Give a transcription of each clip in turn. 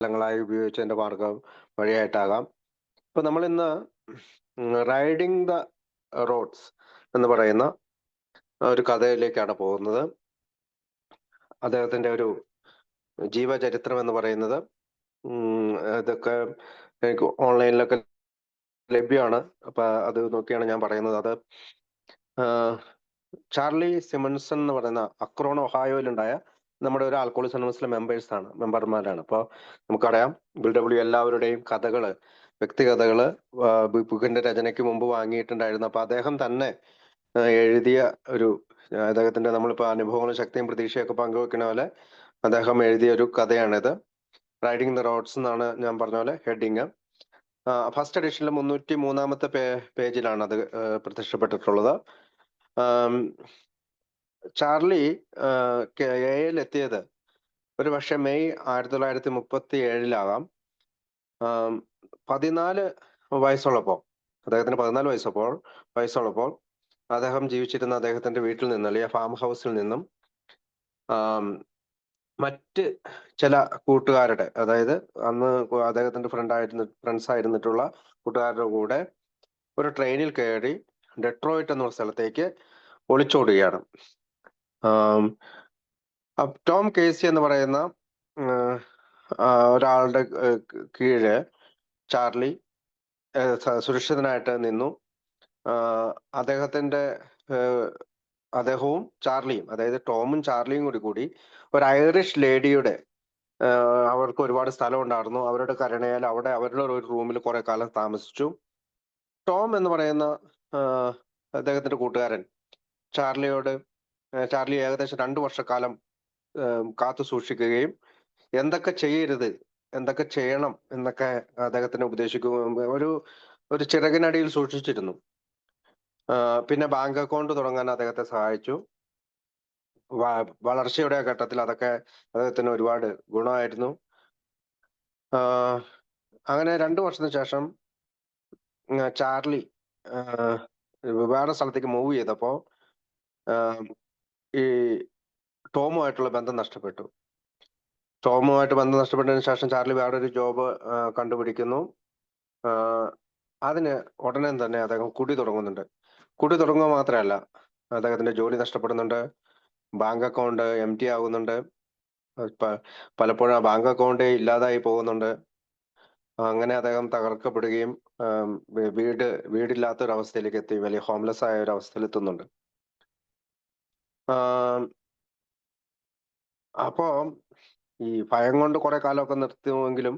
കാലങ്ങളായി ഉപയോഗിച്ചതിന്റെ മാർഗം വഴിയായിട്ടാകാം. ഇപ്പൊ നമ്മൾ ഇന്ന് റൈഡിങ് ദ റോഡ്സ് എന്ന് പറയുന്ന ഒരു കഥയിലേക്കാണ് പോകുന്നത്. അദ്ദേഹത്തിന്റെ ഒരു ജീവചരിത്രം എന്ന് പറയുന്നത് ഇതൊക്കെ എനിക്ക് ഓൺലൈനിലൊക്കെ ലഭ്യമാണ്. അപ്പൊ അത് നോക്കിയാണ് ഞാൻ പറയുന്നത്. അത് ചാർലി സിമൺസൺ എന്ന് പറയുന്ന അക്രോൺ ഒഹായോയിലുണ്ടായ നമ്മുടെ ഒരു ആൽക്കോളിക്സ് അനോണിമസിലെ മെമ്പർമാരാണ്. അപ്പോൾ നമുക്കറിയാം BW എല്ലാവരുടെയും കഥകള്, വ്യക്തികഥകള് ബുക്കിന്റെ രചനയ്ക്ക് മുമ്പ് വാങ്ങിയിട്ടുണ്ടായിരുന്നു. അപ്പൊ അദ്ദേഹം തന്നെ എഴുതിയ ഒരു അദ്ദേഹത്തിന്റെ നമ്മളിപ്പോ അനുഭവങ്ങളും ശക്തിയും പ്രതീക്ഷയൊക്കെ പങ്കുവെക്കുന്ന പോലെ അദ്ദേഹം എഴുതിയ ഒരു കഥയാണിത്. റൈഡിങ് ദ റോഡ്സ് എന്നാണ് ഞാൻ പറഞ്ഞ പോലെ ഹെഡിങ്. ഫസ്റ്റ് എഡിഷനിൽ 303-ാമത്തെ പേജിലാണ് അത് പ്രത്യക്ഷപ്പെട്ടിട്ടുള്ളത്. ചാർലി എയിൽ എത്തിയത് ഒരു പക്ഷെ മെയ് 1937-ലാകാം. 14 വയസ്സുള്ളപ്പോൾ, അദ്ദേഹത്തിന് 14 വയസ്സുള്ളപ്പോൾ അദ്ദേഹം ജീവിച്ചിരുന്ന അദ്ദേഹത്തിന്റെ വീട്ടിൽ നിന്ന്, അല്ലെങ്കിൽ ഫാം ഹൗസിൽ നിന്നും മറ്റ് ചില കൂട്ടുകാരുടെ, അതായത് അന്ന് അദ്ദേഹത്തിന്റെ ഫ്രണ്ട്സ് ആയിരുന്നിട്ടുള്ള കൂട്ടുകാരുടെ കൂടെ ഒരു ട്രെയിനിൽ കയറി ഡെട്രോയിറ്റ് എന്നുള്ള സ്ഥലത്തേക്ക് ഒളിച്ചോടുകയാണ്. ടോം കേസി എന്ന് പറയുന്ന ഒരാളുടെ കീഴ് ചാർലി സുരക്ഷിതനായിട്ട് നിന്നു. അദ്ദേഹവും ചാർലിയും, അതായത് ടോമും ചാർലിയും കൂടി ഒരു ഐറിഷ് ലേഡിയുടെ, അവർക്ക് ഒരുപാട് സ്ഥലം ഉണ്ടായിരുന്നു, അവരുടെ കരുണയാൽ അവിടെ അവരുടെ ഒരു റൂമിൽ കുറെ കാലം താമസിച്ചു. ടോം എന്ന് പറയുന്ന അദ്ദേഹത്തിന്റെ കൂട്ടുകാരൻ ചാർലി ഏകദേശം 2 വർഷക്കാലം കാത്തു സൂക്ഷിക്കുകയും എന്തൊക്കെ ചെയ്യരുത്, എന്തൊക്കെ ചെയ്യണം എന്നൊക്കെ അദ്ദേഹത്തിനെ ഉപദേശിക്കുകയും ഒരു ചിറകിനടിയിൽ സൂക്ഷിച്ചിരുന്നു. പിന്നെ ബാങ്ക് അക്കൗണ്ട് തുടങ്ങാൻ അദ്ദേഹത്തെ സഹായിച്ചു. വളർച്ചയുടെ ഘട്ടത്തിൽ അതൊക്കെ അദ്ദേഹത്തിന് ഒരുപാട് ഗുണമായിരുന്നു. അങ്ങനെ 2 വർഷത്തിന് ശേഷം ചാർലി വേറെ സ്ഥലത്തേക്ക് മൂവ് ചെയ്തപ്പോ ഈ ടോമുമായിട്ടുള്ള ബന്ധം നഷ്ടപ്പെട്ടു. നഷ്ടപ്പെട്ടതിന് ശേഷം ചാർലി വേറൊരു ജോബ് കണ്ടുപിടിക്കുന്നു. അതിന് ഉടനെ തന്നെ അദ്ദേഹം കുടി തുടങ്ങുന്നുണ്ട്. കുടി തുടങ്ങുക മാത്രമല്ല, അദ്ദേഹത്തിന്റെ ജോലി നഷ്ടപ്പെടുന്നുണ്ട്, ബാങ്ക് അക്കൗണ്ട് empty ആകുന്നുണ്ട്, പലപ്പോഴും ആ ബാങ്ക് അക്കൗണ്ട് ഇല്ലാതായി പോകുന്നുണ്ട്. അങ്ങനെ അദ്ദേഹം തകർക്കപ്പെടുകയും വീടില്ലാത്ത ഒരു അവസ്ഥയിലേക്ക് എത്തി, വലിയ ഹോംലെസ് ആയ ഒരു അവസ്ഥയിൽ എത്തുന്നുണ്ട്. അപ്പോ ഈ ഭയം കൊണ്ട് കുറെ കാലമൊക്കെ നിർത്തുമെങ്കിലും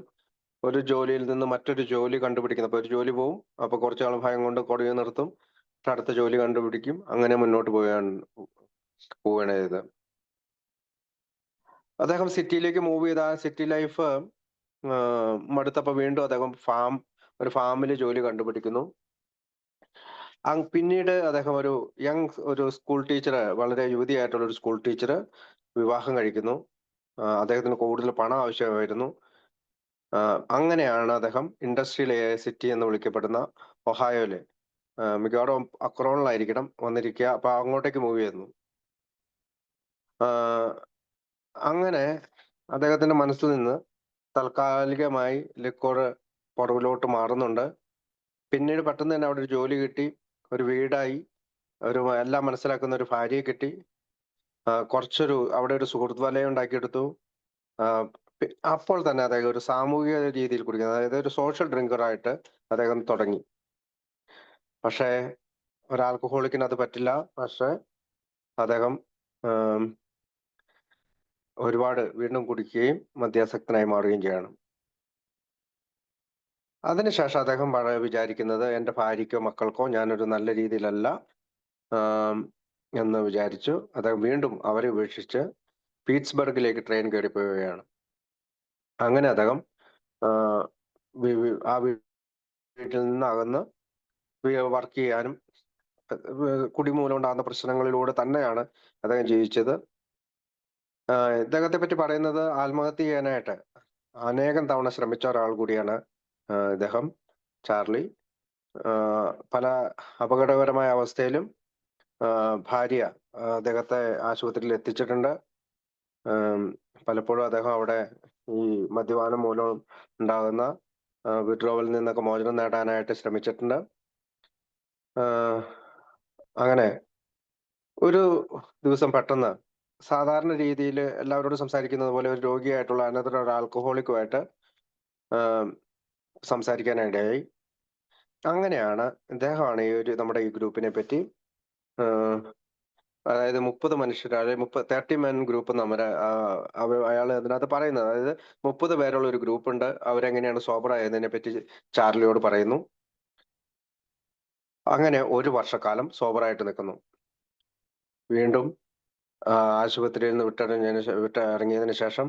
ഒരു ജോലിയിൽ നിന്ന് മറ്റൊരു ജോലി കണ്ടുപിടിക്കുന്നു. അപ്പൊ ഒരു ജോലി പോവും, അപ്പൊ കുറച്ചു നാൾ ഭയം കൊണ്ട് കുറേ നിർത്തും, അടുത്ത ജോലി കണ്ടുപിടിക്കും, അങ്ങനെ മുന്നോട്ട് പോവുകയാണ് ചെയ്തത്. അദ്ദേഹം സിറ്റിയിലേക്ക് മൂവ് ചെയ്ത ആ സിറ്റി ലൈഫ് മടുത്തപ്പോ വീണ്ടും അദ്ദേഹം ഒരു ഫാമിൽ ജോലി കണ്ടുപിടിക്കുന്നു. പിന്നീട് അദ്ദേഹം ഒരു സ്കൂൾ ടീച്ചർ, വളരെ യുവതിയായിട്ടുള്ള ഒരു സ്കൂൾ ടീച്ചർ വിവാഹം കഴിക്കുന്നു. അദ്ദേഹത്തിന് കൂടുതൽ പണം ആവശ്യമായിരുന്നു. അങ്ങനെയാണ് അദ്ദേഹം ഇൻഡസ്ട്രിയൽ സിറ്റി എന്ന് വിളിക്കപ്പെടുന്ന ഒഹായോയിലെ, മിക്കവാറും അക്രോണിലായിരിക്കണം വന്നിരിക്കുക, അപ്പൊ അങ്ങോട്ടേക്ക് മൂവ് ചെയ്യുന്നു. അങ്ങനെ അദ്ദേഹത്തിന്റെ മനസ്സിൽ നിന്ന് താൽക്കാലികമായി ലിക്കോർ പുറകിലോട്ട് മാറുന്നുണ്ട്. പിന്നീട് പെട്ടെന്ന് തന്നെ അവിടെ ഒരു ജോലി കിട്ടി, ഒരു വീടായി, എല്ലാം മനസ്സിലാക്കുന്ന ഒരു ഭാര്യയെ കിട്ടി, അവിടെ ഒരു സുഹൃത്ത് വലയം ഉണ്ടാക്കിയെടുത്തു. അപ്പോൾ തന്നെ അദ്ദേഹം ഒരു സാമൂഹിക രീതിയിൽ കുടിക്കുന്നത്, അതായത് ഒരു സോഷ്യൽ ഡ്രിങ്കറായിട്ട് അദ്ദേഹം തുടങ്ങി. പക്ഷേ ഒരു ആൽക്കഹോളിക്കിന് അത് പറ്റില്ല. പക്ഷെ അദ്ദേഹം ഒരുപാട് വീണ്ടും കുടിക്കുകയും മദ്യാസക്തനായി മാറുകയും ചെയ്യണം. അതിനുശേഷം അദ്ദേഹം വിചാരിക്കുന്നത്, എൻ്റെ ഭാര്യയ്ക്കോ മക്കൾക്കോ ഞാനൊരു നല്ല രീതിയിലല്ല എന്ന് വിചാരിച്ചു. അദ്ദേഹം വീണ്ടും അവരെ ഉപേക്ഷിച്ച് പീറ്റ്സ്ബർഗിലേക്ക് ട്രെയിൻ കയറിപ്പോവുകയാണ്. അങ്ങനെ അദ്ദേഹം ആ വീട്ടിൽ നിന്ന് അകന്ന് വർക്ക് ചെയ്യാനും കുടിമൂലം ഉണ്ടാകുന്ന പ്രശ്നങ്ങളിലൂടെ തന്നെയാണ് അദ്ദേഹം ജീവിച്ചത്. ഇദ്ദേഹത്തെ പറ്റി പറയുന്നത്, ആത്മഹത്യ ചെയ്യാനായിട്ട് അനേകം തവണ ശ്രമിച്ച ഒരാൾ കൂടിയാണ് ഇദ്ദേഹം ചാർലി. പല അപകടകരമായ അവസ്ഥയിലും ഭാര്യ അദ്ദേഹത്തെ ആശുപത്രിയിൽ എത്തിച്ചിട്ടുണ്ട്. പലപ്പോഴും അദ്ദേഹം അവിടെ ഈ മദ്യപാനം മൂലം ഉണ്ടാകുന്ന വിഡ്രോവലിൽ നിന്നൊക്കെ മോചനം നേടാനായിട്ട് ശ്രമിച്ചിട്ടുണ്ട്. അങ്ങനെ ഒരു ദിവസം പെട്ടെന്ന് സാധാരണ രീതിയിൽ എല്ലാവരോടും സംസാരിക്കുന്നത് പോലെ ഒരു രോഗിയായിട്ടുള്ള അനന്തരം ഒരു ആൽക്കഹോളിക്കുമായിട്ട് സംസാരിക്കാനിടയായി. അങ്ങനെയാണ് ഇദ്ദേഹമാണ് നമ്മുടെ ഈ ഗ്രൂപ്പിനെ പറ്റി അതായത് 30 മനുഷ്യർ, അതായത് 30 മെൻ ഗ്രൂപ്പ് നമ്മുടെ അയാൾ അതിനകത്ത് പറയുന്നത്. അതായത് 30 പേരുള്ള ഒരു ഗ്രൂപ്പ് ഉണ്ട്. അവരെങ്ങനെയാണ് സോബർ ആയതിനെ പറ്റി ചാർലിയോട് പറയുന്നു. അങ്ങനെ 1 വർഷക്കാലം സോബറായിട്ട് നിൽക്കുന്നു. വീണ്ടും ആശുപത്രിയിൽ നിന്ന് ഇറങ്ങിയതിനു ശേഷം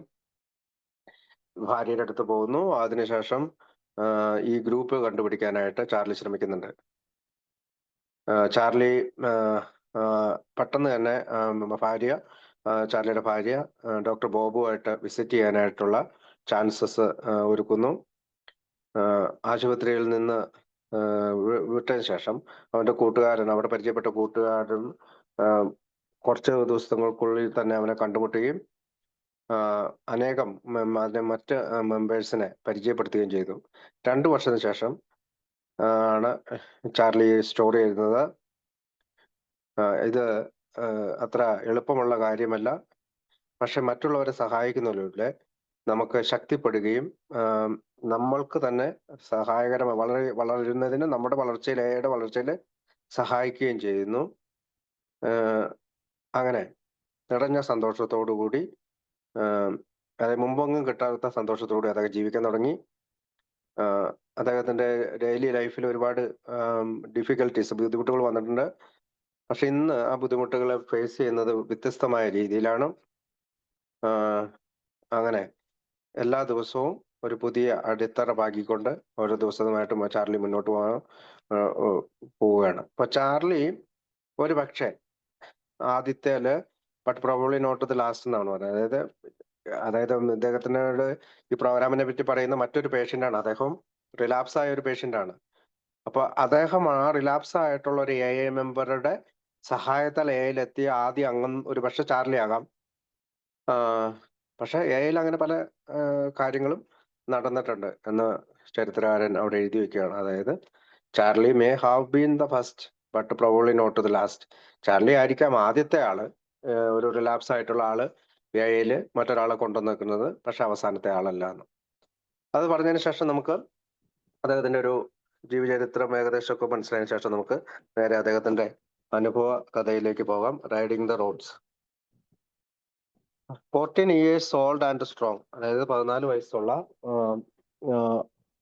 ഭാര്യയുടെ അടുത്ത് പോകുന്നു. അതിനുശേഷം ഈ ഗ്രൂപ്പ് കണ്ടുപിടിക്കാനായിട്ട് ചാർലി ശ്രമിക്കുന്നുണ്ട്. ചാർലി പെട്ടെന്ന് തന്നെ ചാർലിയുടെ ഭാര്യ ഡോക്ടർ ബോബുമായിട്ട് വിസിറ്റ് ചെയ്യാനായിട്ടുള്ള ചാൻസസ് ഒരുക്കുന്നു. ആശുപത്രിയിൽ നിന്ന് വിട്ടതിന് ശേഷം അവന്റെ കൂട്ടുകാരൻ, അവിടെ പരിചയപ്പെട്ട കൂട്ടുകാരൻ കുറച്ച് ദിവസങ്ങൾക്കുള്ളിൽ തന്നെ അവനെ കണ്ടുമുട്ടുകയും അനേകം മറ്റ് മെമ്പേഴ്സിനെ പരിചയപ്പെടുത്തുകയും ചെയ്തു. 2 വർഷത്തിന് ശേഷം ആണ് ചാർലി സ്റ്റോറി എഴുതുന്നത്. ഇത് അത്ര എളുപ്പമുള്ള കാര്യമല്ല. പക്ഷെ മറ്റുള്ളവരെ സഹായിക്കുന്നതിലൂടെ നമുക്ക് ശക്തിപ്പെടുകയും നമ്മൾക്ക് തന്നെ സഹായകരമായി വളരുന്നതിന്, നമ്മുടെ വളർച്ചയിൽ സഹായിക്കുകയും ചെയ്യുന്നു. അങ്ങനെ നിറഞ്ഞ സന്തോഷത്തോടുകൂടി, അതായത് മുമ്പൊന്നും കിട്ടാത്ത സന്തോഷത്തോടെ അദ്ദേഹം ജീവിക്കാൻ തുടങ്ങി. അദ്ദേഹത്തിന്റെ ഡെയിലി ലൈഫിൽ ഒരുപാട് ബുദ്ധിമുട്ടുകൾ വന്നിട്ടുണ്ട്. പക്ഷെ ഇന്ന് ആ ബുദ്ധിമുട്ടുകളെ ഫേസ് ചെയ്യുന്നത് വ്യത്യസ്തമായ രീതിയിലാണ്. അങ്ങനെ എല്ലാ ദിവസവും ഒരു പുതിയ അടിത്തറ പാകിക്കൊണ്ട് ഓരോ ദിവസവുമായിട്ടും ചാർലി മുന്നോട്ട് പോവുകയാണ്. അപ്പൊ ചാർലി ഒരു പക്ഷേ ആദ്യത്തേല് but probably not the last എന്നാണ് പറയുന്നത്. അതായത് ഇദ്ദേഹത്തിനോട് ഈ പ്രോഗ്രാമിനെ പറ്റി പറയുന്ന മറ്റൊരു പേഷ്യന്റ് ആണ്. അദ്ദേഹം റിലാപ്സ് ആയ ഒരു പേഷ്യന്റ് ആണ്. അപ്പൊ അദ്ദേഹം ആ റിലാപ്സ് ആയിട്ടുള്ള ഒരു AA മെമ്പറുടെ സഹായത്താൽ AIലെത്തിയ ആദ്യ അംഗം ഒരു പക്ഷെ ചാർലി ആകാം. പക്ഷെ AIൽ അങ്ങനെ പല കാര്യങ്ങളും നടന്നിട്ടുണ്ട് എന്ന് ചരിത്രകാരൻ അവിടെ എഴുതി വെക്കുകയാണ്. അതായത് Charlie may have been the first but probably not the last. Charlie ആയിരിക്കാം ആദ്യത്തെ ആള്, ഒരു റിലാപ്സ് ആയിട്ടുള്ള ആള് AIല് മറ്റൊരാളെ കൊണ്ടുവന്നിരിക്കുന്നത്, പക്ഷെ അവസാനത്തെ ആളല്ല എന്ന്. അത് പറഞ്ഞതിന് ശേഷം നമുക്ക് അദ്ദേഹത്തിന്റെ ഒരു ജീവചരിത്രം ഏകദേശമൊക്കെ മനസ്സിലായതിനു ശേഷം നമുക്ക് നേരെ അദ്ദേഹത്തിന്റെ അനുഭവ കഥയിലേക്ക് പോകാം. Riding the roads. 14 years old and strong, അതായത് 14 വയസ്സുള്ള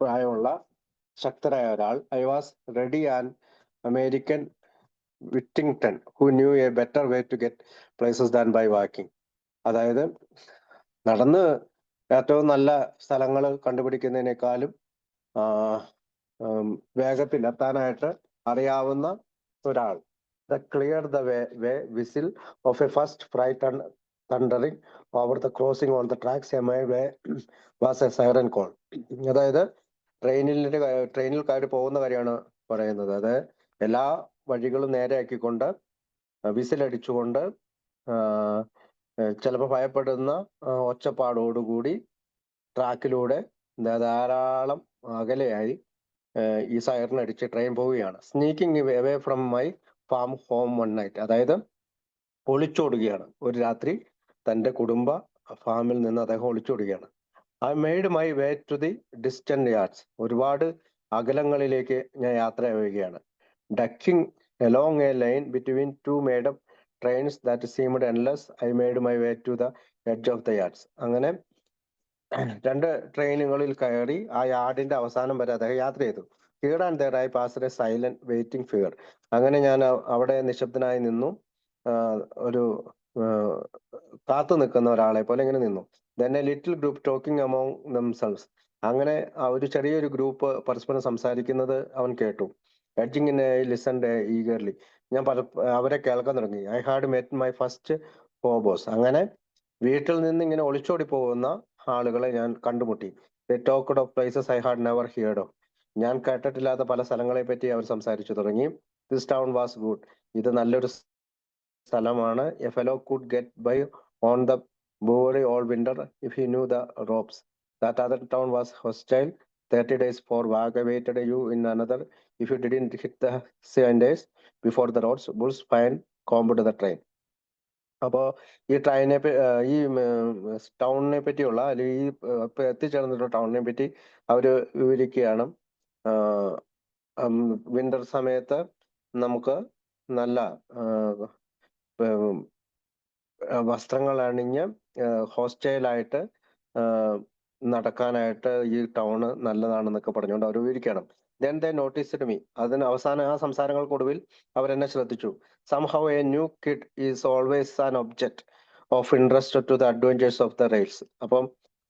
പ്രായമുള്ള ശക്തരായ ഒരാൾ. I was ready and American Whittington who knew a better way to get places than by walking. അതായത് നടന്ന് ഏറ്റവും നല്ല സ്ഥലങ്ങൾ കണ്ടുപിടിക്കുന്നതിനേക്കാളും വേഗത്തിൽ എത്താനായിട്ട് അറിയാവുന്ന ഒരാൾ. The clear the way whistle of A first freight thundering over the crossing on the tracks a mile away was a siren call. അതായത് ട്രെയിനിൽ കയറി പോകുന്ന കാര്യമാണ് പറയുന്നത്. അത് എല്ലാ വഴികളും നേരെയാക്കിക്കൊണ്ട് വിസിലടിച്ചുകൊണ്ട് ചിലപ്പോൾ ഭയപ്പെടുന്ന ഒച്ചപ്പാടോടുകൂടി ട്രാക്കിലൂടെ ധാരാളം അകലെയായി ഈ സൈറൻ അടിച്ച് ട്രെയിൻ പോവുകയാണ്. Sneaking away from my farm home one night, അതായത് ഒളിച്ചോടുകയാണ്. ഒരു രാത്രി തന്റെ കുടുംബ ഫാമിൽ നിന്ന് അദ്ദേഹം ഒളിച്ചോടുകയാണ്. I made my way to the distant yards, ഒരുപാട് അകലങ്ങളിലേക്ക് ഞാൻ യാത്ര ചെയ്യുകയാണ്. Ducking along a lane between two made up trains that seemed endless, I made my way to the edge of the yards. അങ്ങനെ 2 ട്രെയിനുകളിൽ കയറി ആ യാർഡിന്റെ അവസാനം വരെ അദ്ദേഹം യാത്ര ചെയ്തു. Here and there I passed a silent waiting figure. അങ്ങനെ ഞാൻ അവിടെ നിശബ്ദനായി നിന്നു, ഒരു കാത്തു നിൽക്കുന്ന ഒരാളെ പോലെ ഇങ്ങനെ നിന്നു. Then a little group talking among themselves. അങ്ങനെ ഒരു ചെറിയൊരു ഗ്രൂപ്പ് പരസ്പരം സംസാരിക്കുന്നത് അവൻ കേട്ടു. Edging in, I listened eagerly. ഞാൻ അവരെ കേൾക്കാൻ തുടങ്ങി. I had met my first hobos. അങ്ങനെ വീട്ടിൽ നിന്ന് ഇങ്ങനെ ഒളിച്ചോടി പോകുന്ന ആളുകളെ ഞാൻ കണ്ടുമുട്ടി. They talked of places I had never heard of. ഞാൻ കേട്ടിട്ടില്ലാത്ത പല സ്ഥലങ്ങളെ പറ്റി അവർ സംസാരിച്ചു തുടങ്ങി. This town was good. ഇത് നല്ലൊരു സ്ഥലമാണ്. A fellow could get by on the Bovary all winter if he knew the ropes. That other town was hostile. 30 days for Wag awaited you in another. If you didn't hit the 7 days before the roads, bulls fine combed the train. അപ്പോൾ ഈ ട്രെയിനെ ഈ ടൗണിനെ പറ്റിയുള്ള അല്ലെങ്കിൽ ഈ ഇപ്പൊ എത്തിച്ചേർന്നിട്ടുള്ള ടൗണിനെ പറ്റി അവര് വിവരിക്കുകയാണ്. Winter സമയത്ത് നമുക്ക് നല്ല വസ്ത്രങ്ങൾ അണിഞ്ഞ് ഹോസ്റ്റൈലായിട്ട് നടക്കാനായിട്ട് ഈ ടൗണ് നല്ലതാണെന്നൊക്കെ പറഞ്ഞുകൊണ്ട് അവർ വിവരിക്കണം. Then they noticed me. അതിന് അവസാനം ആ സംസാരങ്ങൾക്കൊടുവിൽ അവരെന്നെ ശ്രദ്ധിച്ചു. Somehow a new kid is always an object of interest to the adventures of the rails. അപ്പം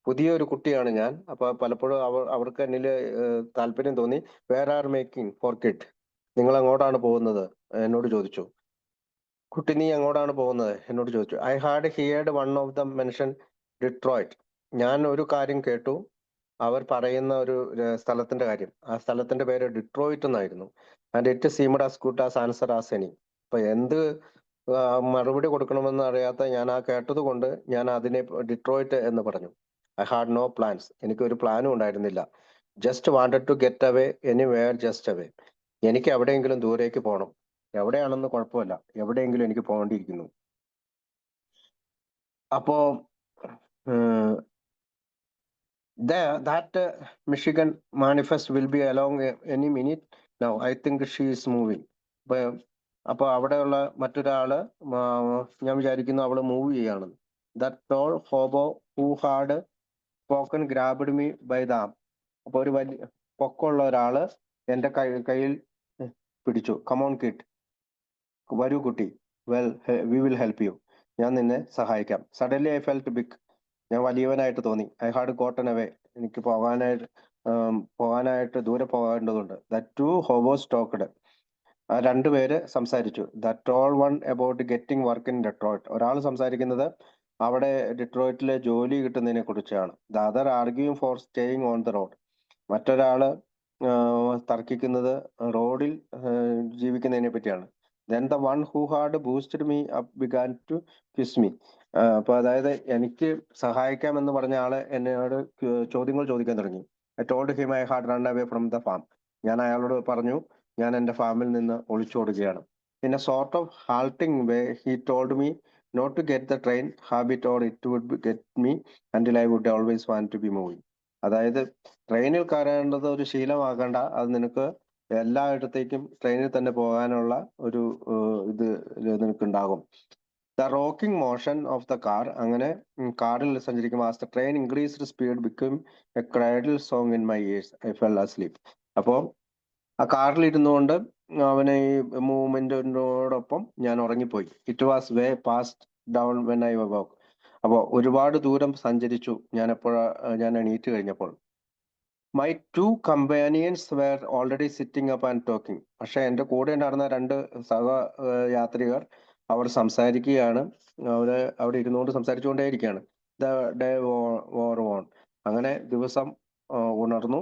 പുതിയൊരു കുട്ടിയാണ് ഞാൻ. അപ്പൊ പലപ്പോഴും അവർക്ക് എന്നിൽ താല്പര്യം തോന്നി. Where are making for kid, നിങ്ങൾ എങ്ങോട്ടാണ് പോകുന്നത് എന്നോട് ചോദിച്ചു. കുട്ടി നീ എങ്ങോട്ടാണ് പോകുന്നത് എന്നോട് ചോദിച്ചു. I had heard one of the mention Detroit. ഞാൻ ഒരു കാര്യം കേട്ടു, അവർ പറയുന്ന ഒരു സ്ഥലത്തിന്റെ കാര്യം. ആ സ്ഥലത്തിന്റെ പേര് ഡിട്രോയിറ്റ് എന്നായിരുന്നു. And it seemed as good as answer as any. അപ്പൊ എന്ത് മറുപടി കൊടുക്കണമെന്ന് അറിയാത്ത ഞാൻ ആ കേട്ടത് കൊണ്ട് ഞാൻ അതിനെ ഡിട്രോയിറ്റ് എന്ന് പറഞ്ഞു. I had no plans. എനിക്ക് ഒരു പ്ലാനും ഉണ്ടായിരുന്നില്ല. Just wanted to get away anywhere just away. എനിക്ക് എവിടെയെങ്കിലും ദൂരേക്ക് പോകണം. എവിടെയാണെന്ന് കുഴപ്പമില്ല, എവിടെയെങ്കിലും എനിക്ക് പോകേണ്ടിയിരിക്കുന്നു. അപ്പോ that Michigan manifest will be along any minute now. I think she is moving. അപ്പൊ അവിടെയുള്ള മറ്റൊരാള് ഞാൻ വിചാരിക്കുന്നു അവള് മൂവ് ചെയ്യാണ്. That tall hobo who had spoken grabbed me by the arm. അപ്പൊ ഒരു വലിയ പൊക്കമുള്ള ഒരാള് എന്റെ കയ്യിൽ പിടിച്ചു. കമോൺ കിഡ്, വരൂ കുട്ടി, well we will help you, ഞാൻ നിന്നെ സഹായിക്കാം. Suddenly I felt big. ഞാൻ വലിയവനായിട്ട് തോന്നി. I had gotten away. എനിക്ക് പോകാനായിട്ട് ദൂരെ പോകേണ്ടതുണ്ട്. The two hobos talked. ആ രണ്ടുപേര് സംസാരിച്ചു. The tall one about getting work in Detroit. ഒരാൾ സംസാരിക്കുന്നത് അവിടെ ഡിട്രോയിറ്റിലെ ജോലി കിട്ടുന്നതിനെ കുറിച്ചാണ്. The other arguing for staying on the road. മറ്റൊരാള് തർക്കിക്കുന്നത് റോഡിൽ ജീവിക്കുന്നതിനെ പറ്റിയാണ്. Then the one who had boosted me up began to quiz me. അപ്പൊ അതായത് എനിക്ക് സഹായിക്കാം എന്ന് പറഞ്ഞ ആള് എന്നോട് ചോദ്യങ്ങൾ ചോദിക്കാൻ തുടങ്ങി. I told him I had run away from the farm. ഞാൻ അയാളോട് പറഞ്ഞു ഞാൻ എന്റെ ഫാമിൽ നിന്ന് ഒളിച്ചോടുകയാണ്. In a sort of halting way he told me not to get the train habit or it would get me until I would always want to be moving. അതായത് ട്രെയിനിൽ കയറേണ്ടത് ഒരു ശീലമാക്കണ്ട, അത് നിനക്ക് എല്ലായിടത്തേക്കും ട്രെയിനിൽ തന്നെ പോകാനുള്ള ഒരു ഇത് നിനക്കുണ്ടാകും. The rocking motion of the car. അങ്ങനെ കാറിൽ സഞ്ചരിക്കുമ്പോൾ as the train increased speed become a cradle song in my ears. I fell asleep. അപ്പോൾ ആ കാറിൽ ഇരുന്നുകൊണ്ട് അവനെ ഈ മൂവ്മെന്റിനോടൊപ്പം ഞാൻ ഉറങ്ങിപ്പോയി. It was way past dawn when I woke. അപ്പോൾ ഒരുപാട് ദൂരം സഞ്ചരിച്ചു ഞാൻ എണീറ്റ് കഴിഞ്ഞപ്പോൾ. My two companions were already sitting up and talking. പക്ഷെ എൻ്റെ കൂടെ ഉണ്ടായിരുന്ന രണ്ട് യാത്രികർ അവർ സംസാരിക്കുകയാണ്. അവിടെ ഇരുന്നുകൊണ്ട് സംസാരിച്ചുകൊണ്ടേയിരിക്കുകയാണ്. The day wore on. അങ്ങനെ ദിവസം ഉണർന്നു.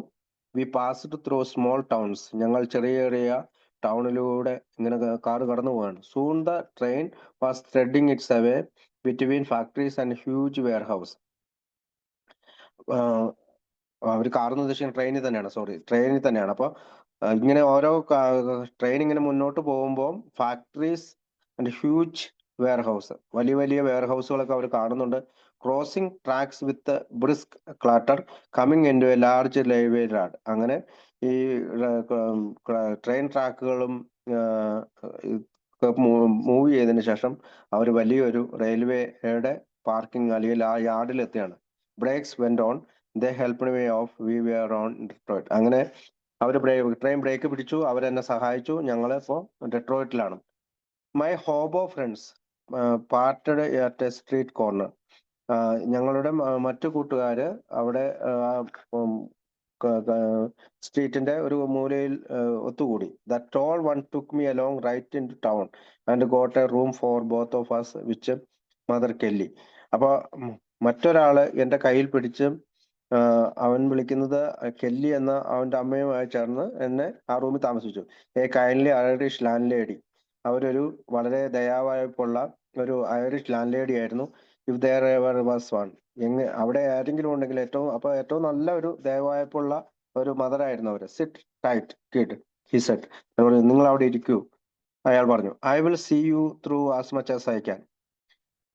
We passed through small towns. ഞങ്ങൾ ചെറിയ ചെറിയ ടൗണിലൂടെ ഇങ്ങനെ കാറ് കടന്നു പോവാണ്. Soon the train was threading its away between factories and huge warehouse. അവർ കാറെന്ന് ഉദ്ദേശിക്കുന്നത് ട്രെയിനിൽ തന്നെയാണ്. അപ്പൊ ഇങ്ങനെ ഓരോ ട്രെയിൻ ഇങ്ങനെ മുന്നോട്ട് പോകുമ്പോൾ factories and huge warehouse, വലിയ വലിയ വെയർ ഹൗസുകളൊക്കെ അവർ കാണുന്നുണ്ട്. Crossing tracks with brisk clatter coming into a large railway yard. അങ്ങനെ ഈ ട്രെയിൻ ട്രാക്കുകളും മൂവ് ചെയ്തതിന് ശേഷം അവർ വലിയൊരു റെയിൽവേയുടെ പാർക്കിംഗ് അല്ലെങ്കിൽ ആ യാർഡിൽ എത്തിയാണ്. Brakes went on. They helped me off we were on Detroit. അങ്ങനെ അവർ ട്രെയിൻ ബ്രേക്ക് പിടിച്ചു, അവരെന്നെ സഹായിച്ചു. ഞങ്ങൾ ഇപ്പോൾ ഡെട്രോയിറ്റിലാണ്. My hobo friends parted at a street corner. ഞങ്ങളുടെ മറ്റു കൂട്ടുകാര് അവിടെ സ്ട്രീറ്റിന്റെ ഒരു മൂലയിൽ ഒത്തുകൂടി. The tall one took me along right into town and got a room for both of us which Mother Kelly. അപ്പൊ മറ്റൊരാള് എന്റെ കയ്യിൽ പിടിച്ച് അവൻ വിളിക്കുന്നത് കെല്ലി എന്ന അവന്റെ അമ്മയുമായി ചേർന്ന് എന്നെ ആ റൂമിൽ താമസിച്ചു. A kindly Irish land lady. അവരൊരു വളരെ ദയാവായ്പുള്ള ഒരു ഐറിഷ് ലാൻഡ് ലേഡി ആയിരുന്നു. If there ever was one. അവിടെ ആരെങ്കിലും ഉണ്ടെങ്കിൽ ഏറ്റവും നല്ല ഒരു ദയവായ്പുള്ള ഒരു മദറായിരുന്നു അവര്. Sit tight kid, he said. നിങ്ങൾ അവിടെ ഇരിക്കൂ, അയാൾ പറഞ്ഞു. I will see you through as much as I can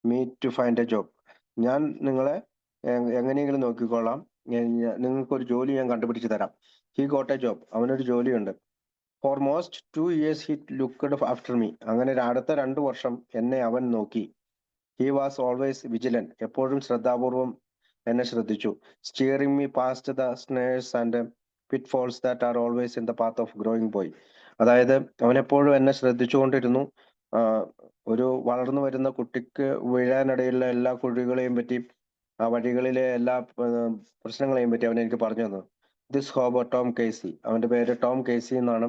me to find a job. ഞാൻ നിങ്ങളെ എങ്ങനെയെങ്കിലും നോക്കിക്കൊള്ളാം, നിങ്ങൾക്ക് ഒരു ജോലി ഞാൻ കണ്ടുപിടിച്ച് തരാം. He got a job. അവനൊരു ജോലിയുണ്ട്. For most 2 years he looked after me. അങ്ങനെ അടുത്ത 2 വർഷം എന്നെ അവൻ നോക്കി. He was always vigilant. എപ്പോഴും ശ്രദ്ധാപൂർവം എന്നെ ശ്രദ്ധിച്ചു. Steering me past the snares and pitfalls that are always in the path of growing boy. അതായത് അവൻ എപ്പോഴും എന്നെ ശ്രദ്ധിച്ചുകൊണ്ടിരുന്നു. ഒരു വളർന്നു വരുന്ന കുട്ടിക്ക് വീഴാനിടയിലുള്ള എല്ലാ കുഴികളെയും പറ്റി, ആ വഴികളിലെ എല്ലാ പ്രശ്നങ്ങളെയും പറ്റി അവൻ എനിക്ക് പറഞ്ഞു തന്നു. ദിസ് ഹോബർ ടോം കേസി, അവന്റെ പേര് ടോം കേസി എന്നാണ്.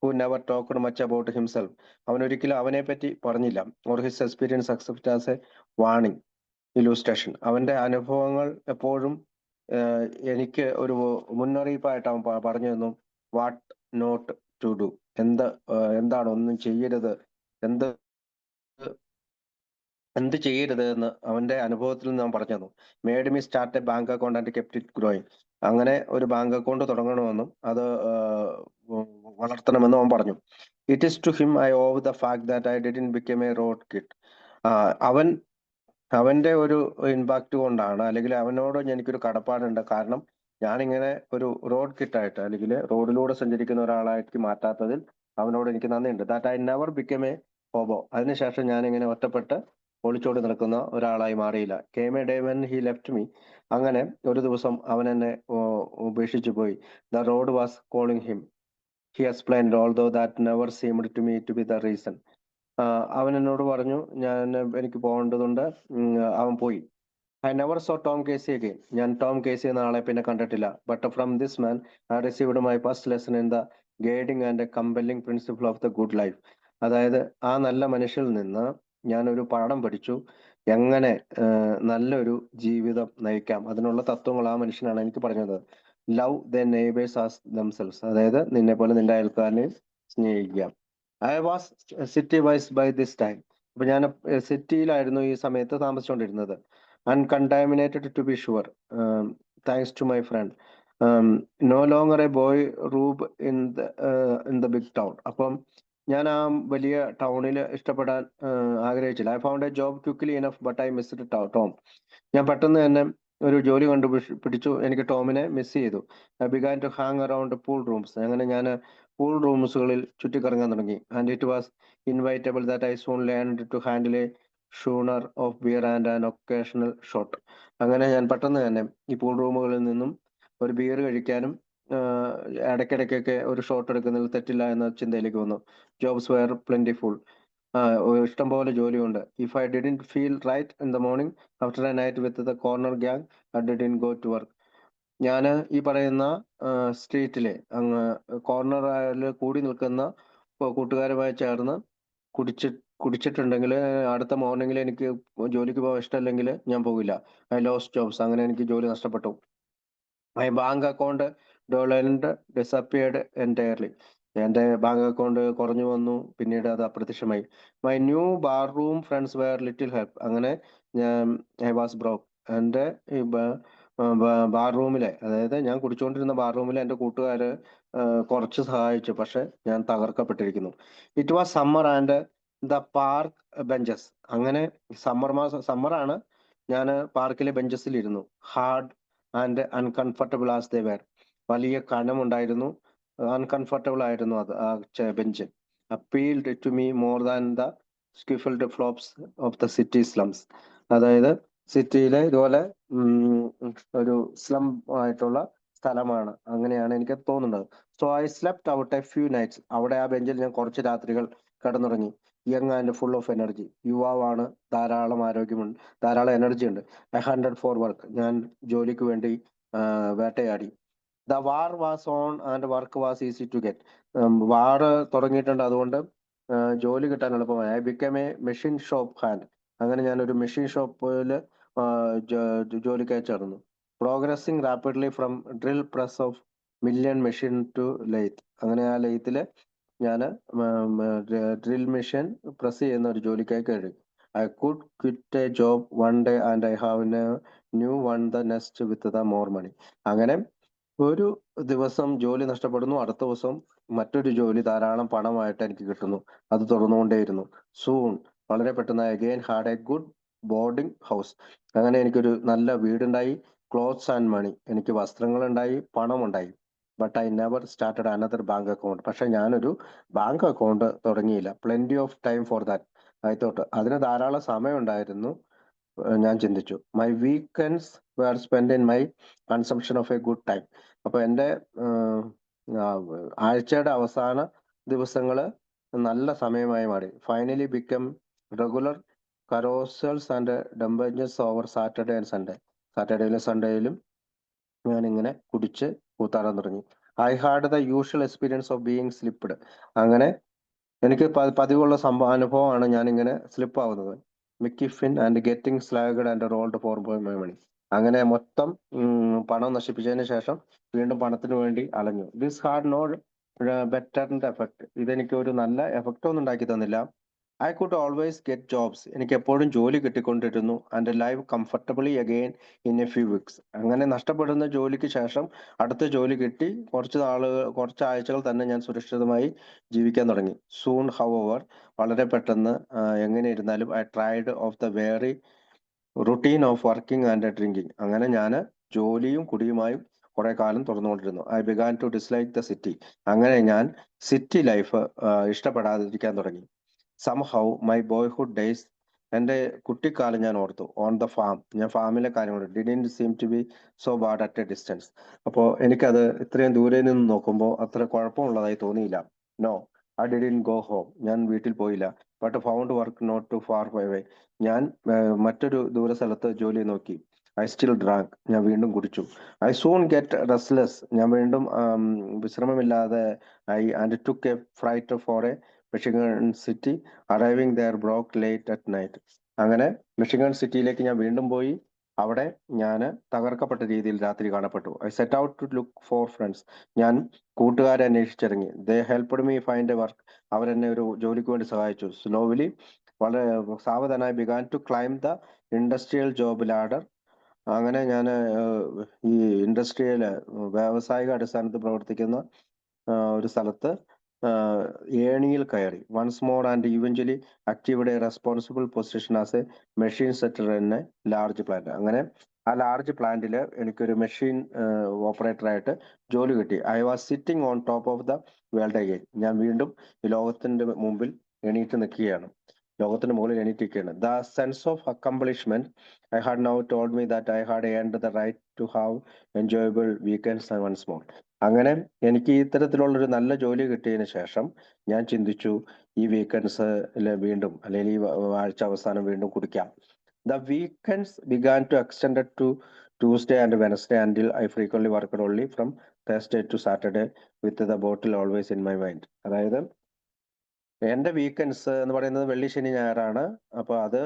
Who never talked much about himself. അവൻ ഒരിക്കലും അവനെ പറ്റി പറഞ്ഞില്ല. Or his experience accept as a warning illustration. അവന്റെ അനുഭവങ്ങൾ എപ്പോഴും എനിക്ക് ഒരു മുന്നറിയിപ്പായിട്ട് അവൻ പറഞ്ഞു തന്നു. വാട്ട് നോട്ട് ടു ഡു, എന്താണ് ഒന്നും ചെയ്യരുത്, എന്ത് ചെയ്യരുത് എന്ന് അവന്റെ അനുഭവത്തിൽ നിന്ന് ഞാൻ പറഞ്ഞു തന്നു. Made me start a bank account and kept it growing. അങ്ങനെ ഒരു ബാങ്ക് അക്കൗണ്ട് തുടങ്ങണമെന്നും അത് വളർത്തണമെന്നും അവൻ പറഞ്ഞു. It is to him I owe the fact that I didn't become a road kid. അവന്റെ ഒരു ഇമ്പാക്ട് കൊണ്ടാണ്, അല്ലെങ്കിൽ അവനോട് എനിക്കൊരു കടപ്പാടുണ്ട്. കാരണം ഞാനിങ്ങനെ ഒരു റോഡ് കിട്ടായിട്ട്, അല്ലെങ്കിൽ റോഡിലൂടെ സഞ്ചരിക്കുന്ന ഒരാളായിട്ട് മാറ്റാത്തതിൽ അവനോട് എനിക്ക് നന്ദിയുണ്ട്. That I never become a hobo. അതിനുശേഷം ഞാൻ ഇങ്ങനെ ഒറ്റപ്പെട്ട് ഒളിച്ചോടി നിൽക്കുന്ന ഒരാളായി മാറിയില്ല. Came a day when he left me. അങ്ങനെ ഒരു ദിവസം അവൻ എന്നെ ഉപേക്ഷിച്ചു പോയി. The road was calling him, he explained, although that never seemed to me to be the reason. അവൻ എന്നോട് പറഞ്ഞു, എനിക്ക് പോകേണ്ടതുണ്ട്. അവൻ പോയി. I never saw Tom Casey again. ഞാൻ ടോം കേസി എന്ന ആളെ പിന്നെ കണ്ടിട്ടില്ല. But from this man I received my first lesson in the guiding and compelling principle of the good life. അതായത് ആ നല്ല മനുഷ്യനിൽ നിന്ന് ഞാൻ ഒരു പാഠം പഠിച്ചു. എങ്ങനെ നല്ലൊരു ജീവിതം നയിക്കാം, അതിനുള്ള തത്വങ്ങൾ ആ മനുഷ്യനാണ് എനിക്ക് പറഞ്ഞത്. Love the neighbours as themselves. അതായത് നിന്നെ പോലെ നിന്റെ അയൽക്കാരനെ സ്നേഹിക്കുക. I was city wise by this time. അപ്പൊ ഞാൻ സിറ്റിയിലായിരുന്നു ഈ സമയത്ത് താമസിച്ചുകൊണ്ടിരുന്നത്. Uncontaminated to be sure, thanks to my friend. No longer a boy rube in the big town. അപ്പം ഞാൻ ആ വലിയ ടൗണിൽ ഇഷ്ടപ്പെടാൻ ആഗ്രഹിച്ചില്ല. I found a job quickly enough but I missed Tom. ഞാൻ പെട്ടെന്ന് തന്നെ ഒരു ജോലി കണ്ടുപിടിച്ചു. എനിക്ക് ടോമിനെ മിസ് ചെയ്തു. I began to hang around pool rooms. അങ്ങനെ ഞാൻ പൂൾ റൂംസുകളിൽ ചുറ്റിക്കറങ്ങാൻ തുടങ്ങി. And it was inevitable that I soon learned to handle a schooner of beer and an occasional shot. അങ്ങനെ ഞാൻ പെട്ടെന്ന് തന്നെ ഈ പൂൾ റൂമുകളിൽ നിന്നും ഒരു ബിയർ കഴിക്കാനും ഇടയ്ക്കിടയ്ക്കൊക്കെ ഒരു ഷോട്ട് എടുക്കുന്നതിൽ തെറ്റില്ല എന്ന ചിന്തയിലേക്ക് വന്നു. Jobs were plentiful. ഇഷ്ടം പോലെ ജോലിയുണ്ട്. If I didn't feel right in the morning after a night with the corner gang I didn't go to work. ഞാൻ ഈ പറയുന്ന സ്ട്രീറ്റിലെ അങ്ങ് കോർണറിൽ കൂടി നിൽക്കുന്ന കൂട്ടുകാരുമായി ചേർന്ന് കുടിച്ചിട്ടുണ്ടെങ്കിൽ അടുത്ത മോർണിംഗിൽ എനിക്ക് ജോലിക്ക് പോകാൻ ഇഷ്ടമല്ലെങ്കിൽ ഞാൻ പോകില്ല. I lost jobs. അങ്ങനെ എനിക്ക് ജോലി നഷ്ടപ്പെട്ടു. മൈ ബാങ്ക് അക്കൗണ്ട് ഡോളൻഡ് ഡിസപ്പിയർഡ് എൻറ്റയർലി. എൻ്റെ ബാങ്ക് അക്കൗണ്ട് കുറഞ്ഞു വന്നു, പിന്നീട് അത് അപ്രത്യക്ഷമായി. My new bar room friends were little help. അങ്ങനെ ഞാൻ ഐ വാസ് ബ്രോക്ക്. എൻ്റെ ഈ ബാർ റൂമിലെ, അതായത് ഞാൻ കുടിച്ചുകൊണ്ടിരുന്ന ബാർ റൂമിലെ എൻ്റെ കൂട്ടുകാർ കുറച്ച് സഹായിച്ചു, പക്ഷെ ഞാൻ തകർക്കപ്പെട്ടിരിക്കുന്നു. It was summer and the park benches. അങ്ങനെ സമ്മറാണ്. ഞാൻ പാർക്കിലെ ബെഞ്ചസിൽ ഇരുന്നു. Hard and uncomfortable as they were. വലിയ കനമുണ്ടായിരുന്നു, അൺകംഫർട്ടബിൾ ആയിരുന്നു അത് ആ bench. Appealed to me more than the scuffled flops of the city slums. അതായത് സിറ്റിയിലെ ഇതുപോലെ ഒരു സ്ലം ആയിട്ടുള്ള സ്ഥലമാണ്, അങ്ങനെയാണ് എനിക്ക് തോന്നുന്നത്. So I slept out a few nights. അവിടെ ആ ബെഞ്ചിൽ ഞാൻ കുറച്ച് രാത്രികൾ കിടന്നുറങ്ങി. Young and full of energy. യുവാവാണ്, ധാരാളം ആരോഗ്യമുണ്ട്, ധാരാളം എനർജി ഉണ്ട്. I hunted for work. ഞാൻ ജോലിക്ക് വേണ്ടി വേട്ടയാടി. The war was on and work was easy to get. War തുടങ്ങിയിട്ടുണ്ട്, അതുകൊണ്ട് ജോലി കിട്ടാൻ എളുപ്പമായി. I become a machine shop hand. അങ്ങനെ ഞാൻ ഒരു മെഷീൻ ഷോപ്പിൽ ജോലിക്കായി ചേർന്നു. Progressing rapidly from drill press of million machine to lathe. അങ്ങനെ ആ ലെയ്ത്തിൽ ഞാൻ ഡ്രിൽ മെഷീൻ പ്രസ് ചെയ്യുന്ന ഒരു ജോലിക്കായി കയറി. I could quit a job one day and I have a new one the next with the more money. അങ്ങനെ ഒരു ദിവസം ജോലി നഷ്ടപ്പെടുന്നു, അടുത്ത ദിവസം മറ്റൊരു ജോലി ധാരാളം പണമായിട്ട് എനിക്ക് കിട്ടുന്നു. അത് തുടർന്നുകൊണ്ടേയിരുന്നു. സൂൺ, വളരെ പെട്ടെന്ന് again had a good boarding house. അങ്ങനെ എനിക്കൊരു നല്ല വീടുണ്ടായി. ക്ലോത്ത്സ് ആൻഡ് മണി, എനിക്ക് വസ്ത്രങ്ങളുണ്ടായി, പണമുണ്ടായി. But I never started another bank account. പക്ഷെ ഞാനൊരു ബാങ്ക് അക്കൗണ്ട് തുടങ്ങിയില്ല. Plenty of time for that I thought. അതിന് ധാരാളം സമയമുണ്ടായിരുന്നു. ഞാൻ ചിന്തിച്ചു. My weekends were spend in my consumption of a good time. അപ്പൊ എൻ്റെ ആഴ്ചയുടെ അവസാന ദിവസങ്ങള് നല്ല സമയമായി മാറി. Finally become regular carousels and debauches over Saturday and Sunday. സാറ്റർഡേയിലും സൺഡേയിലും ഞാൻ ഇങ്ങനെ കുടിച്ച് കൂത്താടാൻ തുടങ്ങി. I had the usual experience of being slipped. അങ്ങനെ എനിക്ക് പതിവുള്ള അനുഭവമാണ് ഞാൻ ഇങ്ങനെ സ്ലിപ്പ് ആവുന്നത്. Mickey Finn and getting slugged and rolled for my money. അങ്ങനെ മൊത്തം പണം നശിപ്പിച്ചതിന് ശേഷം വീണ്ടും പണത്തിന് വേണ്ടി അലഞ്ഞു. ദിസ് ഹാഡ് നോ ബെറ്ററിന്റെ എഫക്ട്. ഇതെനിക്ക് ഒരു നല്ല എഫക്റ്റ് ഒന്നും ഉണ്ടാക്കി തന്നില്ല. I could always get jobs. എനിക്ക് എപ്പോഴും ജോലി കിട്ടിക്കൊണ്ടിരുന്നു. And live comfortably again in a few weeks. അങ്ങനെ നഷ്ടപ്പെടുന്ന ജോലിക്ക് ശേഷം അടുത്ത ജോലി കിട്ടി. കുറച്ച് ആഴ്ചകൾ തന്നെ ഞാൻ സുരക്ഷിതമായി ജീവിക്കാൻ തുടങ്ങി. സൂൺ ഹൗവർ, വളരെ പെട്ടെന്ന് എങ്ങനെ ഇരുന്നാലും I tired of the very routine of working and drinking. അങ്ങനെ ഞാൻ ജോലിയും കുടിയുമായും കുറെ കാലം തുറന്നുകൊണ്ടിരുന്നു. I began to dislike the city. അങ്ങനെ ഞാൻ സിറ്റി ലൈഫ് ഇഷ്ടപ്പെടാതിരിക്കാൻ തുടങ്ങി. സംഹൗ മൈ ബോയ്ഹുഡ് ഡേയ്സ്, എൻ്റെ കുട്ടിക്കാലം ഞാൻ ഓർത്തു. ഓൺ ദ ഫാം, ഞാൻ ഫാമിലെ കാര്യങ്ങൾ didn't seem to be so bad at a distance. അപ്പോൾ എനിക്കത് ഇത്രയും ദൂരെ നിന്ന് നോക്കുമ്പോൾ അത്ര കുഴപ്പമുള്ളതായി തോന്നിയില്ല. No, I didn't go home. ഞാൻ വീട്ടിൽ പോയില്ല. But found work not too far away. ഞാൻ മറ്റൊരു ദൂര സ്ഥലത്ത് ജോലി നോക്കി. I still drank. ഞാൻ വീണ്ടും കുടിച്ചു. I soon get restless. ഞാൻ വീണ്ടും വിശ്രമമില്ലാതെ and took a flight for a Michigan city, arriving there broke late at night. അങ്ങനെ മിഷിഗൺ സിറ്റിയിലേക്ക് ഞാൻ വീണ്ടും പോയി. അവിടെ ഞാൻ തകർക്കപ്പെട്ട രീതിയിൽ രാത്രി കാണപ്പെട്ടു. I set out to look for friends. ഞാൻ കൂട്ടുകാരെ അന്വേഷിച്ചിറങ്ങി. They helped me find a work. അവരെന്നെ ഒരു ജോലിക്ക് വേണ്ടി സഹായിച്ചു. സ്ലോവിലി, വളരെ സാവധാനമായി began to climb the industrial job ladder. അങ്ങനെ ഞാൻ ഈ ഇൻഡസ്ട്രിയൽ വ്യാവസായിക അടിസ്ഥാനത്തിൽ പ്രവർത്തിക്കുന്ന ഒരു സ്ഥലത്ത് ഏണിയിൽ കയറി. Once more and eventually achieved a responsible position as a machine setter in a large plant. അങ്ങനെ ആ ലാർജ് പ്ലാന്റിൽ എനിക്കൊരു മെഷീൻ ഓപ്പറേറ്റർ ആയിട്ട് ജോലി കിട്ടി. I was sitting on top of the world again. ഞാൻ വീണ്ടും ഈ ലോകത്തിന്റെ മുമ്പിൽ എണീറ്റ് നിൽക്കുകയാണ്. ലോകത്തിന് മുകളിൽ എണീറ്റ് നിൽക്കുകയാണ്. The sense of accomplishment I had now told me that I had earned the right to have enjoyable weekends once more. അങ്ങനെ എനിക്ക് ഇത്തരത്തിലുള്ളൊരു നല്ല ജോലി കിട്ടിയതിന് ശേഷം ഞാൻ ചിന്തിച്ചു, ഈ വീക്കെൻഡ്സിൽ വീണ്ടും, അല്ലെങ്കിൽ ഈ ആഴ്ച അവസാനം വീണ്ടും കുടിക്കാം. The weekends began to extend to Tuesday and Wednesday until I frequently worked only from Thursday to Saturday with the bottle always in my mind. അതായത് എന്റെ വീക്കെൻഡ്സ് എന്ന് പറയുന്നത് വെള്ളി, ശനി, ഞായറാണ്. അപ്പൊ അത്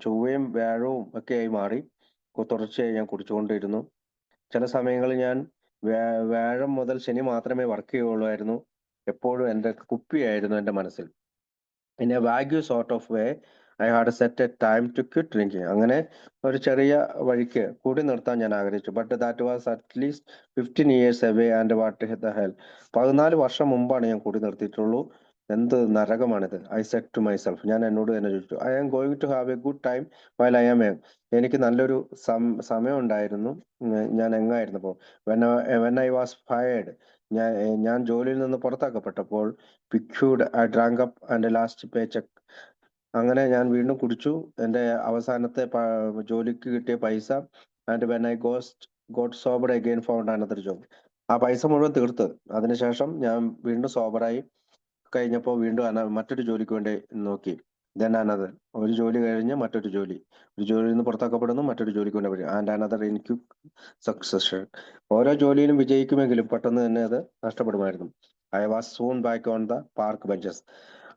ചൊവ്വയും വ്യാഴവും ഒക്കെ ആയി മാറി. തുടർച്ചയായി ഞാൻ കുടിച്ചുകൊണ്ടിരുന്നു. ചില സമയങ്ങളിൽ ഞാൻ വ്യാഴം മുതൽ ശനി മാത്രമേ വർക്ക് ചെയ്യുള്ളായിരുന്നു. എപ്പോഴും എൻ്റെ കുപ്പിയായിരുന്നു എൻ്റെ മനസ്സിൽ. In a vague sort of way I had set a time to quit drinking. അങ്ങനെ ഒരു ചെറിയ വഴിക്ക് കൂടി നിർത്താൻ ഞാൻ ആഗ്രഹിച്ചു. But that was at least 15 years away and what the hell. 14 വർഷം മുമ്പാണ് ഞാൻ കൂടി നിർത്തിയിട്ടുള്ളൂ. എന്ത് നരകമാണിത്. I set to myself. ഞാൻ എന്നോട് തന്നെ ചോദിച്ചു. I am going to have a good time while I am young. എനിക്ക് നല്ലൊരു സമയം ഉണ്ടായിരുന്നു ഞാൻ എങ്ങായിരുന്നപ്പോൾ. വെൻ ഐ വാസ് ഫയർഡ്, ഞാൻ ജോലിയിൽ നിന്ന് പുറത്താക്കപ്പെട്ടപ്പോൾ, piqued I drank up and last pay check. അങ്ങനെ ഞാൻ വീണ്ടും കുടിച്ചു. എൻ്റെ അവസാനത്തെ ജോലിക്ക് കിട്ടിയ പൈസ, and when I got sober again found another job. ആ പൈസ മുഴുവൻ തീർത്ത് അതിനുശേഷം ഞാൻ വീണ്ടും സോബറായി കഴിഞ്ഞപ്പോൾ വീണ്ടും മറ്റൊരു ജോലിക്ക് വേണ്ടി നോക്കി. ദെൻ അനദർ, ഒരു ജോലി കഴിഞ്ഞ് മറ്റൊരു ജോലി, ഒരു ജോലിയിൽ നിന്ന് പുറത്താക്കപ്പെടുന്നു, മറ്റൊരു ജോലിക്ക് വേണ്ടി വരും. And another in quick succession. ഓരോ ജോലിയിലും വിജയിക്കുമെങ്കിലും പെട്ടെന്ന് തന്നെ അത് നഷ്ടപ്പെടുമായിരുന്നു. I was soon back on the park benches.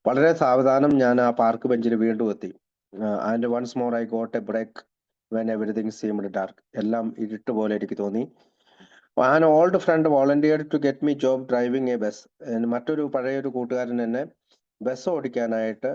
വളരെ സാവധാനം ഞാൻ ആ പാർക്ക് ബെഞ്ചിൽ വീണ്ടും എത്തി. And once more I got a break when everything seemed dark. എല്ലാം ഇരുട്ട് പോലെ എനിക്ക് തോന്നി. An old friend volunteered to get me job driving a bus. മറ്റൊരു പഴയൊരു കൂട്ടുകാരൻ എന്നെ ബസ് ഓടിക്കാനായിട്ട്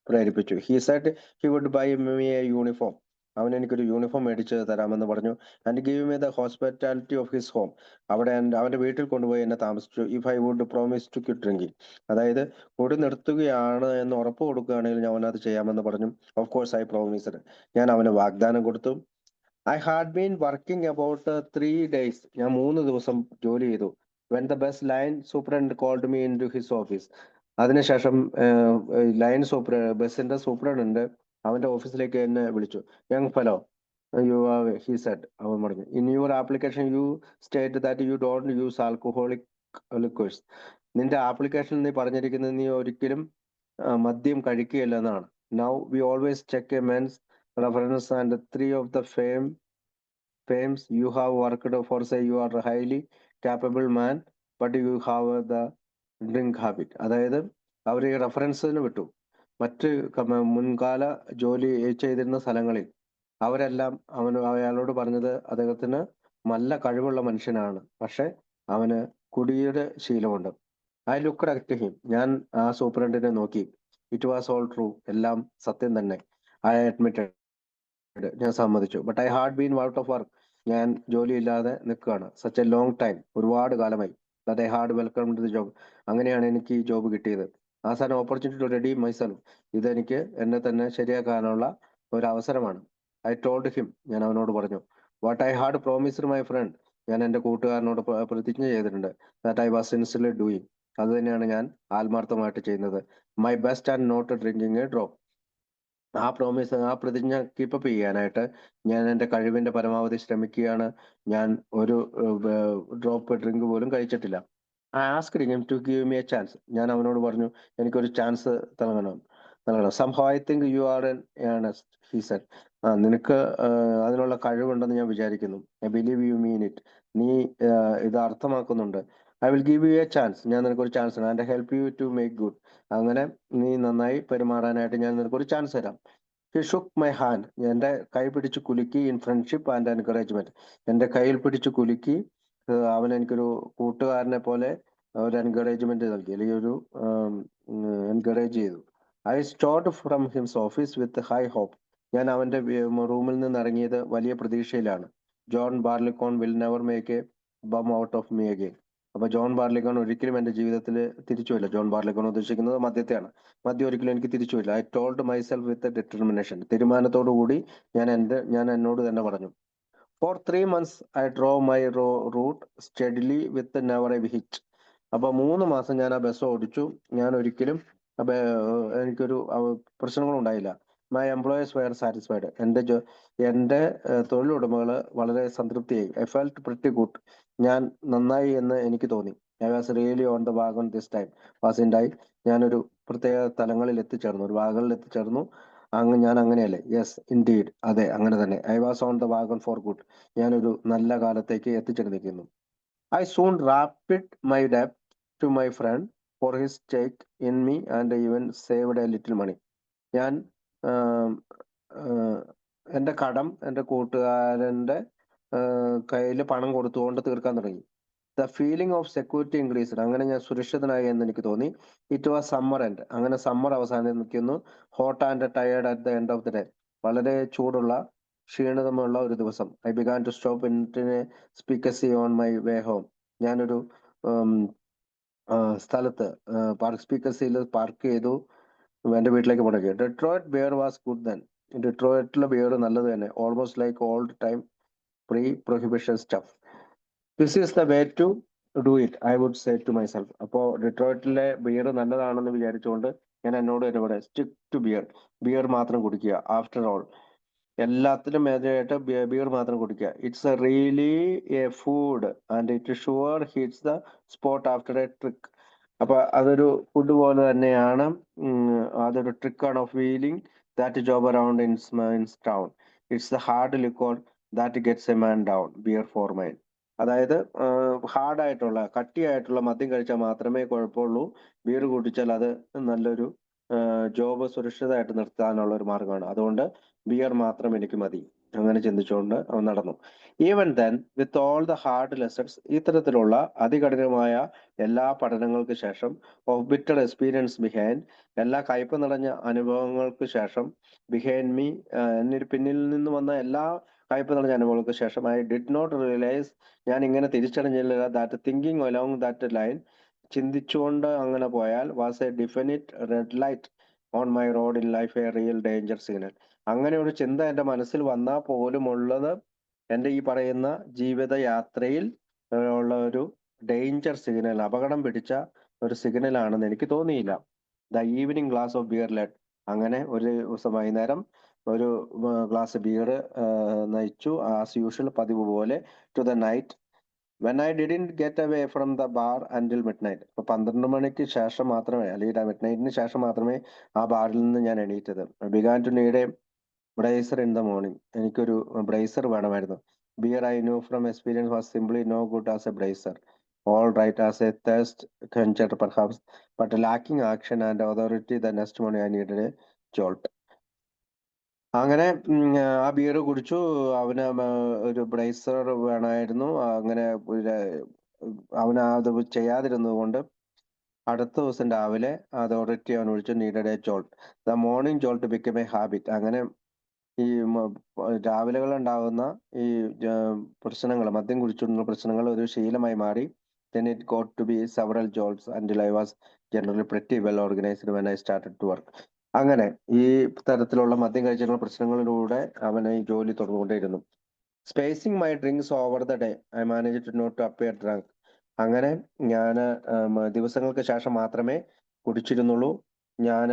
പ്രേരിപ്പിച്ചു. He said he would by me a uniform. അവൻ എനിക്കൊരു യൂണിഫോം മേടിച്ച് തരാമെന്ന് പറഞ്ഞു. And give me the hospitality of his home. അവിടെ അവന്റെ വീട്ടിൽ കൊണ്ടുപോയി എന്നെ താമസിച്ചു. If I would promise to quit drinking. അതായത് കുടി നിർത്തുകയാണ് എന്ന് ഉറപ്പ് കൊടുക്കുകയാണെങ്കിൽ ഞാൻ അവനത് ചെയ്യാമെന്ന് പറഞ്ഞു. Of course I promised. ഞാൻ അവന് വാഗ്ദാനം കൊടുത്തു. I had been working about 3 days. ഞാൻ 3 ദിവസം ജോലി ചെയ്തു. When the bus line superintendent called me in to his office. അതിനുശേഷം ലൈൻ ബസിന്റെ സൂപ്രണ്ട് അവന്റെ ഓഫീസിലേക്ക് എന്നെ വിളിച്ചു. Young fellow, you are he said. അവൻ പറഞ്ഞു, in your application you state that you don't use alcoholic liquors. നിന്റെ ആപ്ലിക്കേഷനിൽ നീ പറഞ്ഞിരിക്കുന്നത് നീ ഒരിക്കലും മദ്യം കഴിക്കുകയില്ല എന്നാണ്. Now we always check A men's reference and 3 of the fames you have worked for say you are a highly capable man but you have the drink habit. അതായത് അവർ ഈ റെഫറൻസിന് വിട്ടു. മറ്റ് മുൻകാല ജോലി ചെയ്തിരുന്ന സ്ഥലങ്ങളിൽ അവരെല്ലാം അയാളോട് പറഞ്ഞത് അദ്ദേഹത്തിന് നല്ല കഴിവുള്ള മനുഷ്യനാണ്, പക്ഷെ അവന് കുടിയുടെ ശീലമുണ്ട്. I look at him. ഞാൻ ആ സൂപ്രണ്ടിനെ നോക്കി. It was all true. എല്ലാം സത്യം തന്നെ. I admitted. ഞാൻ സമ്മതിച്ചു. But I had been out of work. ഞാൻ ജോലിയില്ലാതെ നിൽക്കുകയാണ്. Such a long time. ഒരുപാട് കാലമായി. That I had welcome to the job. അങ്ങനെയാണ് എനിക്ക് ഈ ജോബ് കിട്ടിയത്. As an opportunity to ready myself. ഇതെനിക്ക് എന്നെ തന്നെ ശരിയാക്കാനുള്ള ഒരു അവസരമാണ്. I told him. ഞാൻ അവനോട് പറഞ്ഞു. What I had promised my friend. ഞാൻ എൻ്റെ കൂട്ടുകാരനോട് പ്രതിജ്ഞ ചെയ്തിട്ടുണ്ട്. That I was sincerely doing. അത് തന്നെയാണ് ഞാൻ ആത്മാർത്ഥമായിട്ട് ചെയ്യുന്നത്. My best and not drinking a drop. ആ പ്രതിജ്ഞ കീപ്പപ്പ് ചെയ്യാനായിട്ട് ഞാൻ എൻ്റെ കഴിവിന്റെ പരമാവധി ശ്രമിക്കുകയാണ്. ഞാൻ ഒരു ഡ്രോപ്പ് ഡ്രിങ്ക് പോലും കഴിച്ചിട്ടില്ല. I asked him to give me a chance. ഞാൻ അവനോട് പറഞ്ഞു, എനിക്കൊരു ചാൻസ് നൽകണം. Somehow I think you are an earnest, he said. നിനക്ക് അതിനുള്ള കഴിവുണ്ടെന്ന് ഞാൻ വിചാരിക്കുന്നു. I believe you mean it. നീ ഇത് അർത്ഥമാക്കുന്നുണ്ട്. I will give you a chance. ഞാൻ നിനക്കൊരു ചാൻസ് തരാം. And help you to make good. അങ്ങനെ നീ നന്നായി പെരുമാറാനായിട്ട് ഞാൻ നിനക്കൊരു ചാൻസ് തരാം. He shook my hand. എൻ്റെ കൈ പിടിച്ച് കുലുക്കി. In friendship and encouragement. എൻ്റെ കയ്യിൽ പിടിച്ച് കുലുക്കി. അവൻ എനിക്കൊരു കൂട്ടുകാരനെ പോലെ ഒരു എൻകറേജ്മെന്റ് നൽകി, അല്ലെങ്കിൽ ഒരു എൻകറേജ് ചെയ്തു. I strode from his office with high hope. ഞാൻ അവന്റെ റൂമിൽ നിന്ന് ഇറങ്ങിയത് വലിയ പ്രതീക്ഷയിലാണ്. John Barleycorn will never make a bum out of me again. അപ്പൊ ജോൺ ബാർലിക്കോൺ ഒരിക്കലും എന്റെ ജീവിതത്തിൽ തിരിച്ചുമില്ല. ജോൺ ബാർലിക്കോൺ ഉദ്ദേശിക്കുന്നത് മദ്യത്തെയാണ്. മദ്യം ഒരിക്കലും എനിക്ക് തിരിച്ചുമില്ല. I told myself with determination. തീരുമാനത്തോടു കൂടി ഞാൻ എന്നോട് തന്നെ പറഞ്ഞു. For 3 months I drove my route steadily with never a hitch. അപ്പൊ 3 മാസം ഞാൻ ആ ബസ് ഓടിച്ചു. ഞാൻ ഒരിക്കലും എനിക്കൊരു പ്രശ്നങ്ങളും ഉണ്ടായില്ല. My employers were satisfied. എൻ്റെ തൊഴിലുടമകള് വളരെ സംതൃപ്തിയായി. I felt pretty good. ഞാൻ നന്നായി എന്ന് എനിക്ക് തോന്നി. I was really on the wagon this time. വാസിൻഡായി. ഞാനൊരു പ്രത്യേക തലങ്ങളിൽ എത്തിച്ചേർന്നു, ഒരു വാഗണിൽ എത്തിച്ചേർന്നു. ഞാൻ അങ്ങനെയല്ലേ? Yes indeed. അതെ, അങ്ങനെ തന്നെ. I was on the wagon for good. ഞാനൊരു നല്ല കാലത്തേക്ക് എത്തിച്ചേർന്നിരിക്കുന്നു. ഐ സൂൺ റാപ്പിഡ് മൈ ഡെപ്റ്റ് to my friend for his take in me and even saved a little money. ഞാൻ എൻ്റെ കടം എൻ്റെ കൂട്ടുകാരൻ്റെ കയ്യിൽ പണം കൊടുത്തുകൊണ്ട് തീർക്കാൻ തുടങ്ങി. The feeling of security increased. അങ്ങനെ ഞാൻ സുരക്ഷിതനായി എന്ന് എനിക്ക് തോന്നി. It was summer end. അങ്ങനെ സമ്മർ അവസാനിക്കുന്നു. Hot and tired at the end of the day. വളരെ ചൂടുള്ള ക്ഷീണിതമുള്ള ഒരു ദിവസം. I began to stop in speakeasy on my way home. ഞാനൊരു സ്ഥലത്ത് സ്പീക്കസിയിൽ പാർക്ക് ചെയ്തു എന്റെ വീട്ടിലേക്ക് മുടക്കി. Detroit beer was good then. ഡെട്രോയിറ്റിലെ ബിയർ നല്ലത് തന്നെ. Almost like old time pre prohibition stuff. This is the way to do it, I would say to myself. അപ്പോൾ ഡെട്രോയിറ്റിലെ ബിയർ നല്ലതാണെന്ന് വിചാരിച്ചുകൊണ്ട് ഞാൻ എന്നോട് തന്നെ ഇവിടെ സ്റ്റിക്ക് ടു ബിയർ. ബിയർ മാത്രം കുടിക്കുക. ആഫ്റ്റർ ഓൾ, എല്ലാത്തിനും മേജറായിട്ട് ബിയർ മാത്രം കുടിക്കുക. It's a really a food and it sure hits the spot after a trick. അപ്പൊ അതൊരു ഫുഡ് പോലെ തന്നെയാണ്. അതൊരു ട്രിക്കാണ് of wheeling that job around in town. It's the hard liquor that gets a man down. Beer for mine. അതായത് ഹാർഡായിട്ടുള്ള കട്ടിയായിട്ടുള്ള മദ്യം കഴിച്ചാൽ മാത്രമേ കുഴപ്പമുള്ളൂ. ബിയർ കുടിച്ചാൽ അത് നല്ലൊരു ജോബ് സുരക്ഷിതമായിട്ട് നിർത്താനുള്ള ഒരു മാർഗമാണ്. അതുകൊണ്ട് ബിയർ മാത്രം എനിക്ക് മതി. അങ്ങനെ ചിന്തിച്ചുകൊണ്ട് അവൻ നടന്നു. Even then with all the hard lessons, ഇത്തരത്തിലുള്ള അതികഠിനമായ എല്ലാ പഠനങ്ങൾക്ക് ശേഷം, ഓഫ് ബിറ്റർ എക്സ്പീരിയൻസ് ബിഹൈൻഡ്, എല്ലാ കയ്പ് നിറഞ്ഞ അനുഭവങ്ങൾക്ക് ശേഷം, ബിഹൈൻഡ് മീ, എന്നിൽ പിന്നിൽ നിന്ന് വന്ന എല്ലാ കയ്പ് നിറഞ്ഞ അനുഭവങ്ങൾക്ക് ശേഷം, ഐ ഡിഡ് നോട്ട് റിയലൈസ്, ഞാൻ ഇങ്ങനെ തിരിച്ചറിഞ്ഞില്ല, that thinking along that line, ചിന്തിച്ചുകൊണ്ട് അങ്ങനെ പോയാൽ, was a definite red light on my road in life, a real danger signal. അങ്ങനെ ഒരു ചിന്ത എൻ്റെ മനസ്സിൽ വന്നാൽ പോലുമുള്ളത് എൻ്റെ ഈ പറയുന്ന ജീവിതയാത്രയിൽ ഉള്ള ഒരു ഡേഞ്ചർ സിഗ്നൽ, അപകടം പിടിച്ച ഒരു സിഗ്നലാണെന്ന് എനിക്ക് തോന്നിയില്ല. The evening glass of beer led, അങ്ങനെ ഒരു ദിവസം വൈകുന്നേരം ഒരു ഗ്ലാസ് ബിയർ നയിച്ചു, ആസ് യൂഷ്വൽ, പതിവ് പോലെ, to the night when I didn't get away from the bar until midnight. ഇപ്പൊ 12 മണിക്ക് ശേഷം മാത്രമേ, അല്ലെങ്കിൽ മിഡ് നൈറ്റിന് ശേഷം മാത്രമേ ആ ബാറിൽ നിന്ന് ഞാൻ എണീറ്റത്. Began to need a bracer in the morning, എനിക്കൊരു ബ്രേസർ വേണമായിരുന്നു. Beer I knew from experience was simply no good as a bracer. All right as a thirst quencher perhaps, but lacking action and authority, the next morning I needed a jolt. അങ്ങനെ ആ beer കുടിച്ചു. അവന് ഒരു ബ്രേസർ വേണമായിരുന്നു. അങ്ങനെ അവന് അത് ചെയ്യാതിരുന്നത് കൊണ്ട് അടുത്ത ദിവസം രാവിലെ അതോറിറ്റി അവൻ വിളിച്ചു, needed a jolt. The morning jolt become a habit. അങ്ങനെ ഈ രാവിലെകൾ ഉണ്ടാകുന്ന ഈ പ്രശ്നങ്ങൾ, മദ്യം കുടിച്ചുകൊണ്ടുള്ള പ്രശ്നങ്ങൾ ഒരു ശീലമായി മാറി. Then it got to be several jolts until I was generally pretty well organized when I started to work. അങ്ങനെ ഈ തരത്തിലുള്ള മദ്യം കഴിച്ചുള്ള പ്രശ്നങ്ങളിലൂടെ അവന് ഈ ജോലി തുടർന്നുകൊണ്ടേയിരുന്നു. Spacing my drinks over the day, I manage not to appear drunk. അങ്ങനെ ഞാൻ ദിവസങ്ങൾക്ക് ശേഷം മാത്രമേ കുടിച്ചിരുന്നുള്ളൂ. ഞാൻ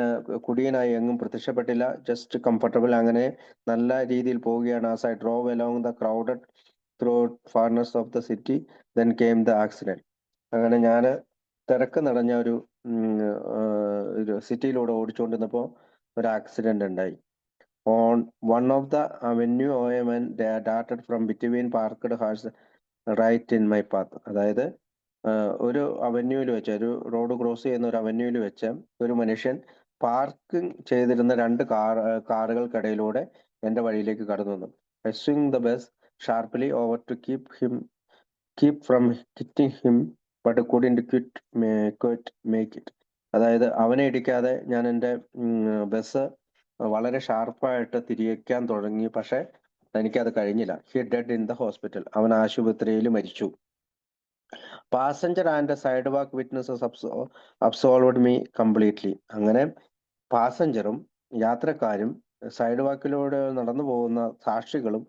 കുടിയനായി എങ്ങും പ്രത്യക്ഷപ്പെട്ടില്ല. Just comfortable. അങ്ങനെ നല്ല രീതിയിൽ പോവുകയാണ്. As I drove along the crowded through farness of the city, then came the accident. അങ്ങനെ ഞാൻ തിരക്ക് നിറഞ്ഞ ഒരു സിറ്റിയിലൂടെ ഓടിച്ചുകൊണ്ടിരുന്നപ്പോൾ ഒരു ആക്സിഡന്റ് ഉണ്ടായി. On one of the avenue, a man darted from between parked cars right in my path. അതായത് ഒരു അവന്യൂവിൽ വെച്ച്, ഒരു റോഡ് ക്രോസ് ചെയ്യുന്ന ഒരു അവന്യൂവിൽ വെച്ച് ഒരു മനുഷ്യൻ പാർക്കിംഗ് ചെയ്തിരുന്ന രണ്ട് കാറുകൾക്കിടയിലൂടെ എൻ്റെ വഴിയിലേക്ക് കടന്നു വന്നു. I swing the bus sharply over to keep from hitting him, but couldn't quite make it. അതായത് അവനെ ഇടിക്കാതെ ഞാൻ എൻ്റെ ബസ് വളരെ ഷാർപ്പായിട്ട് തിരിക്കാൻ തുടങ്ങി. പക്ഷെ എനിക്കത് കഴിഞ്ഞില്ല. He dead in the hospital. അവൻ ആശുപത്രിയിൽ മരിച്ചു. Passenger and sidewalk witnesses absolved me completely. അങ്ങനെ പാസഞ്ചറും യാത്രക്കാരും സൈഡ് വാക്കിലൂടെ നടന്നു പോകുന്ന സാക്ഷികളും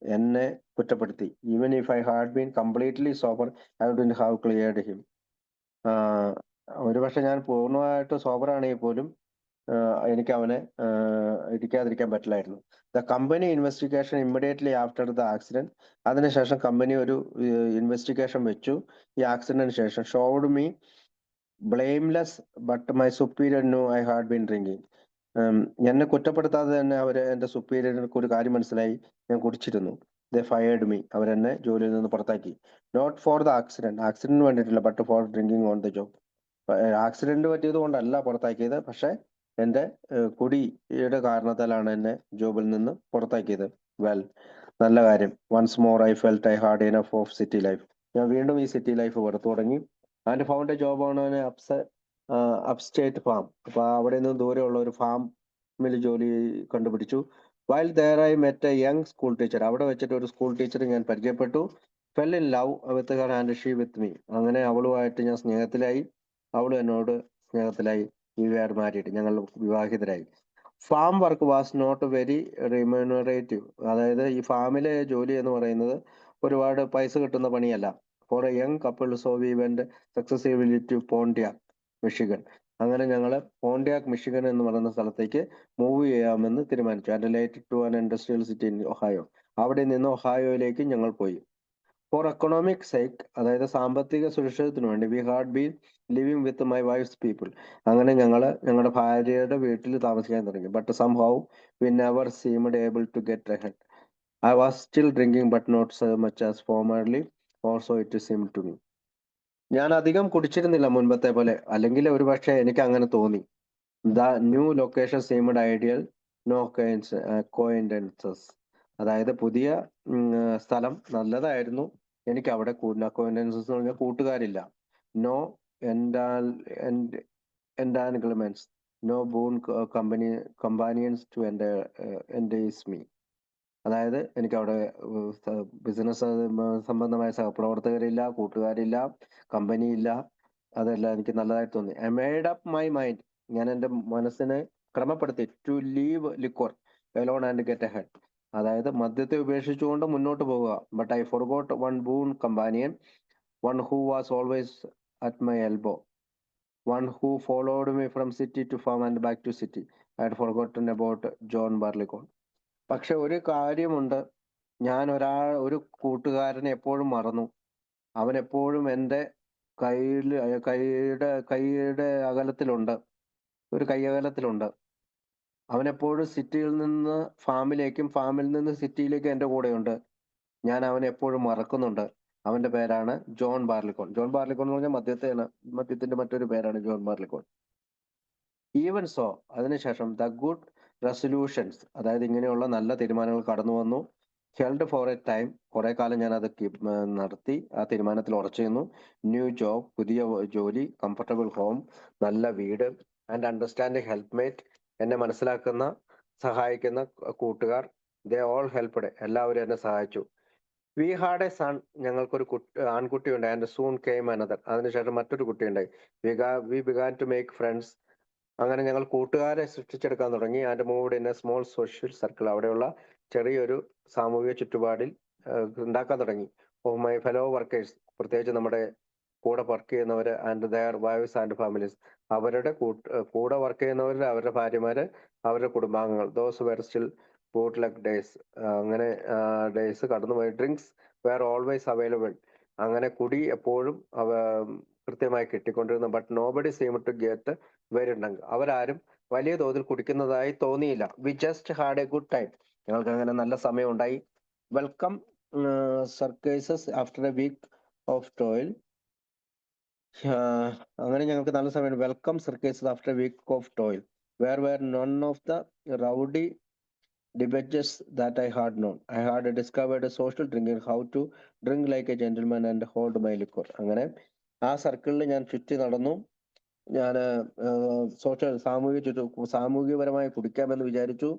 എന്നെ കുറ്റപ്പെടുത്തി. Even if I had been completely sober, I wouldn't have cleared him. ഒരുപക്ഷെ ഞാൻ പൂർണ്ണമായിട്ട് സോബറാണെങ്കിൽ പോലും എനിക്ക് അവനെ ഇടിക്കാതിരിക്കാൻ പറ്റില്ലായിരുന്നു. The company investigation immediately after the accident. അതിനുശേഷം കമ്പനി ഒരു ഇൻവെസ്റ്റിഗേഷൻ വെച്ചു ഈ ആക്സിഡന്റിന് ശേഷം. Showed me blameless, but my superior knew I had been drinking. എന്നെ കുറ്റപ്പെടുത്താതെ തന്നെ അവർ, എൻ്റെ സുപ്പീരിയർക്ക് ഒരു കാര്യം മനസ്സിലായി, ഞാൻ കുടിച്ചിരുന്നു. ദേ ഫയേർഡ് മീ. അവരെന്നെ ജോലിയിൽ നിന്ന് പുറത്താക്കി. നോട്ട് ഫോർ ദ ആക്സിഡന്റ്, ആക്സിഡന്റിന് വേണ്ടിയിട്ടില്ല, but for drinking on the job. Accident പറ്റിയത് കൊണ്ടല്ല പുറത്താക്കിയത്, പക്ഷെ എൻ്റെ കുടിയുടെ കാരണത്താലാണ് എന്നെ ജോബിൽ നിന്ന് പുറത്താക്കിയത്. വെൽ, നല്ല കാര്യം. Once more I felt I had enough of city life. ഞാൻ വീണ്ടും ഈ സിറ്റി ലൈഫ് വെറുത്തു തുടങ്ങി. And found a job on upstate farm. അപ്പൊ അവിടെ നിന്ന് ദൂരെയുള്ള ഒരു ഫാമിൽ ജോലി കണ്ടുപിടിച്ചു. While there I met a young school teacher. അവിടെ വെച്ചിട്ട് ഒരു സ്കൂൾ ടീച്ചറെ ഞാൻ പരിചയപ്പെട്ടു. Fell in love with her and she with me. അങ്ങനെ അവളുമായിട്ട് ഞാൻ സ്നേഹത്തിലായി, അവളും എന്നോട് സ്നേഹത്തിലായി. V were married. ഞങ്ങൾ വിവാഹിതരായി. Farm work was not very remunerative. അതായത് ഈ ഫാമിലെ ജോലി എന്ന് പറയുന്നത് ഒരുപാട് പൈസ കിട്ടുന്ന പണിയല്ല. For a young couple, so we went successively to Pontiac, Michigan. അങ്ങനെ ഞങ്ങൾ പോണ്ടിയാക്, മിഷിഗൺ എന്ന് പറയുന്ന സ്ഥലത്തേക്ക് മൂവ് ചെയ്യാമെന്ന് തീരുമാനിച്ചു. And related to an industrial city in Ohio. അവിടെ നിന്ന് ഒഹായോയിലേക്ക് ഞങ്ങൾ പോയി. ഫോർ എക്കണോമിക് സേക്ക്, അതായത് സാമ്പത്തിക സുരക്ഷിതത്തിന് വേണ്ടി, we had been living with my wife's people. അങ്ങനെ ഞങ്ങളുടെ ഭാര്യയുടെ വീട്ടിൽ താമസിക്കാൻ തുടങ്ങി. But somehow we never seemed able to get ahead. I was still drinking, but not so much as formerly, also it seemed to me. ഞാൻ അധികം കുടിച്ചിരുന്നില്ല മുൻപത്തെ പോലെ, അല്ലെങ്കിൽ ഒരു പക്ഷേ എനിക്ക് അങ്ങനെ തോന്നി. The new location seemed ideal, no coincidences. അതായത് പുതിയ സ്ഥലം നല്ലതായിരുന്നു. എനിക്ക് അവിടെ അക്വൈൻറ്റൻസസ് എന്ന് പറഞ്ഞാൽ കൂട്ടുകാരില്ല. No entanglements, no boon companions to entice me. അതായത് എനിക്ക് അവിടെ ബിസിനസ് സംബന്ധമായ സഹപ്രവർത്തകരില്ല, കൂട്ടുകാരില്ല, കമ്പനിയില്ല. അതെല്ലാം എനിക്ക് നല്ലതായിട്ട് തോന്നി. I made up my mind. ഞാൻ എൻ്റെ മനസ്സിനെ ക്രമപ്പെടുത്തി. To leave liquor alone and get ahead. അതായത് മദ്യത്തെ ഉപേക്ഷിച്ചുകൊണ്ട് മുന്നോട്ട് പോവുക. But I forgot one boon companion, one who was always at my elbow, one who followed me from city to farm and back to city. I had forgotten about John Barleycorn. പക്ഷെ ഒരു കാര്യമുണ്ട്, ഞാൻ ഒരു കൂട്ടുകാരനെ എപ്പോഴും മറന്നു. അവൻ എപ്പോഴും എൻ്റെ കൈയുടെ അകലത്തിലുണ്ട്, ഒരു കൈയകലത്തിലുണ്ട്. അവൻ എപ്പോഴും സിറ്റിയിൽ നിന്ന് ഫാമിലേക്കും ഫാമിൽ നിന്ന് സിറ്റിയിലേക്കും എൻ്റെ കൂടെയുണ്ട്. ഞാൻ അവനെ എപ്പോഴും മറക്കുന്നുണ്ട്. അവന്റെ പേരാണ് ജോൺ ബാർലിക്കോൺ. ജോൺ ബാർലിക്കോൺ എന്ന് പറഞ്ഞാൽ മദ്യത്തിന്റെ മറ്റൊരു പേരാണ് ജോൺ ബാർലിക്കോൺ. ഈവൻ സോ, അതിനുശേഷം ദ ഗുഡ് റെസൊല്യൂഷൻസ്, അതായത് ഇങ്ങനെയുള്ള നല്ല തീരുമാനങ്ങൾ കടന്നു വന്നു. ഹെൽഡ് ഫോർ എ ടൈം, കുറെ കാലം ഞാൻ അത് നടത്തി, ആ തീരുമാനത്തിൽ ഉറച്ചു നിന്നു. ന്യൂ ജോബ്, പുതിയ ജോലി, കംഫർട്ടബിൾ ഹോം, നല്ല വീട്, ആൻഡ് അണ്ടർസ്റ്റാൻഡിങ് ഹെൽപ്മേറ്റ്, എന്നെ മനസ്സിലാക്കുന്ന സഹായിക്കുന്ന കൂട്ടുകാർ. ദേ ഓൾ ഹെൽപ്ഡ്, എല്ലാവരും എന്നെ സഹായിച്ചു. വി ഹാഡ് എ സൺ, ഞങ്ങൾക്കൊരു ആൺകുട്ടി ഉണ്ടായി. ആൻഡ് സൂൺ കെയിം അനദർ, അതിനുശേഷം മറ്റൊരു കുട്ടി ഉണ്ടായി. We began to make friends, അങ്ങനെ ഞങ്ങൾ കൂട്ടുകാരെ സൃഷ്ടിച്ചെടുക്കാൻ തുടങ്ങി. And moved in a small social circle, അവിടെയുള്ള ചെറിയൊരു സാമൂഹിക ചുറ്റുപാടിൽ ഉണ്ടാക്കാൻ തുടങ്ങി. ഓഫ് മൈ ഫെലോ വർക്കേഴ്സ്, പ്രത്യേകിച്ച് നമ്മുടെ കൂടെ വർക്ക് ചെയ്യുന്നവര്, and their wives and families, അവരുടെ കൂടെ വർക്ക് ചെയ്യുന്നവരുടെ, അവരുടെ ഭാര്യമാര്, അവരുടെ കുടുംബാംഗങ്ങൾ. Those were still bootleg days, അങ്ങനെ ഡേയ്സ് കടന്നുപോയി. ഡ്രിങ്ക്സ് വെയർ ഓൾവേസ് അവൈലബിൾ, അങ്ങനെ കുടി എപ്പോഴും കൃത്യമായി കിട്ടിക്കൊണ്ടിരുന്നു. But nobody seem to get very drunk, അവരാരും വലിയ തോതിൽ കുടിക്കുന്നതായി തോന്നിയില്ല. We just had a good time, ഞങ്ങൾക്ക് അങ്ങനെ നല്ല സമയം ഉണ്ടായി. Welcome surceases after a week of toil, അങ്ങനെ ഞങ്ങൾക്ക് നല്ല സമയം. Welcome surceases after a week of toil, where none of the rowdy debauches that I had known. I had discovered a social drinking, how to drink like a gentleman and hold my liquor. അങ്ങനെ ആ സർക്കിളിൽ ഞാൻ ചുറ്റി നടന്നു. ഞാൻ സാമൂഹികപരമായി കുടിക്കാമെന്ന് വിചാരിച്ചു.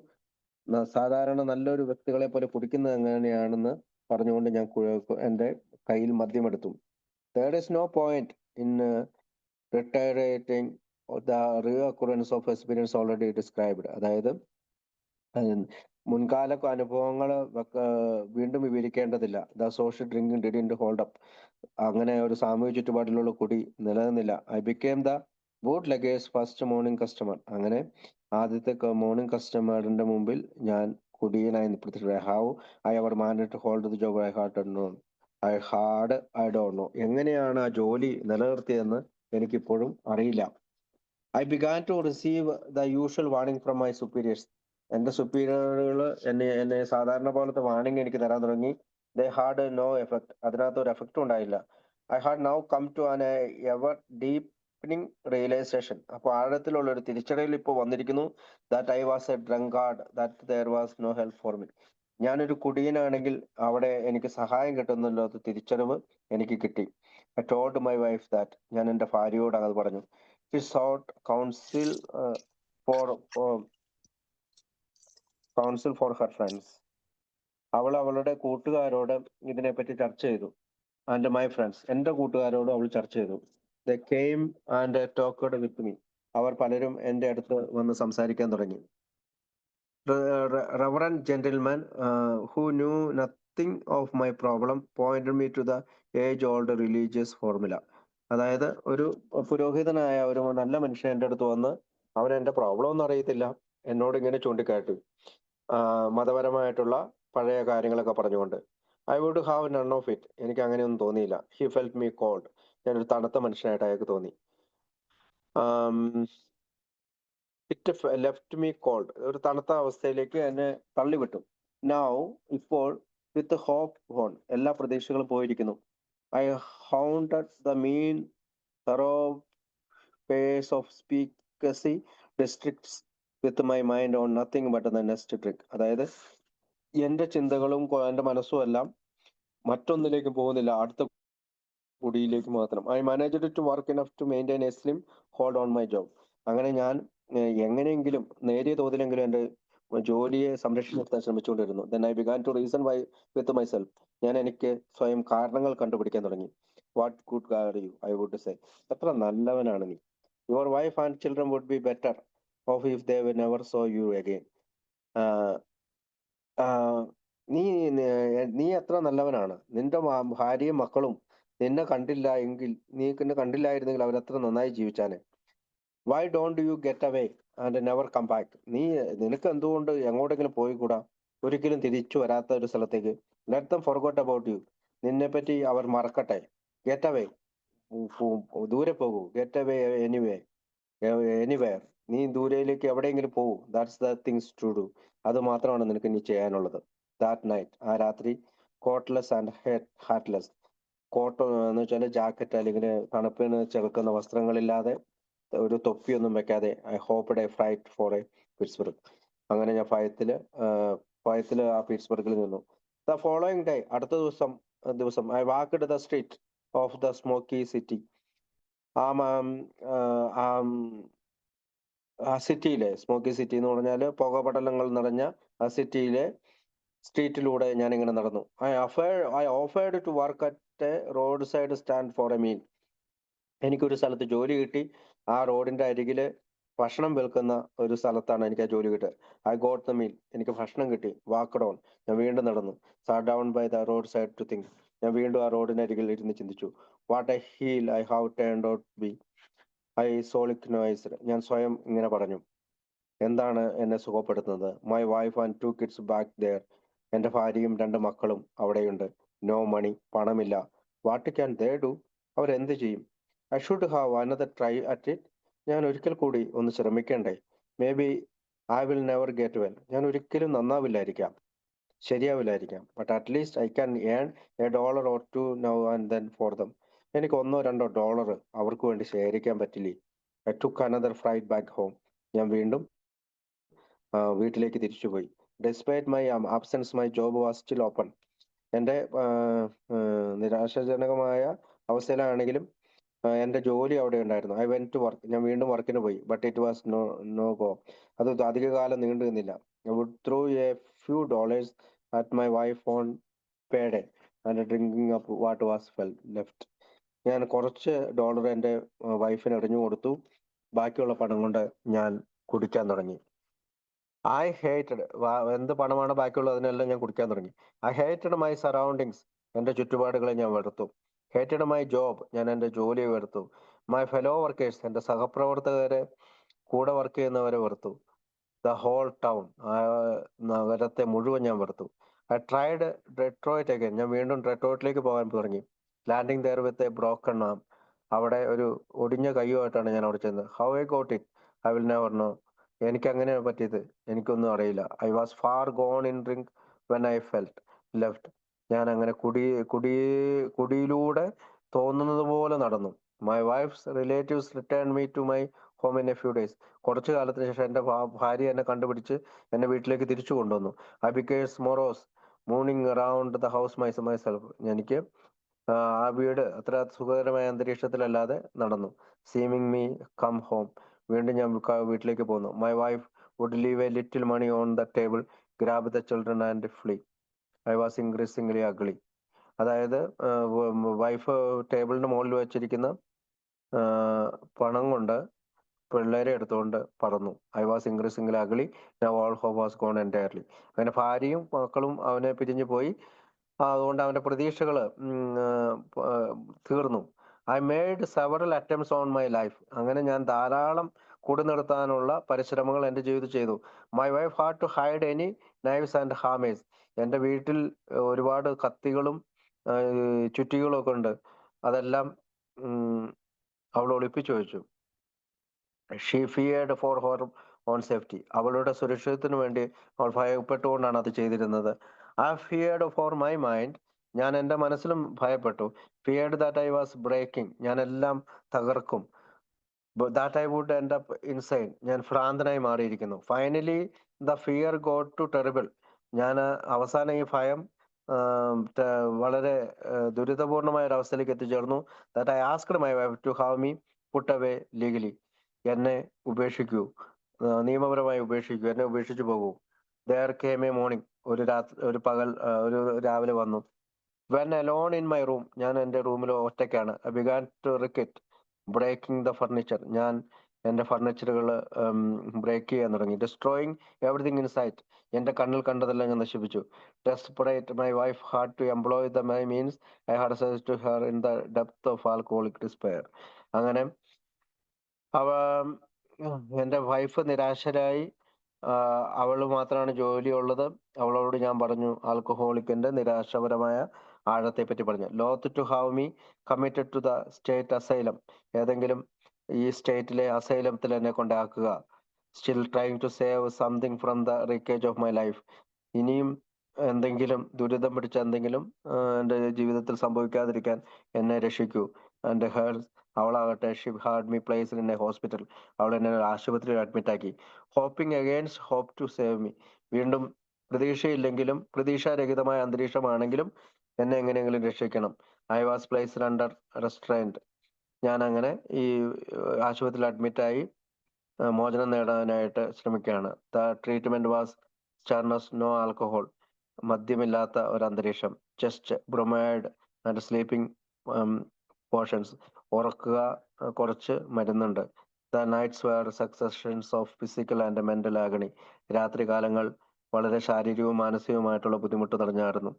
സാധാരണ നല്ലൊരു വ്യക്തികളെ പോലെ കുടിക്കുന്നത് എങ്ങനെയാണെന്ന് പറഞ്ഞുകൊണ്ട് ഞാൻ എൻ്റെ കയ്യിൽ മദ്യമെടുത്തു. There is no point in reiterating the reoccurrence of experience already described. അതായത് മുൻകാല അനുഭവങ്ങൾ വീണ്ടും വിവരിക്കേണ്ടതില്ല. The social drinking didn't hold up, അങ്ങനെ ഒരു സാമൂഹിക ചുറ്റുപാടിലുള്ള കുടി നിലനിന്നില്ല. I became the bootlegger's first morning customer, അങ്ങനെ ആദ്യത്തെ മോർണിംഗ് കസ്റ്റമറിന്റെ മുമ്പിൽ ഞാൻ കുടിയനായി പ്രത്യക്ഷപ്പെട്ടു. How I ever manage to hold the job I don't know. എങ്ങനെയാണ് ആ ജോലി നിലനിർത്തിയതെന്ന് എനിക്കിപ്പോഴും അറിയില്ല. I began to receive the usual warning from my superiors, എന്റെ സുപ്പീരിയറുകൾ എന്നെ സാധാരണ പോലത്തെ വാർണിംഗ് എനിക്ക് തരാൻ തുടങ്ങി. ദേ ഹാഡ് നോ എഫക്ട്, അതിനകത്ത് ഒരു എഫക്റ്റും ഉണ്ടായില്ല. I had now come to an ever deepening realisation, അപ്പോൾ ആഴത്തിലുള്ള ഒരു തിരിച്ചറിയൽ ഇപ്പോൾ വന്നിരിക്കുന്നു. That I was a drunkard, that there was no help for me. ഞാനൊരു കുടിയനാണെങ്കിൽ അവിടെ എനിക്ക് സഹായം കിട്ടുന്നില്ലാത്ത തിരിച്ചറിവ് എനിക്ക് കിട്ടി. I told my wife that, ഞാൻ എൻ്റെ ഭാര്യയോട് അത് പറഞ്ഞു. She sought counsel for her friends, അവൾ അവളുടെ കൂട്ടുകാരോട് ഇതിനെപ്പറ്റി ചർച്ച ചെയ്തു. ആൻഡ് മൈ ഫ്രണ്ട്സ്, എൻ്റെ കൂട്ടുകാരോട് അവൾ ചർച്ച ചെയ്തു. They came and talked with me, അവർ പലരും എൻ്റെ അടുത്ത് വന്ന് സംസാരിക്കാൻ തുടങ്ങി. Reverend gentleman who knew nothing of my problem pointed me to the age old religious formula. അതായത് ഒരു പുരോഹിതനായ ഒരു നല്ല മനുഷ്യൻ എൻ്റെ അടുത്ത് വന്ന്, അവൻ എൻ്റെ പ്രോബ്ലം ഒന്നും അറിയത്തില്ല, എന്നോട് ഇങ്ങനെ ചൂണ്ടിക്കാട്ടി, മതപരമായിട്ടുള്ള പഴയ കാര്യങ്ങളൊക്കെ പറഞ്ഞുകൊണ്ട്. I would have none of it, എനിക്ക് അങ്ങനെയൊന്നും തോന്നിയില്ല. ഹി ഫെൽറ്റ് മീ കോൾഡ്, ഞാനൊരു തണുത്ത മനുഷ്യനായിട്ട് അയാൾക്ക് തോന്നി. ഇറ്റ് ലെഫ്റ്റ് മീ കോൾഡ്, ഒരു തണുത്ത അവസ്ഥയിലേക്ക് എന്നെ തള്ളിവിട്ടു. നൗ, ഇപ്പോൾ, വിത്ത് ഹോപ്പ് ഗോൺ, എല്ലാ പ്രതീക്ഷകളും പോയിരിക്കുന്നു. I haunted the mean thoroughfares of speakeasy districts with my mind on nothing but the next trick. അതായത് എന്റെ ചിന്തകളും എന്റെ മനസ്സും എല്ലാം മറ്റൊന്നിലേക്കും പോകുന്നില്ല, അടുത്ത കുടിയിലേക്ക് മാത്രം. I managed to work enough to maintain a slim hold on my job. അങ്ങനെ ഞാൻ എങ്ങനെയെങ്കിലും നേരിയ തോതിലെങ്കിലും എൻ്റെ ജോലിയെ സംരക്ഷിച്ച് നിർത്താൻ ശ്രമിച്ചുകൊണ്ടിരുന്നു. Then I began to reason why with myself. ഞാൻ എനിക്ക് സ്വയം കാരണങ്ങൾ കണ്ടുപിടിക്കാൻ തുടങ്ങി. What good god you, I would say. എത്ര നല്ലവനാണ് നീ. Your wife and children would be better off if they never saw you again. നീ നീ എത്ര നല്ലവനാണ്. നിന്റെ ഭാര്യയും മക്കളും നിന്നെ കണ്ടില്ല എങ്കിൽ, നീ എന്നെ കണ്ടില്ലായിരുന്നെങ്കിൽ അവരെത്ര നന്നായി ജീവിച്ചാനെ. Why don't you get away and never come back. നിനക്ക് എന്തുകൊണ്ട് എങ്ങോട്ടെങ്കിലും പോയിക്കൂടാ, ഒരിക്കലും തിരിച്ചു വരാത്ത ഒരു സ്ഥലത്തേക്ക്. Let them forgot about you. നിന്നെ പറ്റി അവർ മറക്കട്ടെ. ഗെറ്റ് അവേ, ദൂരെ പോകൂ. Get away anyway, anywhere. നീ ദൂരയിലേക്ക് എവിടെയെങ്കിലും പോകൂ. That's the things to do. അത് മാത്രമാണ് നിനക്ക് ഇനി ചെയ്യാനുള്ളത്. ദാറ്റ് നൈറ്റ്, ആ രാത്രി, കോട്ട്ലെസ് ആൻഡ് ഹാറ്റ്ലെസ്. കോട്ട് എന്ന് വെച്ചാൽ ജാക്കറ്റ്, അല്ലെങ്കിൽ തണുപ്പിന് ചെറുക്കുന്ന വസ്ത്രങ്ങളില്ലാതെ, ഒരു തൊപ്പിയൊന്നും വെക്കാതെ, I hopped a flight for a Pittsburgh. അങ്ങനെ ഞാൻ ഭയത്തില് ആ പിറ്റ്സ്ബർഗിൽ നിന്നു. ദ ഫോളോയിങ് ഡേ, അടുത്ത ദിവസം I walked the street of the smoky city. ആ സിറ്റിയിലെ, സ്മോക്കി സിറ്റി എന്ന് പറഞ്ഞാൽ പുകപടലങ്ങൾ നിറഞ്ഞ ആ സിറ്റിയിലെ സ്ട്രീറ്റിലൂടെ ഞാൻ ഇങ്ങനെ നടന്നു. I offered to work at a roadside stand for a meal. എനിക്കൊരു സ്ഥലത്ത് ജോലി കിട്ടി. ആ റോഡിന്റെ അരികില് ഭക്ഷണം വിൽക്കുന്ന ഒരു സ്ഥലത്താണ് എനിക്ക് ആ ജോലി കിട്ടിയത്. I got the meal. എനിക്ക് ഭക്ഷണം കിട്ടി. വാക്ക് ഡൗൺ, ഞാൻ വീണ്ടും നടന്നു. Sat down by the roadside to think. ഞാൻ വീണ്ടും ആ റോഡിന്റെ അരികിൽ ഇരുന്ന് ചിന്തിച്ചു. What a heel I have turned out be. I soliloquised. ഞാൻ സ്വയം ഇങ്ങനെ പറഞ്ഞു, എന്താണ് എന്നെ സുഖപ്പെടുത്തുന്നത്. My wife and 2 kids back there. എൻ്റെ ഭാര്യയും 2 മക്കളും അവിടെയുണ്ട്. നോ മണി, പണമില്ല. What can they do. അവരെന്ത് ചെയ്യും. I should have another try at it. ഞാൻ ഒരിക്കൽ കൂടി ഒന്ന് ശ്രമിക്കണ്ടേ. Maybe I will never get well. ഞാൻ ഒരിക്കലും നന്നാവില്ലായിരിക്കാം, ശരിയാവില്ലായിരിക്കാം. But at least I can earn a dollar or two now and then for them. എനിക്ക് $1-2 അവർക്ക് വേണ്ടി ശേഖരിക്കാൻ പറ്റില്ലേ. I took another flight back home. ഞാൻ വീണ്ടും വീട്ടിലേക്ക് തിരിച്ചുപോയി. Despite my absence my job was still open. എൻ്റെ നിരാശാജനകമായ അവസ്ഥയിലാണെങ്കിലും എൻ്റെ ജോലി അവിടെ ഉണ്ടായിരുന്നു. I went to work. ഞാൻ വീണ്ടും വർക്കിന് പോയി. But it was no go. അത് അധിക കാലം നീണ്ടു നിന്നില്ല. I would throw a few dollars at my wife on payday and drinking up what was left. ഞാൻ കുറച്ച് ഡോളർ എൻ്റെ വൈഫിന് എറിഞ്ഞു കൊടുത്തു. ബാക്കിയുള്ള പണം കൊണ്ട് ഞാൻ കുടിക്കാൻ തുടങ്ങി. ഐ ഹേറ്റഡ്, എന്ത് പണമാണ് ബാക്കിയുള്ളത് അതിനെല്ലാം ഞാൻ കുടിക്കാൻ തുടങ്ങി. I hated my surroundings. എൻ്റെ ചുറ്റുപാടുകളെ ഞാൻ വെറുത്തു. Hated my job. ഞാൻ എൻ്റെ ജോലിയെ വെറുത്തു. My fellow workers. എൻ്റെ സഹപ്രവർത്തകരെ, കൂടെ വർക്ക് ചെയ്യുന്നവരെ വെറുത്തു. The whole town. ആ നഗരത്തെ മുഴുവൻ ഞാൻ വെറുത്തു. I tried Detroit again. ഞാൻ വീണ്ടും ഡെട്രോയിറ്റിലേക്ക് പോകാൻ തുടങ്ങി. Landing there with a broken arm. അവിടെ ഒരു ഒടിഞ്ഞ കൈയുമായിട്ടാണ് ഞാൻ അവിടെ ചെന്നത്. How I got it I will never know. എനിക്ക് അങ്ങനെ പറ്റിയത് എനിക്കൊന്നും അറിയില്ല. I was far gone in drink when I felt left. ഞാൻ അങ്ങനെ കുടിയിലൂടെ തോന്നുന്നത് പോലെ നടന്നു. My wife's relatives return me to my home in a few days. കുറച്ചു കാലത്തിന് ശേഷം എൻ്റെ ഭാര്യ എന്നെ കണ്ടുപിടിച്ച് എന്നെ വീട്ടിലേക്ക് തിരിച്ചു കൊണ്ടുവന്നു. I became morose mooning around the house myself. എനിക്ക് ആ വീട് അത്ര സുഖകരമായ അന്തരീക്ഷത്തിലല്ലാതെ നടന്നു. Seeming me come home. വീണ്ടും ഞാൻ വീട്ടിലേക്ക് പോന്നു. My wife would leave a little money on the table, grab the children and flee. I was increasingly ugly. അതായത് വൈഫ് ടേബിളിന്റെ മുകളിൽ വെച്ചിരിക്കുന്ന പണം കൊണ്ട് പിള്ളേരെ എടുത്തുകൊണ്ട് പറന്നു. I was increasingly ugly. Now all hope was gone entirely. അങ്ങനെ ഭാര്യയും മക്കളും അവനെ പിരിഞ്ഞു പോയി. അതുകൊണ്ട് അവന്റെ പ്രതീക്ഷകൾ തീർന്നു. I made several attempts on my life. അങ്ങനെ ഞാൻ ധാരാളം കൂടി നിർത്താനുള്ള പരിശ്രമങ്ങൾ എൻ്റെ ജീവിതത്തിൽ ചെയ്തു. My wife had to hide any knives and hammers. എൻ്റെ വീട്ടിൽ ഒരുപാട് കത്തികളും ചുറ്റികളും ഒക്കെ ഉണ്ട്. അതെല്ലാം അവൾ ഒളിപ്പിച്ചു വെച്ചു. She feared for her own safety. അവളുടെ സുരക്ഷിതത്തിന് വേണ്ടി അവൾ ഭയപ്പെട്ടുകൊണ്ടാണ് അത് ചെയ്തിരുന്നത്. I feared for my mind. ഞാൻ എൻ്റെ മനസ്സിലും ഭയപ്പെട്ടു. Feared that I was breaking. ഞാൻ എല്ലാം തകർക്കും. That I would end up insane. ഞാൻ ഭ്രാന്തനായി മാറിയിരിക്കുന്നു. Finally the fear got to terrible. ഞാൻ അവസാനം ഈ ഭയം വളരെ ദുരിതപൂർണമായ ഒരു അവസ്ഥയിലേക്ക് എത്തിച്ചേർന്നു. That I asked my wife to have me put away legally. എന്നെ ഉപേക്ഷിക്കൂ, നിയമപരമായി ഉപേക്ഷിക്കൂ, എന്നെ ഉപേക്ഷിച്ചു പോകൂ. ദർ കെയിം എ മോർണിംഗ്, ഒരു പകൽ, ഒരു രാവിലെ വന്നു. When alone in my room, ഞാൻ എൻ്റെ റൂമിൽ ഒറ്റയ്ക്കാണ്. I began to ricket breaking the furniture. ഞാൻ എൻ്റെ ഫർണിച്ചറുകൾ ബ്രേക്ക് ചെയ്യാൻ തുടങ്ങി. Destroying everything in sight. എൻ്റെ കണ്ണിൽ കണ്ടതെല്ലാം ഞാൻ നശിപ്പിച്ചു. Desperate my wife had to employ the my means I had suggest to her in the depth of alcoholic despair. അങ്ങനെ അവ എൻ്റെ വൈഫ് നിരാശരായി. അവൾ മാത്രമാണ് ജോലിയുള്ളത്. അവളോട് ഞാൻ പറഞ്ഞു ആൽക്കഹോളിക്കിന്റെ നിരാശപരമായ ആഴത്തെ പറ്റി പറഞ്ഞു. Loath to have me committed to the state asylum. ഏതെങ്കിലും ഈ സ്റ്റേറ്റിലെ അസൈലത്തിൽ എന്നെ കൊണ്ടാക്കുക. Still trying to save something from the wreckage of my life. ഇനിയും എന്തെങ്കിലും ദുരിതം പിടിച്ച എന്തെങ്കിലും എൻ്റെ ജീവിതത്തിൽ സംഭവിക്കാതിരിക്കാൻ എന്നെ രക്ഷിക്കൂ. എൻ്റെ ഹേഴ്സ്, അവളാകട്ടെ she had me placed in a hospital. അവൾ എന്നെ ആശുപത്രിയിൽ അഡ്മിറ്റ് ആക്കി. Hoping against hope to save me. വീണ്ടും പ്രതീക്ഷയില്ലെങ്കിലും പ്രതീക്ഷാരഹിതമായ അന്തരീക്ഷമാണെങ്കിലും എന്നെ എങ്ങനെയെങ്കിലും രക്ഷിക്കണം. I was placed under restraint. ഞാൻ അങ്ങനെ ഈ ആശുപത്രിയിൽ അഡ്മിറ്റായി മോചനം നേടാനായിട്ട് ശ്രമിക്കുകയാണ്. The treatment was sternness, no alcohol. മദ്യമില്ലാത്ത ഒരു അന്തരീക്ഷം. Just bromide and sleeping potions. ഉറക്കുക, കുറച്ച് മരുന്നുണ്ട്. The nights were successions of physical and mental agony. രാത്രികാലങ്ങൾ വളരെ ശാരീരികവും മാനസികവുമായിട്ടുള്ള ബുദ്ധിമുട്ട് നിറഞ്ഞായിരുന്നു.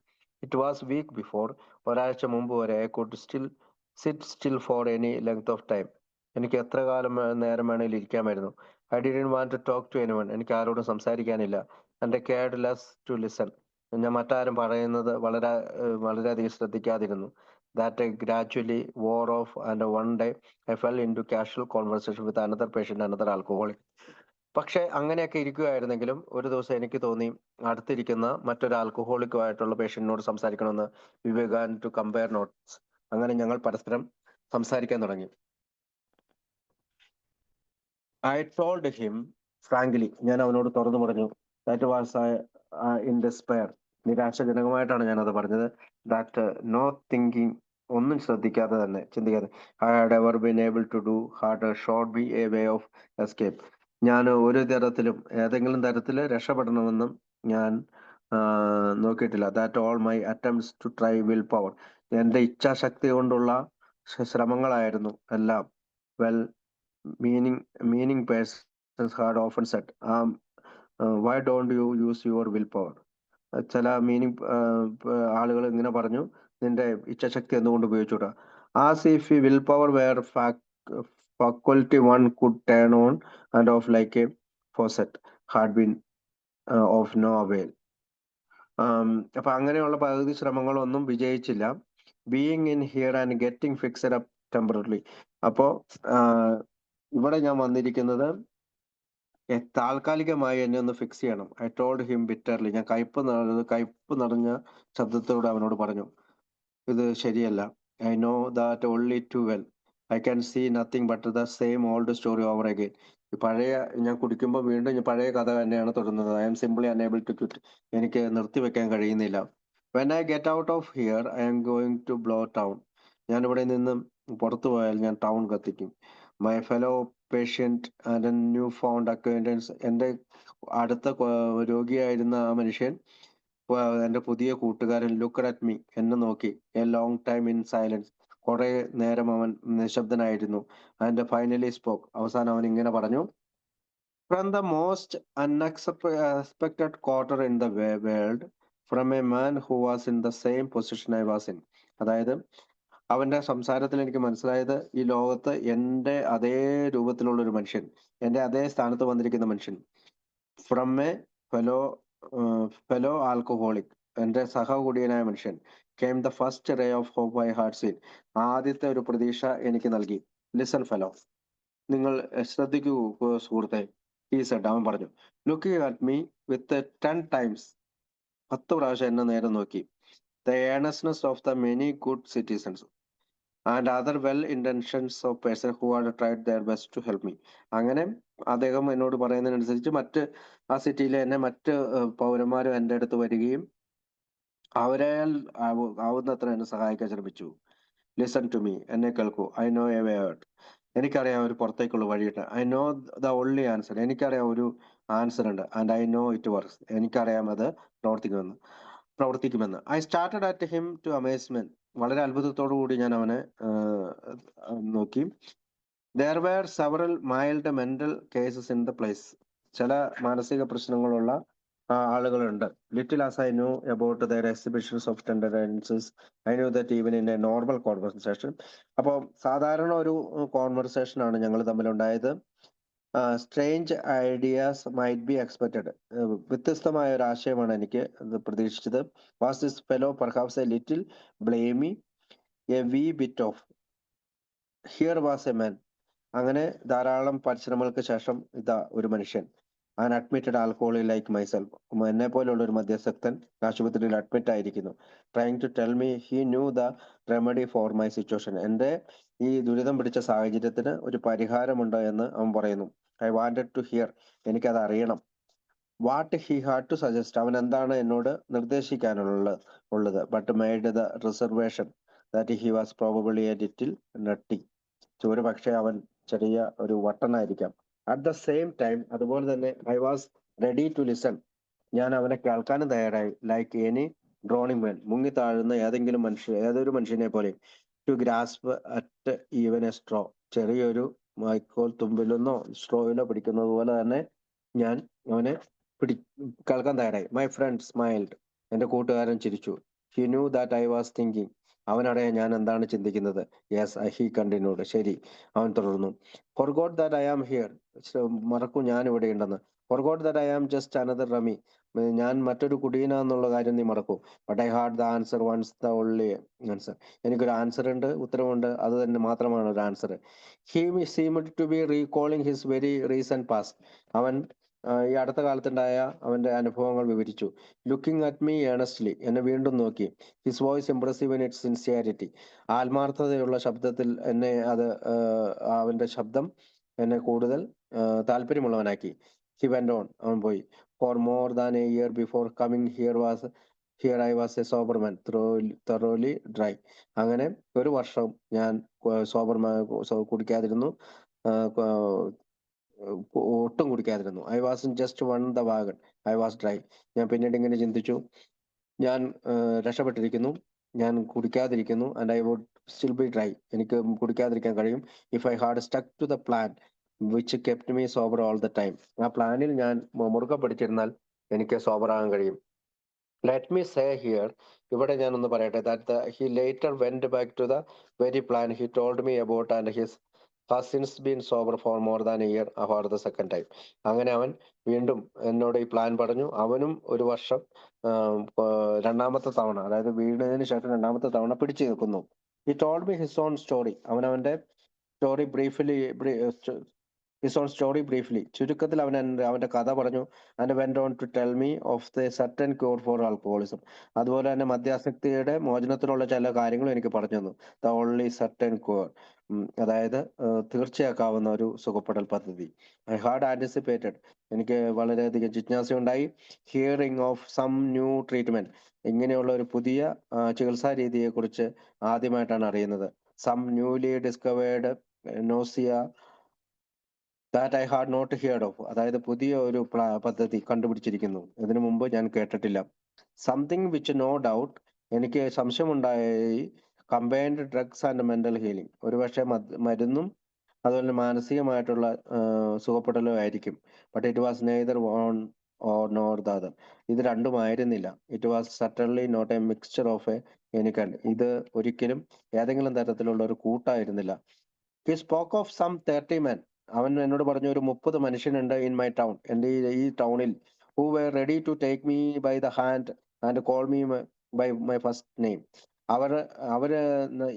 It was week before. ഒരാഴ്ച മുമ്പ് വരെ I could still sit still for any length of time. എനിക്ക് എത്ര കാലം നേരം വേണേലും ഇരിക്കാമായിരുന്നു. I didn't want to talk to anyone. എനിക്ക് ആരോടും സംസാരിക്കാനില്ല. And cared less to listen. ഞാൻ മറ്റാരും പറയുന്നത് വളരെയധികം ശ്രദ്ധിക്കാതിരുന്നു. That gradually wore off and one day I fell into casual conversation with another patient, another alcoholic. പക്ഷെ അങ്ങനെയൊക്കെ ഇരിക്കുകയായിരുന്നെങ്കിലും ഒരു ദിവസം എനിക്ക് തോന്നി അടുത്തിരിക്കുന്ന മറ്റൊരു ആൽക്കഹോളിക്കുമായിട്ടുള്ള പേഷ്യന്റിനോട് സംസാരിക്കണമെന്ന്. We began to compare notes. അങ്ങനെ ഞങ്ങൾ പരസ്പരം സംസാരിക്കാൻ തുടങ്ങി. I told him frankly. ഞാൻ അവനോട് തുറന്നു പറഞ്ഞു. That was in despair. നിരാശാജനകമായിട്ടാണ് ഞാനത് പറഞ്ഞത്. ദാറ്റ് നോ തിങ്കിങ്, ഒന്നും ശ്രദ്ധിക്കാതെ തന്നെ, ചിന്തിക്കാതെ. I had ever been able to do had showed be a way of escape. ഞാൻ ഒരു തരത്തിലും ഏതെങ്കിലും തരത്തിൽ രക്ഷപ്പെടണമെന്നും ഞാൻ നോക്കിയിട്ടില്ല. That all my attempts to try will power. എൻ്റെ ഇച്ഛാശക്തി കൊണ്ടുള്ള ശ്രമങ്ങളായിരുന്നു എല്ലാം. Well meaning persons had often said, why don't you use your willpower? ചില ആളുകൾ ഇങ്ങനെ പറഞ്ഞു, നിന്റെ ഇച്ഛാശക്തി എന്തുകൊണ്ട് ഉപയോഗിച്ചൂടാ? As if will power were faculty one could turn on and off like a faucet had been of no avail. അപ്പൊ അങ്ങനെയുള്ള പകുതി ശ്രമങ്ങളൊന്നും വിജയിച്ചില്ല. Being in here and getting fixed up temporary. അപ്പോ ഇവിടെ ഞാൻ വന്നിരിക്കുന്നത് താൽക്കാലികമായി എന്നെ ഒന്ന് ഫിക്സ് ചെയ്യണം. I told him bitterly. ഞാൻ കയ്പ് നിറഞ്ഞ ശബ്ദത്തോടെ അവനോട് പറഞ്ഞു, ഇത് ശരിയല്ല. I know that only too well. I can see nothing but the same old story over again. ഞാൻ കുടിക്കുമ്പോൾ വീണ്ടും പഴയ കഥ തന്നെയാണ് തുടരുന്നത്. I'm simply unable to quit. എനിക്ക് നിർത്തിവെക്കാൻ കഴിയുന്നില്ല. When I get out of here I'm going to blow town. ഞാൻ ഇവിടെ നിന്ന് പുറത്തു പോയാൽ ഞാൻ ടൗൺ കത്തിക്കും. My fellow patient and new found acquaintance. എൻ്റെ അടുത്ത രോഗിയായിരുന്ന ആ മനുഷ്യൻ, എൻ്റെ പുതിയ കൂട്ടുകാരൻ, ലുക്ക് അറ്റ് മീ, എന്നെ നോക്കി. A long time in silence. കുറെ നേരം അവൻ നിശബ്ദനായിരുന്നു. And finally spoke. അവസാനം അവൻ ഇങ്ങനെ പറഞ്ഞു, from the most unexpected quarter in the world, from a man who was in the same position I was in. അതായത് അവന്റെ സംസാരത്തിൽ എനിക്ക് മനസ്സിലായത്, ഈ ലോകത്ത് എൻ്റെ അതേ രൂപത്തിലുള്ള ഒരു മനുഷ്യൻ, എൻ്റെ അതേ സ്ഥാനത്ത് വന്നിരിക്കുന്ന മനുഷ്യൻ, from a fellow fellow alcoholic, എൻ്റെ സഹകുടിയനായ മനുഷ്യൻ, came the first ray of hope I had seen. ആദ്യത്തെ ഒരു പ്രതീക്ഷ എനിക്ക് നൽകി. ലിസൺ ഫെലോ, നിങ്ങൾ ശ്രദ്ധിക്കൂ സുഹൃത്തെ. ഈ സെഡ്, അവൻ പറഞ്ഞു. Looking at me with 10 times. 10 പ്രാവശ്യം എന്നെ നേരെ നോക്കി. The earnestness of the many good citizens. And other well intentions of person who are tried their best to help me. അങ്ങനെ അദ്ദേഹം എന്നോട് പറയുന്നതിനനുസരിച്ച് മറ്റ് ആ സിറ്റിയിലെ തന്നെ മറ്റ് പൗരന്മാരും എൻ്റെ അടുത്ത് വരികയും അവരാൽ ആവുന്നത്ര എന്നെ സഹായിക്കാൻ ശ്രമിച്ചു. ലിസൺ ടു മീ, എന്നെ കേൾക്കൂ. I know a way out, എനിക്കറിയാം ഒരു പുറത്തേക്കുള്ള വഴിയുണ്ട്. I know the only answer, എനിക്കറിയാം ഒരു ആൻസർ ഉണ്ട്. And I know it works, എനിക്കറിയാം അത് പ്രവർത്തിക്കുമെന്ന് പ്രവർത്തിക്കുമെന്ന്. I started at him to amazement, വളരെ അത്ഭുതത്തോടു കൂടി ഞാൻ അവനെ നോക്കി. There were several mild mental cases in the place, ചില മാനസിക പ്രശ്നങ്ങളുള്ള ആളുകളുണ്ട്. Little as I knew about their exhibitions of tendencies, I knew that even in A normal conversation. അപ്പോൾ സാധാരണ ഒരു കോൺവെർസേഷൻ ആണ് ഞങ്ങൾ തമ്മിലുണ്ടായത്. Strange ideas might be expected, വ്യത്യസ്തമായ ഒരു ആശയമാണ് എനിക്ക് പ്രതീക്ഷിച്ചത്. Was this fellow perhaps a little balmy, a wee bit off, here was a man. അങ്ങനെ ധാരാളം പരിശ്രമങ്ങൾക്ക് ശേഷം ഇതാ ഒരു മനുഷ്യൻ, an admitted alcoholic like myself, എന്നെ പോലുള്ള ഒരു മദ്യസക്തൻ ആശുപത്രിയിൽ അഡ്മിറ്റ് ആയിരിക്കുന്നു. Trying to tell me he knew the remedy for my situation, എൻ്റെ ഈ ദുരിതം പിടിച്ച സാഹചര്യത്തിന് ഒരു പരിഹാരമുണ്ട് എന്ന് അവൻ പറയുന്നു. ഐ വാണ്ടഡ് ടു ഹിയർ, എനിക്കത് അറിയണം. What he had to suggest, അവൻ എന്താണ് എന്നോട് നിർദ്ദേശിക്കാനുള്ളത്. But made the reservation that he was probably a little nutty, ഒരു പക്ഷേ അവൻ ചെറിയ ഒരു വട്ടനായിരിക്കാം. അറ്റ് ദ സെയിം ടൈം, അതുപോലെ തന്നെ I was ready to listen, ഞാൻ അവനെ കേൾക്കാനും തയ്യാറായി. ലൈക്ക് എനി ഡ്രോണിംഗ് മാൻ, മുങ്ങി താഴുന്ന ഏതൊരു മനുഷ്യനെ പോലെ. To grasp at even a straw, ചെറിയൊരു മൈക്കോൽ തുമ്പിലെന്നോ സ്ട്രോയിലോ പിടിക്കുന്നത് പോലെ തന്നെ ഞാൻ അവനെ കേൾക്കാൻ തയ്യാറായി. മൈ ഫ്രണ്ട് സ്മൈൽഡ്, എന്റെ കൂട്ടുകാരൻ ചിരിച്ചു. He knew that I was thinking, അവനറിയാം ഞാൻ എന്താണ് ചിന്തിക്കുന്നത്. യെസ്, ഹി കണ്ടിന്യൂഡ്, ശരി, അവൻ തുടർന്നു. Forgot that I am here, മറക്കൂ ഞാൻ ഇവിടെ ഉണ്ടെന്ന്. Forgot that I am just another rummy, ഞാൻ മറ്റൊരു കുടീന എന്നുള്ള കാര്യം നീ മറക്കൂ. But I had the answer once, the only answer, എനിക്കൊരു ആൻസർ ഉണ്ട്, ഉത്തരവുണ്ട്, അത് തന്നെ മാത്രമാണ് ഒരു answer. He seemed to be recalling his very recent past, അവൻ ഈ അടുത്ത കാലത്തുണ്ടായ അവന്റെ അനുഭവങ്ങൾ വിവരിച്ചു. ലുക്കിംഗ് അറ്റ് മീ ഏണസ്റ്റ്ലി, എന്നെ വീണ്ടും നോക്കി. His voice impressive in its sincerity, ആത്മാർത്ഥതയുള്ള ശബ്ദത്തിൽ എന്നെ അവന്റെ ശബ്ദം എന്നെ കൂടുതൽ താല്പര്യമുള്ളവനാക്കി. ഹി വെന്റ് ഓൺ, അവൻ പോയി. For more than a year before coming here I was a sober man, thoroughly dry. അങ്ങനെ ഒരു വർഷം ഞാൻ കുടിക്കാതിരുന്നു, ഒട്ടും കുടിക്കാതിരുന്നു. I was just one the wagon, I was dry. ഞാൻ പിന്നീട് ഇങ്ങനെ ചിന്തിച്ചു, ഞാൻ രക്ഷപ്പെട്ടിരിക്കുന്നു, ഞാൻ കുടിക്കാതിരിക്കുന്നു. And I would still be dry, എനിക്ക് കുടിക്കാതിരിക്കാൻ കഴിയും. If I had stuck to the plan which kept me sober all the time, ആ പ്ലാനിൽ ഞാൻ മുറുകെ പിടിച്ചിരുന്നാൽ എനിക്ക് സോബർ ആകാൻ കഴിയും. ലെറ്റ് മീ സേ ഹിയർ, ഇവിടെ ഞാൻ ഒന്ന് പറയട്ടെ, that he later went back to the very plan he told me about, and his has since been sober for more than a year for the second time. അങ്ങനെ അവൻ വീണ്ടും എന്നോട് ഈ plan പറഞ്ഞു. അവനും ഒരു വർഷം രണ്ടാമത്തെ തവണ, അതായത് വീണതിന് ശേഷം രണ്ടാമത്തെ തവണ പിടിച്ചു നിൽക്കുന്നു. He told me his own story, അവന്റെ സ്റ്റോറി ബ്രീഫ്ലി, ചുരുക്കത്തിൽ അവന്റെ കഥ പറഞ്ഞു. And went on to tell me of the certain cure for alcoholism, അതുപോലെ തന്നെ മദ്യാസക്തിയുടെ മോചനത്തിനുള്ള ചില കാര്യങ്ങളും എനിക്ക് പറഞ്ഞു തന്നു. ദ ഓൺലി സർട്ടൻ ക്യൂർ, അതായത് തീർച്ചയാക്കാവുന്ന ഒരു സുഖപ്പെടൽ പദ്ധതി. ഐ ഹാഡ് ആന്റിസിപ്പേറ്റഡ്, എനിക്ക് വളരെയധികം ജിജ്ഞാസയുണ്ടായി. Hearing of some new treatment, ഇങ്ങനെയുള്ള ഒരു പുതിയ ചികിത്സാ രീതിയെ കുറിച്ച് ആദ്യമായിട്ടാണ് അറിയുന്നത്. Some newly discovered nausea that I had not heard of, അതായത് പുതിയ ഒരു പദ്ധതി കണ്ടുപിടിച്ചിരിക്കുന്നു, ഇതിനു മുമ്പ് ഞാൻ കേട്ടിട്ടില്ല. സംതിങ് വിച്ച് നോ ഡൗട്ട്, എനിക്ക് സംശയമുണ്ടായി. Combined drugs and mental healing, ഒരുപക്ഷെ മരുന്നും അതുപോലെ മാനസികമായിട്ടുള്ള സുഖപ്പെടലും ആയിരിക്കും. But it was neither one or nor the other, ഇത് രണ്ടുമായിരുന്നില്ല. It was certainly not a mixture of any kind, ഇത് ഒരിക്കലും ഏതെങ്കിലും തരത്തിലുള്ള ഒരു കൂട്ടായിരുന്നില്ല. He spoke of some 30 men, അവൻ എന്നോട് പറഞ്ഞു ഒരു 30 മനുഷ്യനുണ്ട് ഇൻ മൈ ടൗൺ, എൻ്റെ ഈ ടൗണിൽ, who were ready to take me by the hand and call me by my first name. അവര്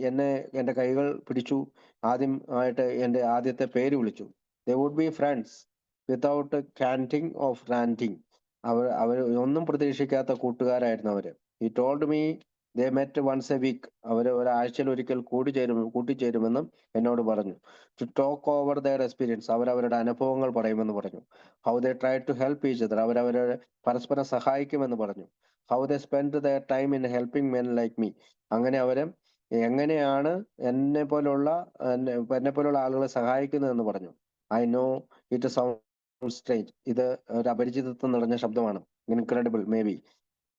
എന്നെ എൻ്റെ കൈകൾ പിടിച്ചു, ആദ്യമായിട്ട് എൻ്റെ ആദ്യത്തെ പേര് വിളിച്ചു. They would be friends without canting of ranting, അവർ ഒന്നും പ്രതീക്ഷിക്കാത്ത കൂട്ടുകാരായിരുന്നു അവര്. He told me they met once a week. അവർ ഒരാഴ്ചയിൽ ഒരിക്കൽ കൂട്ടിച്ചേരുമെന്നും എന്നോട് പറഞ്ഞു. To talk over their experience. അവരവരുടെ അനുഭവങ്ങൾ പറയുമെന്ന് പറഞ്ഞു. How they try to help each other. അവരവരെ പരസ്പരം സഹായിക്കുമെന്ന് പറഞ്ഞു. How they spend their time in helping men like me. അങ്ങനെ അവരെ എങ്ങനെയാണ് എന്നെ പോലുള്ള ആളുകളെ സഹായിക്കുന്നതെന്ന് പറഞ്ഞു. I know it sound strange. ഇത് ഒരു അപരിചിതത്വം നിറഞ്ഞ ശബ്ദമാണ്. Incredible may be.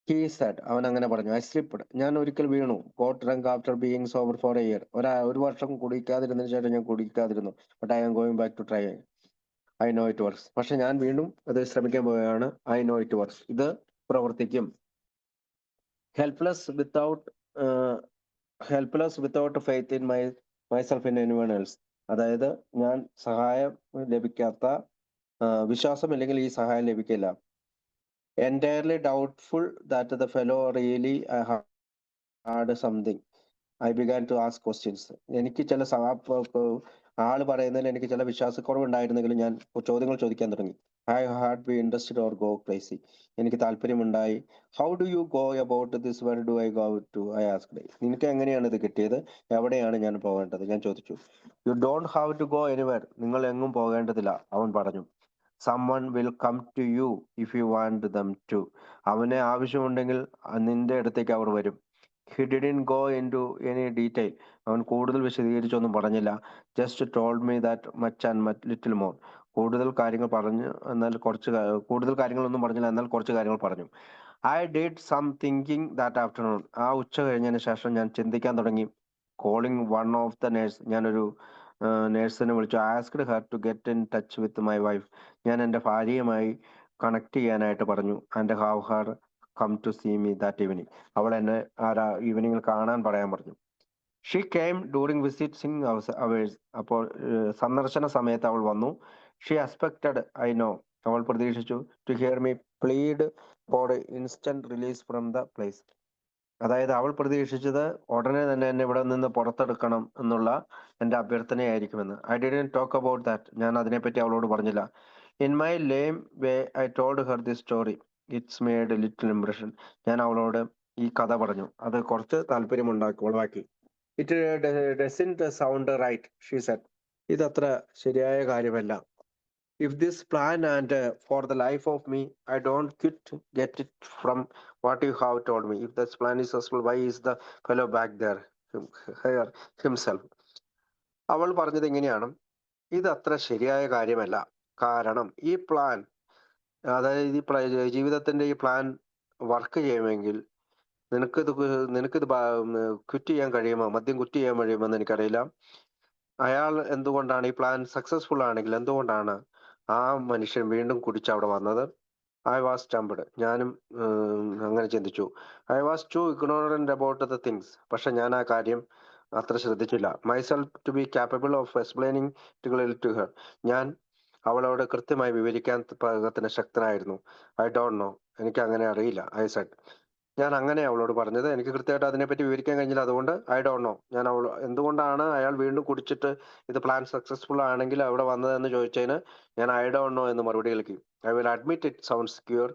He said. അവൻ അങ്ങനെ പറഞ്ഞു. I slipped. ഞാൻ ഒരിക്കൽ വീണു. Got drunk after being sober for a year. ഒരു വർഷം കുടിക്കാതിരുന്നതിന് ശേഷം ഞാൻ കുടിക്കാതിരുന്നു. But I am going back to try. I know it works. പക്ഷെ ഞാൻ വീണ്ടും അത് ശ്രമിക്കാൻ പോവുകയാണ്. I know it works. ഇത് പ്രവർത്തിക്കും. Helpless without faith in myself in anyone else. അതായത് ഞാൻ സഹായം ലഭിക്കാത്ത, വിശ്വാസമില്ലെങ്കിൽ ഈ സഹായം ലഭിക്കില്ല. entirely doubtful that the fellow really had something. I began to ask questions. എനിക്ക് ചില ആള് പറയുന്നതിൽ എനിക്ക് ചില വിശ്വാസക്കുറവുണ്ടായിരുന്നെങ്കിലും ഞാൻ ചോദ്യങ്ങൾ ചോദിക്കാൻ തുടങ്ങി. I had be interested or go crazy. എനിക്ക് താല്പര്യമുണ്ടായി. How do you go about this? Where do I go to? I asked. നിനക്ക് എങ്ങനെയാണ് ഇത് കിട്ടിയത്? എവിടെയാണ് ഞാൻ പോകേണ്ടത്? ഞാൻ ചോദിച്ചു. You don't have to go anywhere. നിങ്ങൾ എങ്ങും പോകേണ്ടതില്ല, അവൻ പറഞ്ഞു. someone will come to you if you want them to. അവനെ ആവശ്യമുണ്ടെങ്കിൽ നിന്റെ അടുത്തേക്ക് അവർ വരും. He didn't go into any detail. അവൻ കൂടുതൽ വിശദീകരിച്ചൊന്നും പറഞ്ഞില്ല. Just told me that much and much little more. കൂടുതൽ കാര്യങ്ങൾ പറഞ്ഞു, എന്നാൽ കൂടുതൽ കാര്യങ്ങളൊന്നും പറഞ്ഞില്ല, എന്നാൽ കുറച്ച് കാര്യങ്ങൾ പറഞ്ഞു. I did some thinking that afternoon. ആ ഉച്ച കഴിഞ്ഞതിന് ശേഷം ഞാൻ ചിന്തിക്കാൻ തുടങ്ങി. Calling one of the nurse. ഞാനൊരു നേഴ്സിനെ വിളിച്ചു. Asked her to get in touch with my wife. ഞാൻ എൻ്റെ ഭാര്യയുമായി കണക്ട് ചെയ്യാനായിട്ട് പറഞ്ഞു. And have her come to see me that evening. അവൾ എന്നെ ഈവനിങ്ങിൽ കാണാൻ പറയാൻ പറഞ്ഞു. She came during visiting hours. അപ്പോൾ സന്ദർശന സമയത്ത് അവൾ വന്നു. She expected, I know. അവൾ പ്രതീക്ഷിച്ചു, to hear me plead for instant release from the place. അതായത് അവൾ പ്രതീക്ഷിച്ചത് ഉടനെ തന്നെ എന്നെ ഇവിടെ നിന്ന് പുറത്തെടുക്കണം എന്നുള്ള എൻ്റെ അഭ്യർത്ഥനയായിരിക്കുമെന്ന്. I didn't talk about that. ഞാൻ അതിനെപ്പറ്റി അവളോട് പറഞ്ഞില്ല. In my lame way I told her the story. It's made little impression. ഞാൻ അവളോട് ഈ കഥ പറഞ്ഞു. അത് കുറച്ച് ഉളവാക്കി. It doesn't sound right, she said. ഇതത്ര ശരിയായ കാര്യമല്ല. If this plan and for the life of me, I don't get it from what you have told me. If this plan is successful, why is the fellow back there here himself? അവൾ പറഞ്ഞത് ഇങ്ങനെയാണ്. ഇത് അത്ര ശരിയായ കാര്യമല്ല. കാരണം ഈ plan, അതായത് ഈ ജീവിതത്തിന്റെ ഈ പ്ലാൻ വർക്ക് ചെയ്യുമെങ്കിൽ നിനക്കിത് ക്വിറ്റ് ചെയ്യാൻ കഴിയുമോ, മദ്യം ക്വിറ്റ് ചെയ്യാൻ കഴിയുമോ എന്ന് എനിക്കറിയില്ല. അയാൾ എന്തുകൊണ്ടാണ് ഈ പ്ലാൻ സക്സസ്ഫുൾ ആണെങ്കിൽ എന്തുകൊണ്ടാണ് ആ മനുഷ്യൻ വീണ്ടും കുടിച്ച് അവിടെ വന്നത്? I was stumped. ഞാനും അങ്ങനെ ചിന്തിച്ചു. I was too ignorant about the things. പക്ഷെ ഞാൻ ആ കാര്യം അത്ര ശ്രദ്ധിച്ചില്ല. Myself to be capable of explaining to her. ഞാൻ അവളോട് കൃത്യമായി വിവരിക്കാൻ പാകത്തിന് ശക്തനായിരുന്നു. I don't no. എനിക്ക് അങ്ങനെ അറിയില്ല. I said. ഞാൻ അങ്ങനെ അവളോട് പറഞ്ഞത്. എനിക്ക് കൃത്യമായിട്ട് അതിനെപ്പറ്റി വിവരിക്കാൻ കഴിഞ്ഞില്ല. അതുകൊണ്ട് ഐ ഡോണ്ട് നോ. ഞാൻ എന്തുകൊണ്ടാണ് അയാൾ വീണ്ടും കുടിച്ചിട്ട് ഇത് പ്ലാൻ സക്സസ്ഫുൾ ആണെങ്കിൽ അവിടെ വന്നതെന്ന് ചോദിച്ചതിന് ഞാൻ ഐ ഡോണ്ട് നോ എന്ന് മറുപടി നൽകി. I will admit it sounds queer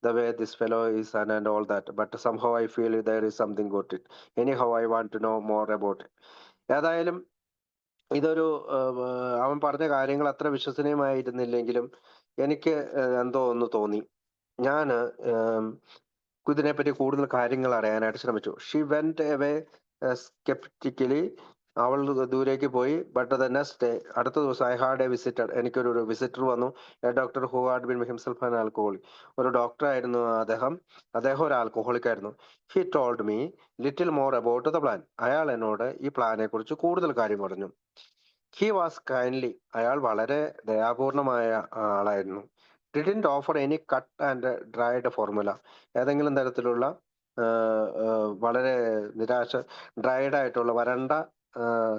the way this fellow is and all that, but somehow I feel there is something got it. Anyhow, I want to know more about it. ഏതായാലും ഇതൊരു അവൻ പറഞ്ഞ കാര്യങ്ങൾ അത്ര വിശ്വസനീയമായിരുന്നില്ലെങ്കിലും എനിക്ക് എന്തോ ഒന്ന് തോന്നി. ഞാൻ ഇതിനെപ്പറ്റി കൂടുതൽ കാര്യങ്ങൾ അറിയാനായിട്ട് ശ്രമിച്ചു. She went away sceptically. അവൾ ദൂരേക്ക് പോയി. ബട്ട് ദ നെക്സ്റ്റ് ഡേ, അടുത്ത ദിവസം, ഐ ഹാഡ് എ വിസിറ്റർ. എനിക്കൊരു വിസിറ്റർ വന്നു. A doctor who had been himself an alcoholic. ഒരു ഡോക്ടർ ആയിരുന്നു അദ്ദേഹം ഒരു ആൽക്കഹോളിക് ആയിരുന്നു. He told me little more about the plan. അയാൾ എന്നോട് ഈ പ്ലാനെ കുറിച്ച് കൂടുതൽ കാര്യം പറഞ്ഞു. He was kindly. അയാൾ വളരെ ദയാപൂർണമായ ആളായിരുന്നു. Didn't offer any cut and dried formula. ഏതെങ്കിലും തരത്തിലുള്ള വളരെ ഡ്രൈഡ് ആയിട്ടുള്ള വരണ്ട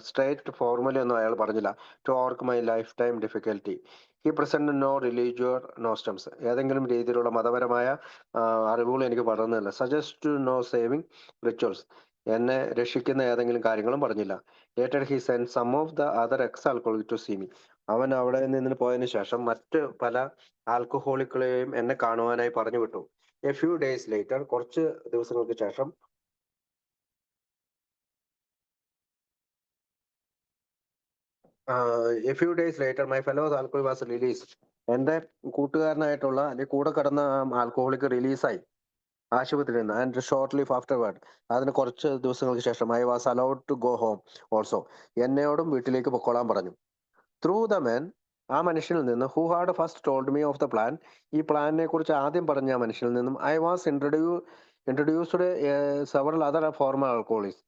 സ്ട്രേറ്റ് ഫോർമുലയൊന്നും അയാൾ പറഞ്ഞില്ല. To overcome my lifetime difficulty. He present no religious nostrums. ഏതെങ്കിലും രീതിയിലുള്ള മതപരമായ അറിവുകൾ എനിക്ക് പറഞ്ഞില്ല. Suggest no saving rituals. എന്നെ രക്ഷിക്കുന്ന ഏതെങ്കിലും കാര്യങ്ങളും പറഞ്ഞില്ല. Later he send some of the other ex alcoholic to see me. അവൻ അവിടെ നിന്ന് പോയതിനു ശേഷം മറ്റ് പല ആൽക്കഹോളിക്കുകളെയും എന്നെ കാണുവാനായി പറഞ്ഞു വിട്ടു. എ ഫ്യൂ ഡേയ്സ് ലേറ്റർ, കുറച്ച് ദിവസങ്ങൾക്ക് ശേഷം, A few days later my fellow alcohol was release. എന്റെ കൂട്ടുകാരനായിട്ടുള്ള അല്ലെങ്കിൽ കൂടെ കടന്ന ആൽക്കഹോളിക് റിലീസായി ആശുപത്രിയിൽ നിന്ന്. ആൻഡ് ഷോർട്ട്ലി ആഫ്റ്റർവേർഡ്, അതിന് കുറച്ച് ദിവസങ്ങൾക്ക് ശേഷം I was allowed to go home also. എന്നോടും വീട്ടിലേക്ക് പൊക്കോളാൻ പറഞ്ഞു. ത്രൂ ദ മാൻ, ആ മനുഷ്യനിൽ നിന്ന്, who had first told me of the plan, ഈ പ്ലാനിനെ കുറിച്ച് ആദ്യം പറഞ്ഞ ആ മനുഷ്യനിൽ നിന്നും, I was introduced several other former alcoholics.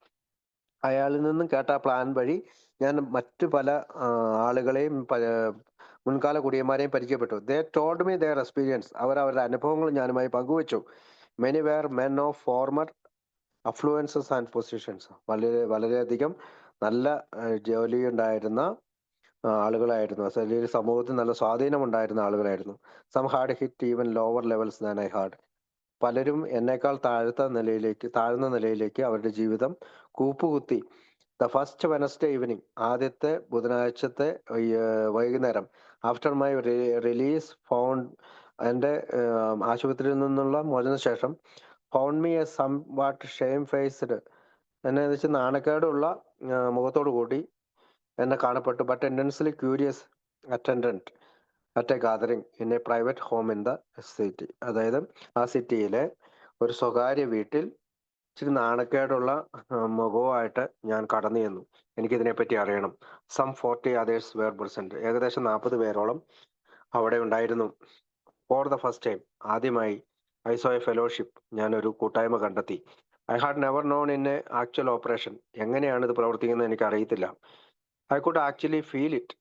അയാളിൽ നിന്നും കേട്ട ആ പ്ലാൻ വഴി ഞാൻ മറ്റു പല ആളുകളെയും മുൻകാല കുടിയന്മാരെയും പരിചയപ്പെട്ടു. They told me their experience. അവർ അവരുടെ അനുഭവങ്ങൾ ഞാനുമായി പങ്കുവച്ചു. Many were men of former affluences and positions. വളരെയധികം നല്ല ജോലി ഉണ്ടായിരുന്ന ആളുകളായിരുന്നു. അല്ലെങ്കിൽ സമൂഹത്തിൽ നല്ല സ്വാധീനം ഉണ്ടായിരുന്ന ആളുകളായിരുന്നു. Some had hit even lower levels than I had. പലരും എന്നേക്കാൾ താഴ്ന്ന നിലയിലേക്ക് അവരുടെ ജീവിതം കൂപ്പുകുത്തി. ദ ഫസ്റ്റ് വെനസ്ഡേ ഈവനിങ്, ആദ്യത്തെ ബുധനാഴ്ചത്തെ വൈകുന്നേരം, ആഫ്റ്റർ മൈ റിലീസ് ഫൗണ്ട്, എൻ്റെ ആശുപത്രിയിൽ നിന്നുള്ള മോചന ശേഷം, found me a somewhat shamefaced, എന്നെ വെച്ച് നാണക്കേടുള്ള മുഖത്തോടു കൂടി എന്നെ കാണപ്പെട്ടു. But intensely curious attendant at a gathering in a private home in the city. അതായത് ആ സിറ്റിയിലെ ഒരു സ്വകാര്യ വീട്ടിൽ ഇച്ചിരി നാണക്കേടുള്ള മുഖവുമായിട്ട് ഞാൻ കടന്നു ചെന്നു. എനിക്കിതിനെപ്പറ്റി അറിയണം. Some 40 others were present. ഏകദേശം 40 പേരോളം അവിടെ ഉണ്ടായിരുന്നു. ഫോർ ദ ഫസ്റ്റ് ടൈം, ആദ്യമായി, ഐ സോ എ ഫെലോഷിപ്പ്, ഞാനൊരു കൂട്ടായ്മ കണ്ടെത്തി. I had never known in an actual operation. എങ്ങനെയാണ് ഇത് പ്രവർത്തിക്കുന്നത് എനിക്ക് അറിയത്തില്ല. I could actually feel it.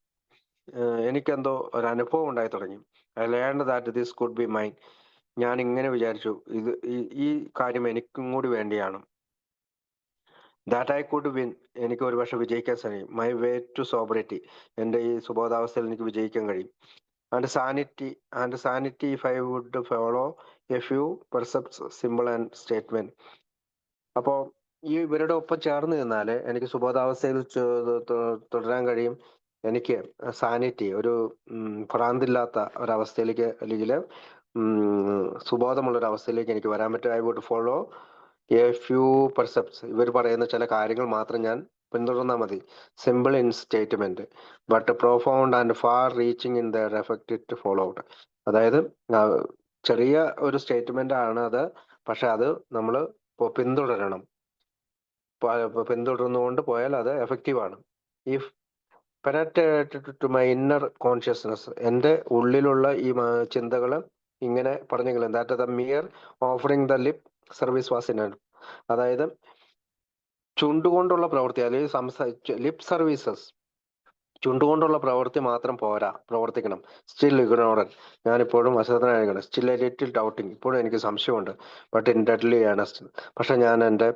എനിക്കെന്തോ ഒരു അനുഭവം ഉണ്ടായി തുടങ്ങി. I learned that this could be mine. ഞാൻ ഇങ്ങനെ വിചാരിച്ചു, ഈ കാര്യം എനിക്കും കൂടി വേണ്ടിയാണ്. ദാറ്റ് ഐ കുഡ് വിൻ, എനിക്ക് ഒരു പക്ഷെ വിജയിക്കാൻ സാധിക്കും. മൈ വേ ടു സോബറിറ്റി, എൻ്റെ ഈ സുബോധാവസ്ഥയിൽ എനിക്ക് വിജയിക്കാൻ കഴിയും. And sanity if I would follow a few precepts simple and statement. അപ്പോൾ ഈ ഇവരുടെ ഒപ്പം ചേർന്ന് നിന്നാല് എനിക്ക് സുബോധാവസ്ഥയിൽ തുടരാൻ കഴിയും. എനിക്ക് സാനിറ്റി, ഒരു ഭ്രാന്തില്ലാത്ത ഒരവസ്ഥയിലേക്ക്, അല്ലെങ്കിൽ സുബോധമുള്ള ഒരു അവസ്ഥയിലേക്ക് എനിക്ക് വരാൻ പറ്റും. I would follow a few precepts, ഇവർ പറയുന്ന ചില കാര്യങ്ങൾ മാത്രം ഞാൻ പിന്തുടർന്നാൽ മതി. Simple in statement but profound and far reaching in their effect it follow out. അതായത് ചെറിയ ഒരു സ്റ്റേറ്റ്മെന്റ് ആണ് അത്, പക്ഷെ അത് നമ്മൾ പിന്തുടരണം. പിന്തുടർന്നുകൊണ്ട് പോയാൽ അത് എഫക്റ്റീവാണ്. If penetrated to my inner consciousness, എൻ്റെ ഉള്ളിലുള്ള ഈ ചിന്തകൾ ഇങ്ങനെ പറഞ്ഞെങ്കിലും, that the mere offering the lip service was enough. അതായത് ചുണ്ടുകൊണ്ടുള്ള പ്രവൃത്തി, അല്ലെങ്കിൽ ലിപ് സർവീസസ്, ചുണ്ടുകൊണ്ടുള്ള പ്രവൃത്തി മാത്രം പോരാ, പ്രവർത്തിക്കണം. സ്റ്റിൽ ഇഗ്നോറൻറ്റ്, ഞാനിപ്പോഴും അശ്രദ്ധനായിരിക്കണം. സ്റ്റിൽ എ ലിറ്റിൽ ഡൗട്ടിങ്, ഇപ്പോഴും എനിക്ക് സംശയമുണ്ട്. ബട്ട് ഇൻ ഡെഡ്ലി ഏണസ്റ്റ്, പക്ഷെ ഞാൻ എൻ്റെ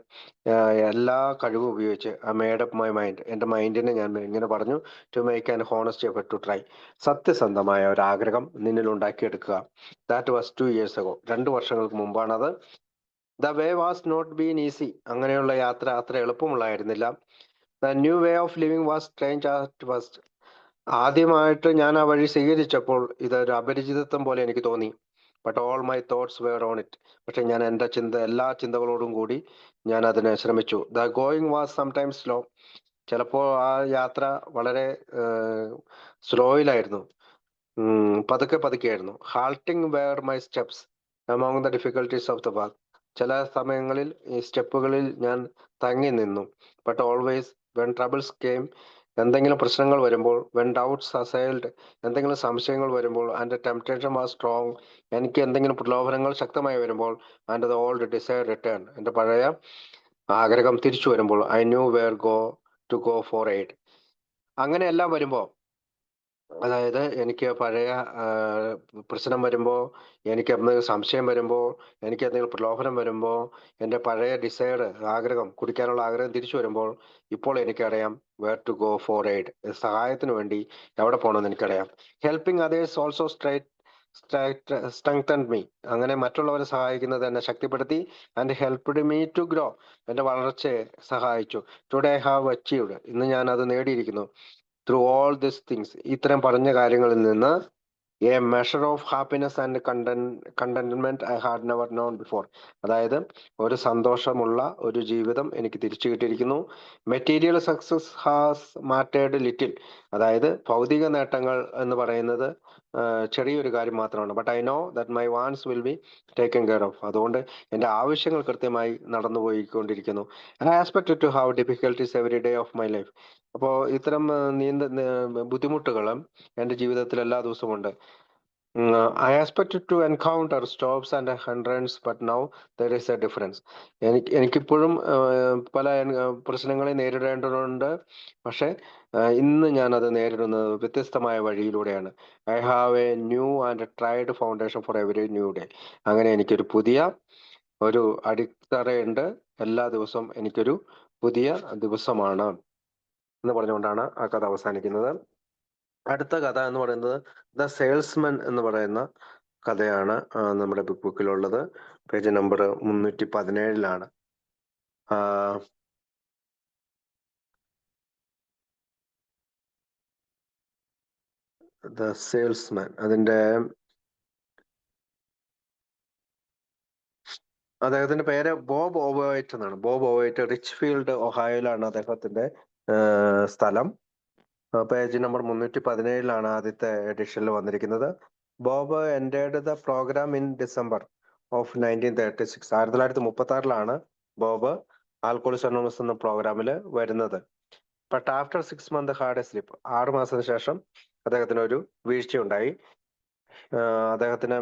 എല്ലാ കഴിവും ഉപയോഗിച്ച് I made up my mind, എൻ്റെ മൈൻഡിനെ ഞാൻ ഇങ്ങനെ പറഞ്ഞു, to make an honest effort to try, സത്യസന്ധമായ ഒരു ആഗ്രഹം നിന്നിൽ ഉണ്ടാക്കിയെടുക്കുക. ദാറ്റ് വാസ് 2 years ago, 2 വർഷങ്ങൾക്ക് മുമ്പാണത്. The way was not been easy, അങ്ങനെയുള്ള യാത്ര അത്ര എളുപ്പമുള്ളായിരുന്നില്ല. The new way of living was strange at first. ആദ്യമായിട്ട് ഞാൻ ആ വഴി സ്വീകരിച്ചപ്പോൾ ഇതൊരു അപരിചിതത്വം പോലെ എനിക്ക് തോന്നി. But all my thoughts were on it. പക്ഷെ ഞാൻ എൻ്റെ എല്ലാ ചിന്തകളോടും കൂടി ഞാൻ അതിനെ ശ്രമിച്ചു. The going was sometimes slow. ചിലപ്പോൾ ആ യാത്ര വളരെ സ്ലോയിലായിരുന്നു, പതുക്കെ പതുക്കെയായിരുന്നു. Halting were my steps among the difficulties of the path. ചില സമയങ്ങളിൽ ഈ സ്റ്റെപ്പുകളിൽ ഞാൻ തങ്ങി നിന്നു. But always when troubles came, എന്തെങ്കിലും പ്രശ്നങ്ങൾ വരുമ്പോൾ, വെൻ ഡൗട്ട്സ് അസൈൽഡ്, എന്തെങ്കിലും സംശയങ്ങൾ വരുമ്പോൾ, ആൻഡ് ടെംപ്റ്റേഷൻ വാസ് സ്ട്രോങ്, എനിക്ക് എന്തെങ്കിലും പ്രലോഭനങ്ങൾ ശക്തമായി വരുമ്പോൾ, and the old desire return, എൻ്റെ പഴയ ആഗ്രഹം തിരിച്ചു വരുമ്പോൾ, I knew where go for aid. അങ്ങനെയെല്ലാം വരുമ്പോൾ, അതായത് എനിക്ക് പഴയ പ്രശ്നം വരുമ്പോൾ, എനിക്ക് എന്തെങ്കിലും സംശയം വരുമ്പോൾ, എനിക്ക് എന്തെങ്കിലും പ്രലോഭനം വരുമ്പോൾ, എൻ്റെ പഴയ ഡിസയർ, ആഗ്രഹം, കുടിക്കാനുള്ള ആഗ്രഹം തിരിച്ചു വരുമ്പോൾ, ഇപ്പോൾ എനിക്കറിയാം where to go for aid, സഹായത്തിന് വേണ്ടി എവിടെ പോകണമെന്ന് എനിക്കറിയാം. Helping others also strengthened me, അങ്ങനെ മറ്റുള്ളവരെ സഹായിക്കുന്നത് എന്നെ ശക്തിപ്പെടുത്തി. And helped me to grow, എൻ്റെ വളർച്ചയെ സഹായിച്ചു. ടുഡേ ഐ ഹാവ് അച്ചീവ്ഡ്, ഇന്ന് ഞാൻ അത് നേടിയിരിക്കുന്നു. ത്രൂ ഓൾ ദിസ് തിങ്സ്, ഇത്തരം പറഞ്ഞ കാര്യങ്ങളിൽ നിന്ന് a measure of happiness and contentment I had never known before. അതായത് ഒരു സന്തോഷമുള്ള ഒരു ജീവിതം എനിക്ക് തിരിച്ചു കിട്ടിയിരിക്കുന്നു. Material success has mattered little. അതായത് ഭൗതിക നേട്ടങ്ങൾ എന്ന് പറയുന്നത് ചെറിയൊരു കാര്യം മാത്രമാണ്. But I know that my wants will be taken care of. അതുകൊണ്ട് എൻ്റെ ആവശ്യങ്ങൾ കൃത്യമായി നടന്നു പോയിക്കൊണ്ടിരിക്കുന്നു. I expect to have difficulties every day of my life. അപ്പോൾ ഇത്തരം ബുദ്ധിമുട്ടുകൾ എൻ്റെ ജീവിതത്തിൽ എല്ലാ ദിവസവും ഉണ്ട്. I expected to encounter stops and hindrance, but now there is a difference. എനിക്കിപ്പോഴും പല പ്രശ്നങ്ങളെ നേരിടേണ്ടതുണ്ട്. പക്ഷെ ഇന്ന് ഞാൻ അത് നേരിടുന്നത് വ്യത്യസ്തമായ വഴിയിലൂടെയാണ്. I have a new and tried foundation for every new day. അങ്ങനെ എനിക്കൊരു പുതിയ ഒരു അടിത്തറയുണ്ട്. എല്ലാ ദിവസവും എനിക്കൊരു പുതിയ ദിവസമാണ് എന്ന് പറഞ്ഞുകൊണ്ടാണ് ആ കഥ അവസാനിക്കുന്നത്. അടുത്ത കഥ എന്ന് പറയുന്നത് ദ സെയിൽസ്മാൻ എന്ന് പറയുന്ന കഥയാണ് നമ്മുടെ ബിഗ് ബുക്കിലുള്ളത്. Page number 317 the salesman. അദ്ദേഹത്തിന്റെ പേര് ബോബ് ഓവൈറ്റ് എന്നാണ്. ബോബ് ഓവൈറ്റ് റിച്ച്ഫീൽഡ് ഒഹായോയിലാണ് അദ്ദേഹത്തിന്റെ സ്ഥലം. പേജ് നമ്പർ 317 ആദ്യത്തെ എഡിഷനിൽ വന്നിരിക്കുന്നത്. Bob entered the program in December of 1936. 1936 Bob Alcoholics Anonymous എന്ന പ്രോഗ്രാമിൽ വരുന്നത്. But after 6 months had a slip. 6 മാസത്തിന് ശേഷം അദ്ദേഹത്തിന് ഒരു വീഴ്ചയുണ്ടായി. അദ്ദേഹത്തിന്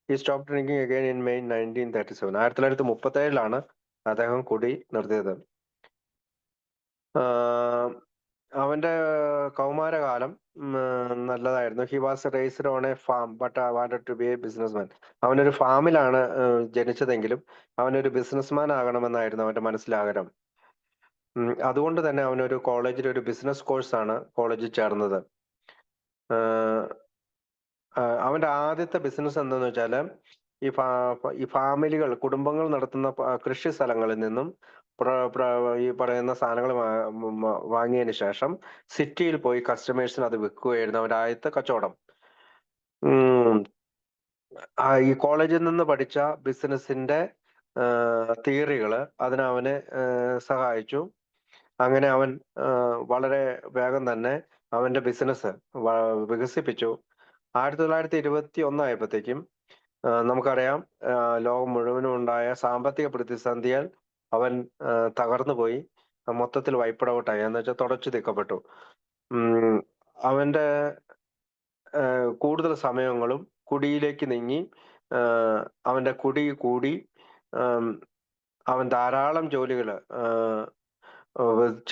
ഈ stop drinking again in May 1937. 1937 അദ്ദേഹം കുടി നിർത്തിയത്. അവന്റെ കൗമാരകാലം നല്ലതായിരുന്നു. He was raised on a farm but wanted to be a businessman. അവനൊരു ഫാമിലാണ് ജനിച്ചതെങ്കിലും അവനൊരു ബിസിനസ്മാൻ ആകണമെന്നായിരുന്നു അവന്റെ മനസ്സിലാഗ്രഹം. അതുകൊണ്ട് തന്നെ അവനൊരു കോളേജിൽ ഒരു ബിസിനസ് കോഴ്സാണ് കോളേജിൽ ചേർന്നത്. അവന്റെ ആദ്യത്തെ ബിസിനസ് എന്താന്ന് വെച്ചാല് ഈ ഫാമിലികൾ, കുടുംബങ്ങൾ നടത്തുന്ന കൃഷി സ്ഥലങ്ങളിൽ നിന്നും ഈ പറയുന്ന സാധനങ്ങൾ വാങ്ങിയതിന് ശേഷം സിറ്റിയിൽ പോയി കസ്റ്റമേഴ്സിന് അത് വിൽക്കുകയായിരുന്നു അവന്റെ ആദ്യത്തെ കച്ചവടം. ഈ കോളേജിൽ നിന്ന് പഠിച്ച ബിസിനസിന്റെ തിയറികള് അവനെ സഹായിച്ചു. അങ്ങനെ അവൻ വളരെ വേഗം തന്നെ അവന്റെ ബിസിനസ് വികസിപ്പിച്ചു. 1921 ആയപ്പോഴത്തേക്കും നമുക്കറിയാം ലോകം മുഴുവനും ഉണ്ടായ സാമ്പത്തിക പ്രതിസന്ധിയാൽ അവൻ തകർന്നു പോയി, മൊത്തത്തിൽ വൈപ്പ് ഔട്ടായി, എന്ന് വെച്ചാൽ തുടച്ചു നീക്കപ്പെട്ടു. അവന്റെ കൂടുതൽ സമയങ്ങളും കുടിയിലേക്ക് നീങ്ങി. അവന്റെ കുടി കൂടി. അവൻ ധാരാളം ജോലികൾ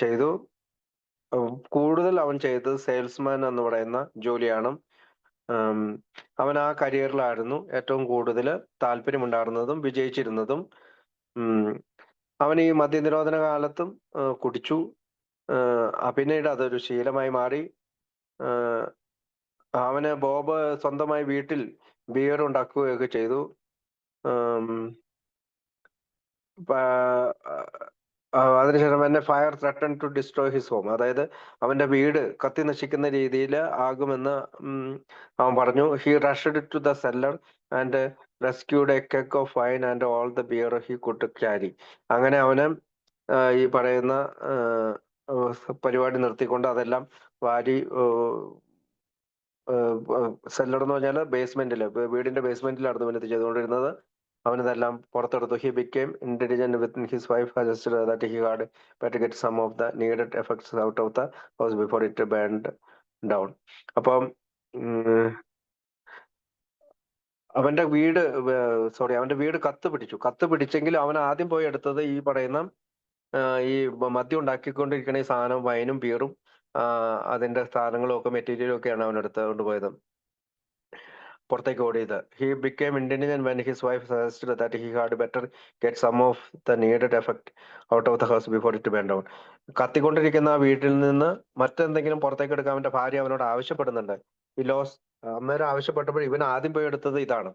ചെയ്തു. കൂടുതൽ അവൻ ചെയ്തത് സെയിൽസ്മാൻ എന്ന് പറയുന്ന ജോലിയാണ്. അവൻ ആ കരിയറിലായിരുന്നു ഏറ്റവും കൂടുതൽ താല്പര്യമുണ്ടായിരുന്നതും വിജയിച്ചിരുന്നതും. അവൻ ഈ മദ്യനിരോധന കാലത്തും കുടിച്ചു. പിന്നീട് അതൊരു ശീലമായി മാറി. ബോബ് സ്വന്തമായി വീട്ടിൽ ബിയർ ഉണ്ടാക്കുകയൊക്കെ ചെയ്തു. അതിനുശേഷം എന്നെ fire threatened to destroy his home. അതായത് അവന്റെ വീട് കത്തി നശിക്കുന്ന രീതിയിൽ ആകുമെന്ന് അവൻ പറഞ്ഞു. He rushed to the cellar and rescued a keg of wine and all the beer he could carry. അങ്ങനെ അവന് ഈ പറയുന്ന പരിപാടി നിർത്തിക്കൊണ്ട് അതെല്ലാം വാരി, സെല്ലർ എന്ന് പറഞ്ഞാൽ ബേസ്മെന്റില്, വീടിന്റെ ബേസ്മെന്റിലായിരുന്നു അവൻ ഇത് ചെയ്തുകൊണ്ടിരുന്നത്. അവനിതെല്ലാം പുറത്തെടുത്തു. He became intelligent with his wife suggested that he had better get some of the needed effects out of the house before it burned down. അപ്പം അവന്റെ വീട് കത്ത് പിടിച്ചെങ്കിൽ അവൻ ആദ്യം പോയി എടുത്തത് ഈ പറയുന്ന ഈ മദ്യം ഉണ്ടാക്കിക്കൊണ്ടിരിക്കുന്ന ഈ സാധനം, വൈനും ബിയറും അതിന്റെ സാധനങ്ങളും ഒക്കെ മെറ്റീരിയലും ഒക്കെയാണ് അവൻ എടുത്തുകൊണ്ട് പോയത്, പുറത്തേക്ക് ഓടിയത്. He became intelligent when his wife suggested that he had better get some of the needed effect out of the house before it burn down. കത്തിക്കൊണ്ടിരിക്കുന്ന ആ വീട്ടിൽ നിന്ന് മറ്റെന്തെങ്കിലും പുറത്തേക്ക് എടുക്കാൻ അവന്റെ ഭാര്യ അവനോട് ആവശ്യപ്പെടുന്നുണ്ട്. ഈ ലോസ് അന്നേരം ആവശ്യപ്പെട്ടപ്പോൾ ഇവൻ ആദ്യം പോയി എടുത്തത് ഇതാണ്.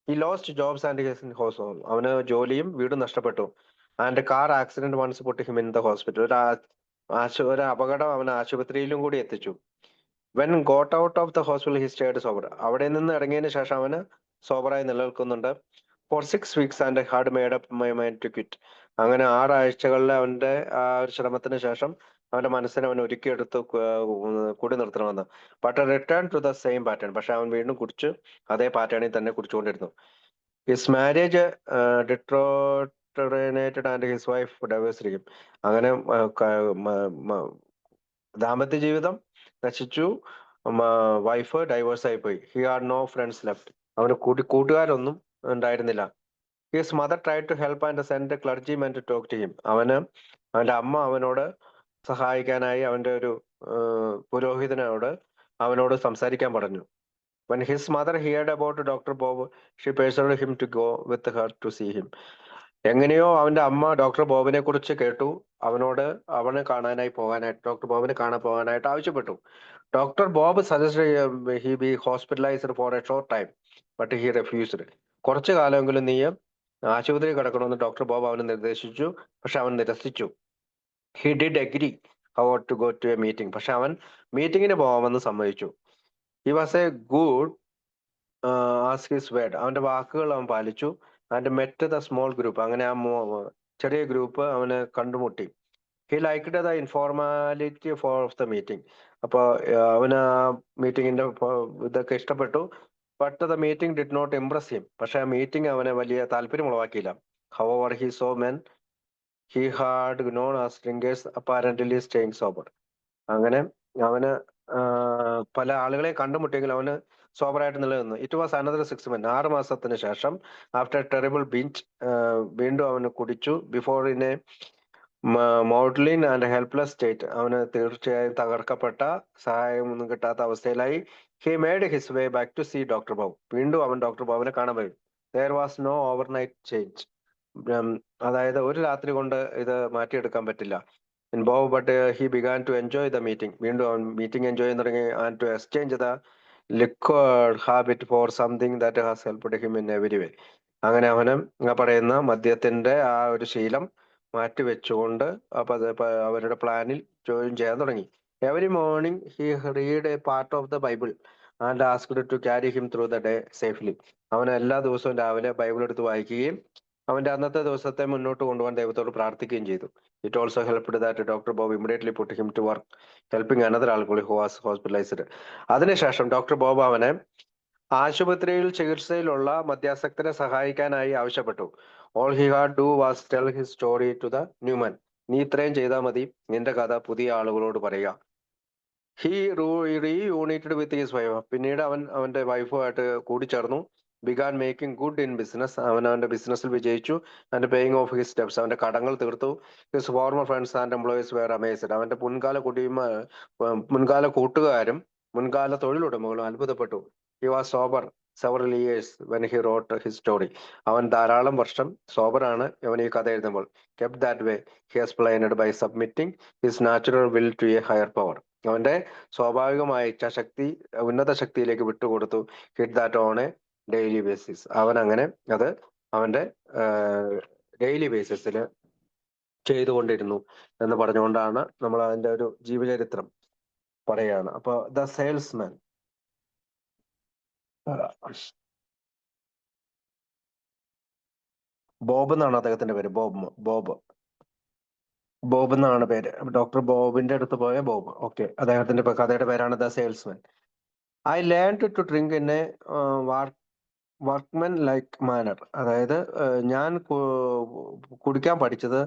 He lost jobs and his house home. അവന് ജോലിയും വീടും നഷ്ടപ്പെട്ടു. And car accident once put him in the hospital. ഒരു അപകടം അവൻ ആശുപത്രിയിലും കൂടി എത്തിച്ചു. When got out of the hospital he stayed sober. അവിടെ നിന്ന് ഇറങ്ങിയതിന് ശേഷം അവന് സോബറായി നിലനിൽക്കുന്നുണ്ട്. For 6 weeks and had made up my mind to quit. അങ്ങനെ 6 ആഴ്ചകളിൽ അവന്റെ ആ ഒരു ശ്രമത്തിന് ശേഷം അവന്റെ മനസ്സിനെ അവൻ ഒരുക്കിയെടുത്ത് കൂടി നിർത്തണമെന്ന്. But return to the same pattern. പക്ഷെ അവൻ വീണ്ടും കുടിച്ച് അതേ പാറ്റേണിൽ തന്നെ കുടിച്ചുകൊണ്ടിരുന്നു. His marriage deteriorated and his wife divorced him. അങ്ങനെ ദാമ്പത്യ ജീവിതം നശിച്ചു. വൈഫ് ഡൈവേഴ്സ് ആയി പോയി. He had no friends left. അവന് കൂട്ടുകാരൊന്നും ഉണ്ടായിരുന്നില്ല. His mother try to help and send clergymen to talk to him. അവന്റെ അമ്മ അവനോട് സഹായിക്കാനായി അവന്റെ ഒരു പുരോഹിതനോട് അവനോട് സംസാരിക്കാൻ പറഞ്ഞു. When his mother heard about Dr. Bob, she persuaded him to go with her to see him. എങ്ങനെയോ അവന്റെ അമ്മ ഡോക്ടർ ബോബിനെ കുറിച്ച് കേട്ടു. അവനെ കാണാനായി പോകാനായിട്ട്, ഡോക്ടർ ബോബിനെ കാണാൻ പോകാനായിട്ട് ആവശ്യപ്പെട്ടു. Doctor Bob suggested he be hospitalized for a short time, but he refused. കുറച്ചു കാലമെങ്കിലും നീ ആശുപത്രി കിടക്കണമെന്ന് ഡോക്ടർ ബോബ് അവന് നിർദ്ദേശിച്ചു. പക്ഷെ അവൻ നിരസിച്ചു. He did agree how to go to a meeting. പക്ഷെ അവൻ മീറ്റിങ്ങിന് പോകാമെന്ന് സമ്മതിച്ചു. He was a good as his word. അവന്റെ വാക്കുകൾ അവൻ പാലിച്ചു. And met the small group. അങ്ങനെ ആ ചെറിയ ഗ്രൂപ്പ് അവന് കണ്ടുമുട്ടി. He liked the informality for of the meeting. അപ്പോൾ അവന് ആ മീറ്റിങ്ങിന്റെ ഇതൊക്കെ ഇഷ്ടപ്പെട്ടു. But the meeting did not impress him. പക്ഷെ ആ മീറ്റിംഗ് അവനെ വലിയ താല്പര്യം ഉളവാക്കിയില്ല. However he so men he had known as drinkers apparently staying sober. അങ്ങനെ അവന് പല ആളുകളെ കണ്ടുമുട്ടിയെങ്കിൽ അവന് സോബറായിട്ട് നിലനിന്നു. It was another 6 months. 6 മാസത്തിന് ശേഷം ആഫ്റ്റർ ടെറിബിൾ ബിഞ്ച് വീണ്ടും അവന് കുടിച്ചു. Before in a maudlin and helpless state. അവന് തീർച്ചയായും തകർക്കപ്പെട്ട, സഹായമൊന്നും കിട്ടാത്ത അവസ്ഥയിലായി. He made his way back to see doctor Bob. വീണ്ടും അവൻ ഡോക്ടർ ബോബിനെ കാണാൻ പോയി. There was no overnight change. അതായത് ഒരു രാത്രി കൊണ്ട് ഇത് മാറ്റിയെടുക്കാൻ പറ്റില്ല. In Bob, but he began to enjoy the meeting. വീണ്ടും അവൻ മീറ്റിംഗ് എൻജോയ് ചെയ്യാൻ തുടങ്ങി. And to exchange the liquid habit for something that has helped him in every way. അങ്ങനെ അവന് പറയുന്ന മദ്യത്തിന്റെ ആ ഒരു ശീലം മാറ്റിവെച്ചുകൊണ്ട് അവരുടെ പ്ലാനിൽ ജോയിൻ ചെയ്യാൻ തുടങ്ങി. Every morning he read a part of the Bible and asked to carry him through the day safely. അവൻ എല്ലാ ദിവസവും രാവിലെ ബൈബിൾ എടുത്ത് വായിക്കുകയും അവന്റെ അന്നത്തെ ദിവസത്തെ മുന്നോട്ട് കൊണ്ടുപോകാൻ ദൈവത്തോട് പ്രാർത്ഥിക്കുകയും ചെയ്തു. It also helped that doctor Bob immediately put him to work helping another alcoholic who was hospitalised. അതിനുശേഷം ഡോക്ടർ ബോബ് അവനെ ആശുപത്രിയിൽ ചികിത്സയിലുള്ള മദ്യാസക്തരെ സഹായിക്കാനായി ആവശ്യപ്പെട്ടു. All he had do was tell his story to the new man. നീ ഇത്രയും ചെയ്താൽ മതി, നിന്റെ കഥ പുതിയ ആളുകളോട് പറയുക. He reunited with his wife. പിന്നീട് അവന്റെ വൈഫുമായിട്ട് കൂടിച്ചേർന്നു. Began making good in business. അവന്റെ ബിസിനസ്സിൽ വിജയിച്ചു. And paying of his debts. അവന്റെ കടങ്ങൾ തീർത്തു. His former friends and employees were amazed. അവന്റെ മുൻകാല കൂട്ടുകാരും മുൻകാല തൊഴിലുടമകളും അത്ഭുതപ്പെട്ടു. He was sober several years when he wrote his story. അവൻ ധാരാളം വർഷം സോബറാണ് അവൻ ഈ കഥ എഴുതുമ്പോൾ. Kept that way he explained by submitting his natural will to a higher power. അവന്റെ സ്വാഭാവികമായ ഇച്ഛാശക്തി ഉന്നത ശക്തിയിലേക്ക് വിട്ടുകൊടുത്തു. Hit that on a daily basis. അവൻ അങ്ങനെ അത് അവന്റെ ഡെയിലി ബേസിസിൽ ചെയ്തുകൊണ്ടിരുന്നു എന്ന് പറഞ്ഞുകൊണ്ടാണ് നമ്മൾ അതിന്റെ ഒരു ജീവചരിത്രം പറയുകയാണ്. അപ്പൊ ദ സെയിൽസ്മാൻ, ബോബ് എന്നാണ് അദ്ദേഹത്തിന്റെ പേര്. ബോബ് എന്നാണ് പേര്. ഡോക്ടർ ബോബിന്റെ അടുത്ത് പോയ ബോബ്. ഓക്കെ, അദ്ദേഹത്തിന്റെ കഥയുടെ പേരാണ് the salesman. I learned to drink in a workmen like manner. അതായത് ഞാൻ കുടിക്കാൻ പഠിച്ചത്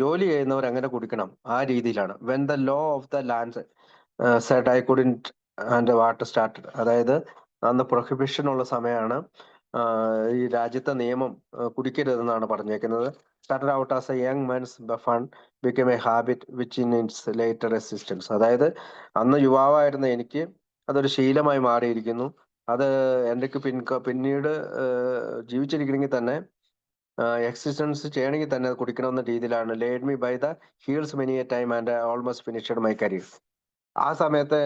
ജോലി ചെയ്യുന്നവർ എങ്ങനെ കുടിക്കണം ആ രീതിയിലാണ്. When the law of the land said I couldn't and water started. അതായത് അന്ന് പ്രൊഹിബിഷൻ ഉള്ള സമയമാണ്. ഈ രാജ്യത്തെ നിയമം കുടിക്കരുതെന്നാണ് പറഞ്ഞേക്കുന്നത്. Started out as A young men's fun become a habit which in its later resistance. അതായത് അന്ന് യുവാവായിരുന്ന എനിക്ക് അതൊരു ശീലമായി മാറിയിരിക്കുന്നു. അത് എന്തൊക്കെ പിന്നീട് ജീവിച്ചിരിക്കണമെങ്കിൽ തന്നെ എക്സിസ്റ്റൻസ് ചെയ്യണമെങ്കിൽ തന്നെ കുടിക്കണമെന്ന രീതിയിലാണ്. Laid me by the heels many a time and almost finished my career. ആ സമയത്ത്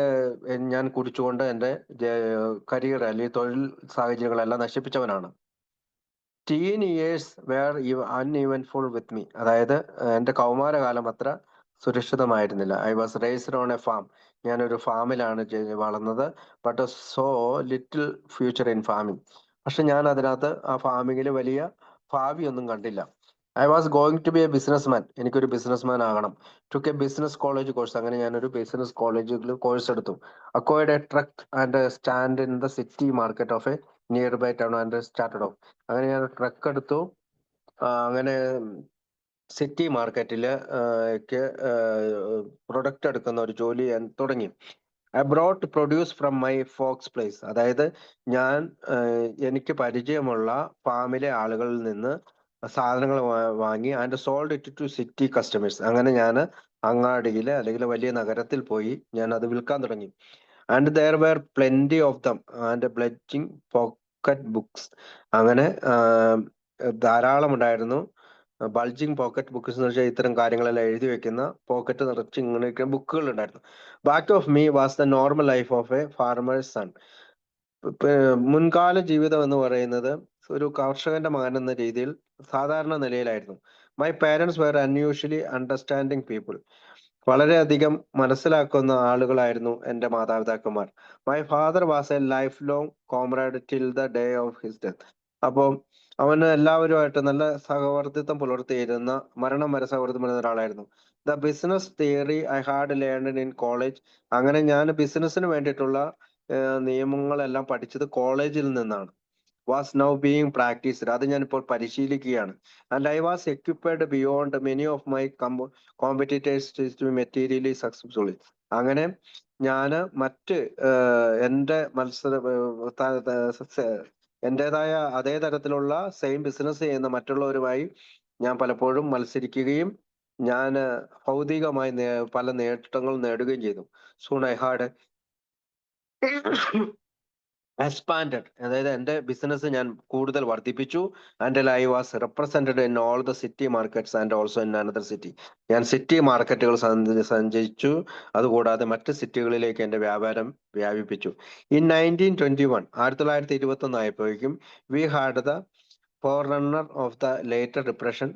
ഞാൻ കുടിച്ചുകൊണ്ട് എൻ്റെ കരിയർ അല്ലെങ്കിൽ തൊഴിൽ സാഹചര്യങ്ങളെല്ലാം നശിപ്പിച്ചവനാണ്. Teen years were uneventful with me. അതായത് എൻ്റെ കൗമാരകാലം അത്ര സുരക്ഷിതമായിരുന്നില്ല. I was raised on a farm. ഞാനൊരു ഫാമിലാണ് വളർന്നത്. But saw little future in farming. പക്ഷെ ഞാൻ അതിനകത്ത് ആ ഫാമിങ്ങിൽ വലിയ ഭാവിയൊന്നും കണ്ടില്ല. I was going to be a businessman. എനിക്കൊരു ബിസിനസ്മാൻ ആകണം. Took a business college course. അങ്ങനെ ഞാനൊരു ബിസിനസ് കോളേജിൽ കോഴ്സ് എടുത്തു. Acquired a truck and stand in the city market of a nearby town and started off. അങ്ങനെ ഞാൻ truck എടുത്തു. അങ്ങനെ സിറ്റി മാർക്കറ്റില് പ്രൊഡക്റ്റ് എടുക്കുന്ന ഒരു ജോലി ഞാൻ തുടങ്ങി. I brought produce from my folks place. അതായത് ഞാൻ എനിക്ക് പരിചയമുള്ള ഫാമിലെ ആളുകളിൽ നിന്ന് സാധനങ്ങൾ വാങ്ങി and sold it to city customers. അങ്ങനെ ഞാൻ അങ്ങാടിയിൽ അല്ലെങ്കിൽ വലിയ നഗരത്തിൽ പോയി ഞാൻ അത് വിൽക്കാൻ തുടങ്ങി. And there were plenty of them and bulging pocket books. അങ്ങനെ ധാരാളം ഉണ്ടായിരുന്നു. ബൾജിങ് പോക്കറ്റ് ബുക്സ് എന്ന് വെച്ചാൽ ഇത്തരം കാര്യങ്ങളെല്ലാം എഴുതി വെക്കുന്ന പോക്കറ്റ് നിറച്ച് ഇങ്ങനെയൊക്കെ ബുക്കുകൾ ഉണ്ടായിരുന്നു. Back of me was the normal life of a farmer's son. മുൻകാല ജീവിതം എന്ന് പറയുന്നത് ഒരു കർഷകന്റെ മകൻ എന്ന രീതിയിൽ സാധാരണ നിലയിലായിരുന്നു. My parents were unusually understanding people. വളരെയധികം മനസ്സിലാക്കുന്ന ആളുകളായിരുന്നു എൻ്റെ മാതാപിതാക്കന്മാർ. My father was a lifelong comrade till the day of his death. അപ്പോൾ അവന് എല്ലാവരുമായിട്ട് നല്ല സഹവർത്തിത്വം പുലർത്തിയിരുന്ന, മരണം വരെ സൗഹൃദം പുലർത്തുന്ന ഒരാളായിരുന്നു. The business theory I had learned in college. അങ്ങനെ ഞാൻ ബിസിനസ്സിന് വേണ്ടിയിട്ടുള്ള നിയമങ്ങളെല്ലാം പഠിച്ചത് കോളേജിൽ നിന്നാണ്. Was now being practised. അത് ഞാനിപ്പോൾ പരിശീലിക്കുകയാണ്. And I was equipped beyond many of my competitors to materially successfully. അങ്ങനെ ഞാന് മറ്റ് എൻ്റെ എന്റേതായ അതേ തരത്തിലുള്ള സെയിം ബിസിനസ് ചെയ്യുന്ന മറ്റുള്ളവരുമായി ഞാൻ പലപ്പോഴും മത്സരിക്കുകയും ഞാൻ ഭൗതികമായി പല നേട്ടങ്ങൾ നേടുകയും ചെയ്തു. Soon I had expanded. അതായത് എന്റെ ബിസിനസ് ഞാൻ കൂടുതൽ വർദ്ധിപ്പിച്ചു. And I was represented in all the city markets and also in another city. ഞാൻ സിറ്റി മാർക്കറ്റുകൾ സഞ്ചരിച്ചു. അതുകൂടാതെ മറ്റ് സിറ്റികളിലേക്ക് എന്റെ വ്യാപാരം വ്യാപിപ്പിച്ചു. ഇൻ 1921, 1921 ആയപ്പോഴേക്കും we had the forerunner of the later depression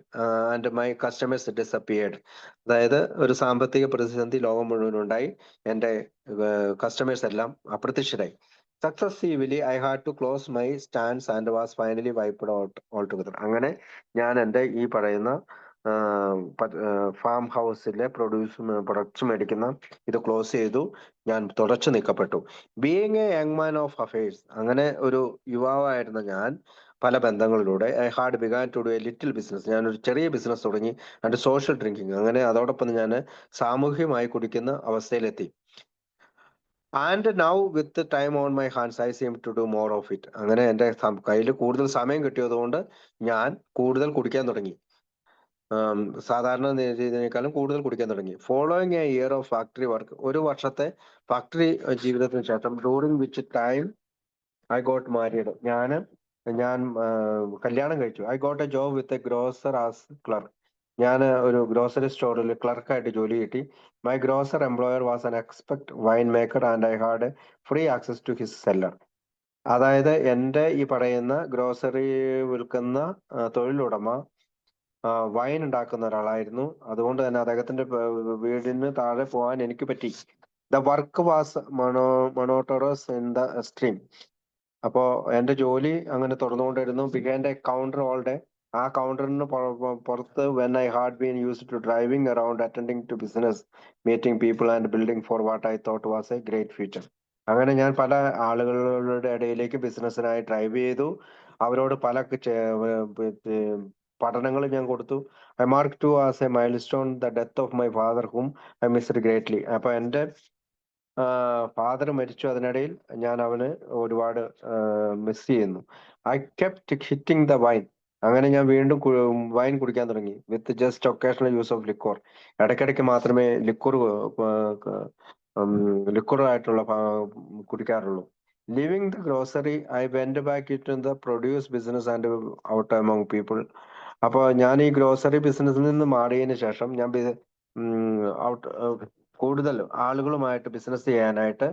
and my customers disappeared. അതായത് ഒരു സാമ്പത്തിക പ്രതിസന്ധി ലോകം മുഴുവൻ ഉണ്ടായി. എൻ്റെ കസ്റ്റമേഴ്സ് എല്ലാം അപ്രത്യക്ഷരായി. Successively I had to close my stands and was finally wiped out all together. അങ്ങനെ ഞാൻ എൻ്റെ ഈ പറയുന്ന ഫാം ഹൗസിലെ പ്രൊഡക്ട്സ് മേടിക്കുന്ന ഇത് ക്ലോസ് ചെയ്തു. ഞാൻ തുടച്ചു നീക്കപ്പെട്ടു. Being a young man of affairs. അങ്ങനെ ഒരു യുവാവായിരുന്ന ഞാൻ പല ബന്ധങ്ങളിലൂടെ I had began to do a little business. ഞാനൊരു ചെറിയ ബിസിനസ് തുടങ്ങി. And social drinking. അങ്ങനെ അതോടൊപ്പം ഞാൻ സാമൂഹ്യമായി കുടിക്കുന്ന അവസ്ഥയിലെത്തി. And now with time on my hands I seem to do more of it. അങ്ങനെ എൻ്റെ കയ്യിൽ കൂടുതൽ സമയം കിട്ടിയതുകൊണ്ട് ഞാൻ കൂടുതൽ കുടിക്കാൻ തുടങ്ങി. സാധാരണ രീതിയേക്കാളും കൂടുതൽ കുടിക്കാൻ തുടങ്ങി. Following a year of factory work. ഒരു വർഷത്തെ ഫാക്ടറി ജീവിതത്തിന് ശേഷം, during which time I got married. ഞാൻ കല്യാണം കഴിച്ചു. I got a job with a grocer as clerk. ഞാൻ ഒരു ഗ്രോസറി സ്റ്റോറിൽ ക്ലർക്കായിട്ട് ജോലി കിട്ടി. My grocer employer was an expert wine maker and I had free access to his cellar. അതായത് എൻ്റെ ഈ പറയുന്ന ഗ്രോസറി വിൽക്കുന്ന തൊഴിലുടമ വൈൻ ഉണ്ടാക്കുന്ന ഒരാളായിരുന്നു. അതുകൊണ്ട് തന്നെ അദ്ദേഹത്തിന്റെ വീടിന് താഴെ പോകാൻ എനിക്ക് പറ്റി. The work was monotonous in the stream. അപ്പോ എന്റെ ജോലി അങ്ങനെ തുടർന്നുകൊണ്ടിരുന്നു. Behind a counter all day. ആ കൗണ്ടറിന് പുറത്ത് when I had been used to driving around attending to business meeting people and building for what I thought was a great future. അങ്ങനെ ഞാൻ പല ആളുകളുടെ ഇടയിലേക്ക് ബിസിനസ്സിനായി ഡ്രൈവ് ചെയ്തു. അവരോട് പല പഠനങ്ങൾ ഞാൻ കൊടുത്തു. I mark to as a milestone the death of my father whom I missed greatly. അപ്പൊ എന്റെ ഫാദർ മരിച്ചു. അതിനിടയിൽ ഞാൻ അവന് ഒരുപാട് മിസ് ചെയ്യുന്നു. I kept hitting the wine. അങ്ങനെ ഞാൻ വീണ്ടും വൈൻ കുടിക്കാൻ തുടങ്ങി. With just occasional use of liquor. ഇടയ്ക്കിടയ്ക്ക് മാത്രമേ ലിക്വറായിട്ടുള്ള കുടിക്കാറുള്ളൂ. Living the grocery I went back in the produce business and out among people. അപ്പോൾ ഞാൻ ഈ ഗ്രോസറി ബിസിനസ്സിൽ നിന്ന് മാറിയതിന് ശേഷം ഞാൻ കൂടുതൽ ആളുകളുമായിട്ട് ബിസിനസ് ചെയ്യാനായിട്ട്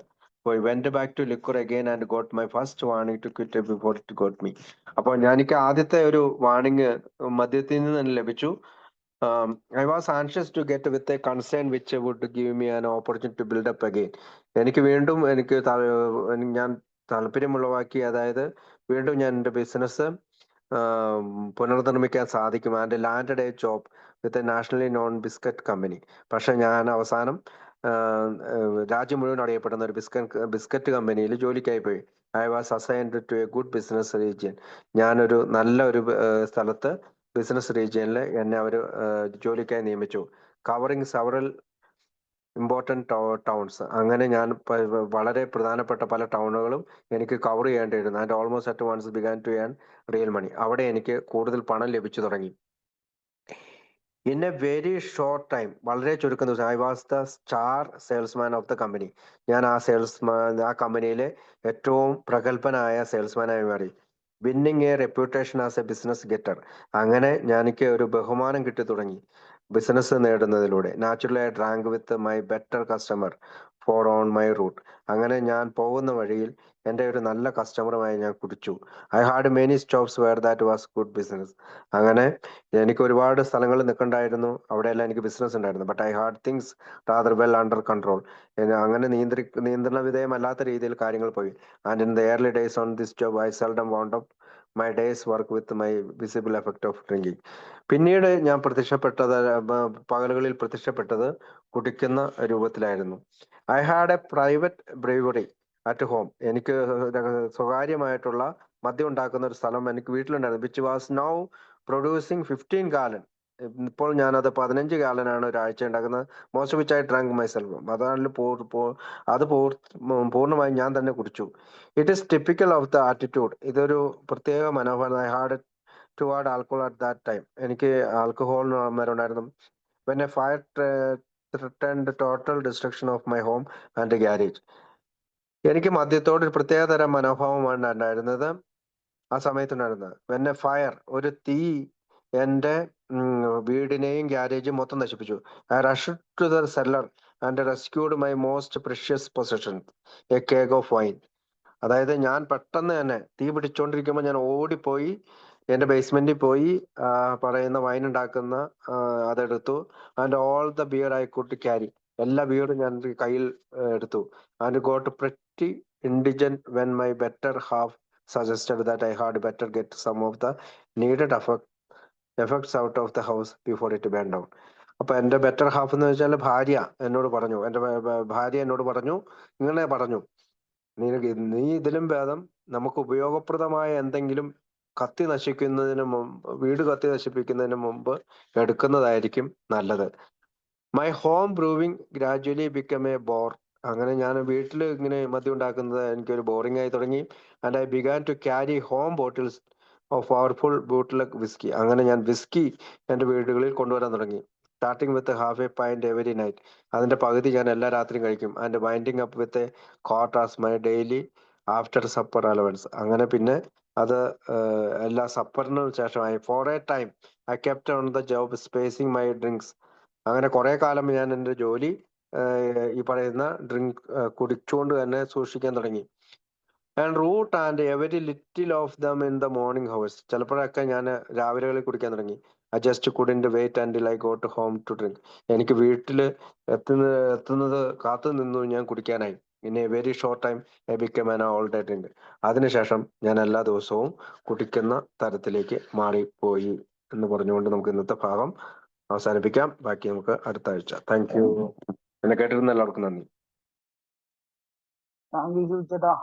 പോയി. Went back to liquor again and got my first warning to quit before it got me. അപ്പോൾ എനിക്ക് ആദ്യത്തെ ഒരു വാർണിംഗ് മദ്യത്തിൽ നിന്ന് തന്നെ ലഭിച്ചു. I was anxious to get with a concern which would give me an opportunity to build up again. എനിക്ക് വീണ്ടും ഞാൻ താല്പര്യമുള്ളവാക്കി, അതായത് വീണ്ടും ഞാൻ എൻ്റെ ബിസിനസ് പുനർനിർമ്മിക്കാൻ സാധിക്കും. And landed A job with A nationally non biscuit company. പക്ഷെ ഞാൻ അവസാനം രാജ്യം മുഴുവൻ അറിയപ്പെടുന്ന ഒരു ബിസ്ക്കറ്റ് കമ്പനിയിൽ ജോലിക്കായി പോയി. I was assigned to a good business region. ഞാനൊരു നല്ല ഒരു സ്ഥലത്ത് ബിസിനസ് റീജിയനിൽ എന്നെ അവർ ജോലിക്കായി നിയമിച്ചു. Covering several important towns. അങ്ങനെ ഞാൻ വളരെ പ്രധാനപ്പെട്ട പല ടൗണുകളും എനിക്ക് കവർ ചെയ്യേണ്ടിയിരുന്നു. And almost at once began to earn real money. അവിടെ എനിക്ക് കൂടുതൽ പണം ലഭിച്ചു തുടങ്ങി. In a very short time, വളരെ ചുരുക്കം ദിവസം, I was the star salesman of the company. ഞാൻ ആ കമ്പനിയിലെ ഏറ്റവും പ്രഗത്ഭനായ സെയിൽസ്മാനായി മാറി. Winning a reputation as a business getter. അങ്ങനെ എനിക്ക് ഒരു ബഹുമാനം കിട്ടി തുടങ്ങി business നേടുന്നതിലൂടെ. Naturally I drank with my better customer for on my route. അങ്ങനെ ഞാൻ പോകുന്ന വഴിയിൽ എൻ്റെ ഒരു നല്ല കസ്റ്റമറുമായി ഞാൻ കുടിച്ചു. I had many stops where that was good business. അങ്ങനെ എനിക്ക് ഒരുപാട് സ്ഥലങ്ങളിൽ നിൽക്കണ്ടായിരുന്നു, അവിടെയെല്ലാം എനിക്ക് ബിസിനസ് ഉണ്ടായിരുന്നു. But I had things rather well under control. അങ്ങനെ നിയന്ത്രണ വിധേയമല്ലാത്ത രീതിയിൽ കാര്യങ്ങൾ പോയി. And in the early days on this job I seldom wound up my day's work with my visible effect of drinking. പിന്നീട് ഞാൻ പകലുകളിൽ പ്രത്യക്ഷപ്പെട്ടത് കുടിക്കുന്ന രൂപത്തിലായിരുന്നു. I had a private brewery at home. എനിക്ക് സ്വകാര്യമായിട്ടുള്ള മദ്യം ഉണ്ടാക്കുന്ന ഒരു സ്ഥലം എനിക്ക് വീട്ടിലുണ്ടായിരുന്നു. Which was now producing 15 gallon. ഇപ്പോൾ ഞാനത് 15 gallon ഒരാഴ്ച ഉണ്ടാക്കുന്നത്. Most which I drank myself. അതാണെങ്കിൽ അത് പൂർണ്ണമായും ഞാൻ തന്നെ കുടിച്ചു. It is typical of the attitude. ഇതൊരു പ്രത്യേക മനോഭാവം. I had toward alcohol at that time. എനിക്ക് ആൽക്കഹോളിന് ഉണ്ടായിരുന്നു. when a fire threatened total destruction of my home and garage. എനിക്ക് മദ്യത്തോട് ഒരു പ്രത്യേക തരം മനോഭാവമാണ് ഉണ്ടായിരുന്നത് ആ സമയത്തുണ്ടായിരുന്നത്. when a fire, ഒരു തീ എൻ്റെ വീടിനെയും ഗ്യാരേജും മൊത്തം നശിപ്പിച്ചു. I rushed to the cellar and rescued my most precious possession, a keg of wine. അതായത് ഞാൻ പെട്ടെന്ന് തന്നെ തീ പിടിച്ചോണ്ടിരിക്കുമ്പോൾ ഞാൻ ഓടിപ്പോയി എൻ്റെ ബേസ്മെന്റിൽ പോയി പറയുന്ന വൈൻ ഉണ്ടാക്കുന്ന അതെടുത്തു. And all the beer I could carry. എല്ലാ ബിയറും ഞാൻ കയ്യിൽ എടുത്തു. And got pretty indigent when my better half suggested that I had better get some of the needed effects out of the house before it burned down. അപ്പൊ എൻ്റെ better half എന്ന് വെച്ചാൽ ഭാര്യ എന്നോട് പറഞ്ഞു, എൻ്റെ ഭാര്യ എന്നോട് പറഞ്ഞു, ഇങ്ങനെ പറഞ്ഞു, നീ ഇതിലും ഭേദം നമുക്ക് ഉപയോഗപ്രദമായ എന്തെങ്കിലും വീട് കത്തി നശിപ്പിക്കുന്നതിന് മുമ്പ് എടുക്കുന്നതായിരിക്കും നല്ലത്. My home brewing gradually become a bore. അങ്ങനെ ഞാൻ വീട്ടിൽ ഇങ്ങനെ മദ്യം ഉണ്ടാക്കുന്നത് എനിക്കൊരു ബോറിംഗ് ആയി തുടങ്ങി. And I began to carry home bottles of powerful bootleg whisky. അങ്ങനെ ഞാൻ വിസ്കി എൻ്റെ വീടുകളിൽ കൊണ്ടുവരാൻ തുടങ്ങി. Starting with half a pint every night. അതിന്റെ പകുതി ഞാൻ എല്ലാ രാത്രിയും കഴിക്കും. And winding up with a quart as my daily after supper allowance. അങ്ങനെ പിന്നെ അത് എല്ലാ സപ്പറിന് ശേഷമായി. For a time I kept on the job spacing my drinks. അങ്ങനെ കുറെ കാലം ഞാൻ എൻ്റെ ജോലി ഈ പറയുന്ന ഡ്രിങ്ക് കുടിച്ചുകൊണ്ട് തന്നെ സൂക്ഷിക്കാൻ തുടങ്ങി. And root and every little of them in the morning hours. ചിലപ്പോഴൊക്കെ ഞാൻ രാവിലെകളിൽ കുടിക്കാൻ തുടങ്ങി. I just couldn't wait until I got home to drink. എനിക്ക് വീട്ടിൽ എത്തുന്നത് കാത്തു നിന്നു ഞാൻ കുടിക്കാനായി. In a very short time I become an all day drink. അതിനുശേഷം ഞാൻ എല്ലാ ദിവസവും കുടിക്കുന്ന തരത്തിലേക്ക് മാറിപ്പോയി എന്ന് പറഞ്ഞുകൊണ്ട് നമുക്ക് ഇന്നത്തെ ഭാഗം അവസാനിപ്പിക്കാം. ബാക്കി നമുക്ക് അടുത്ത ആഴ്ച. Thank you. എന്നെ കേട്ടിരുന്ന എല്ലാവർക്കും നന്ദി. താങ്ക് യു ചേട്ടാ.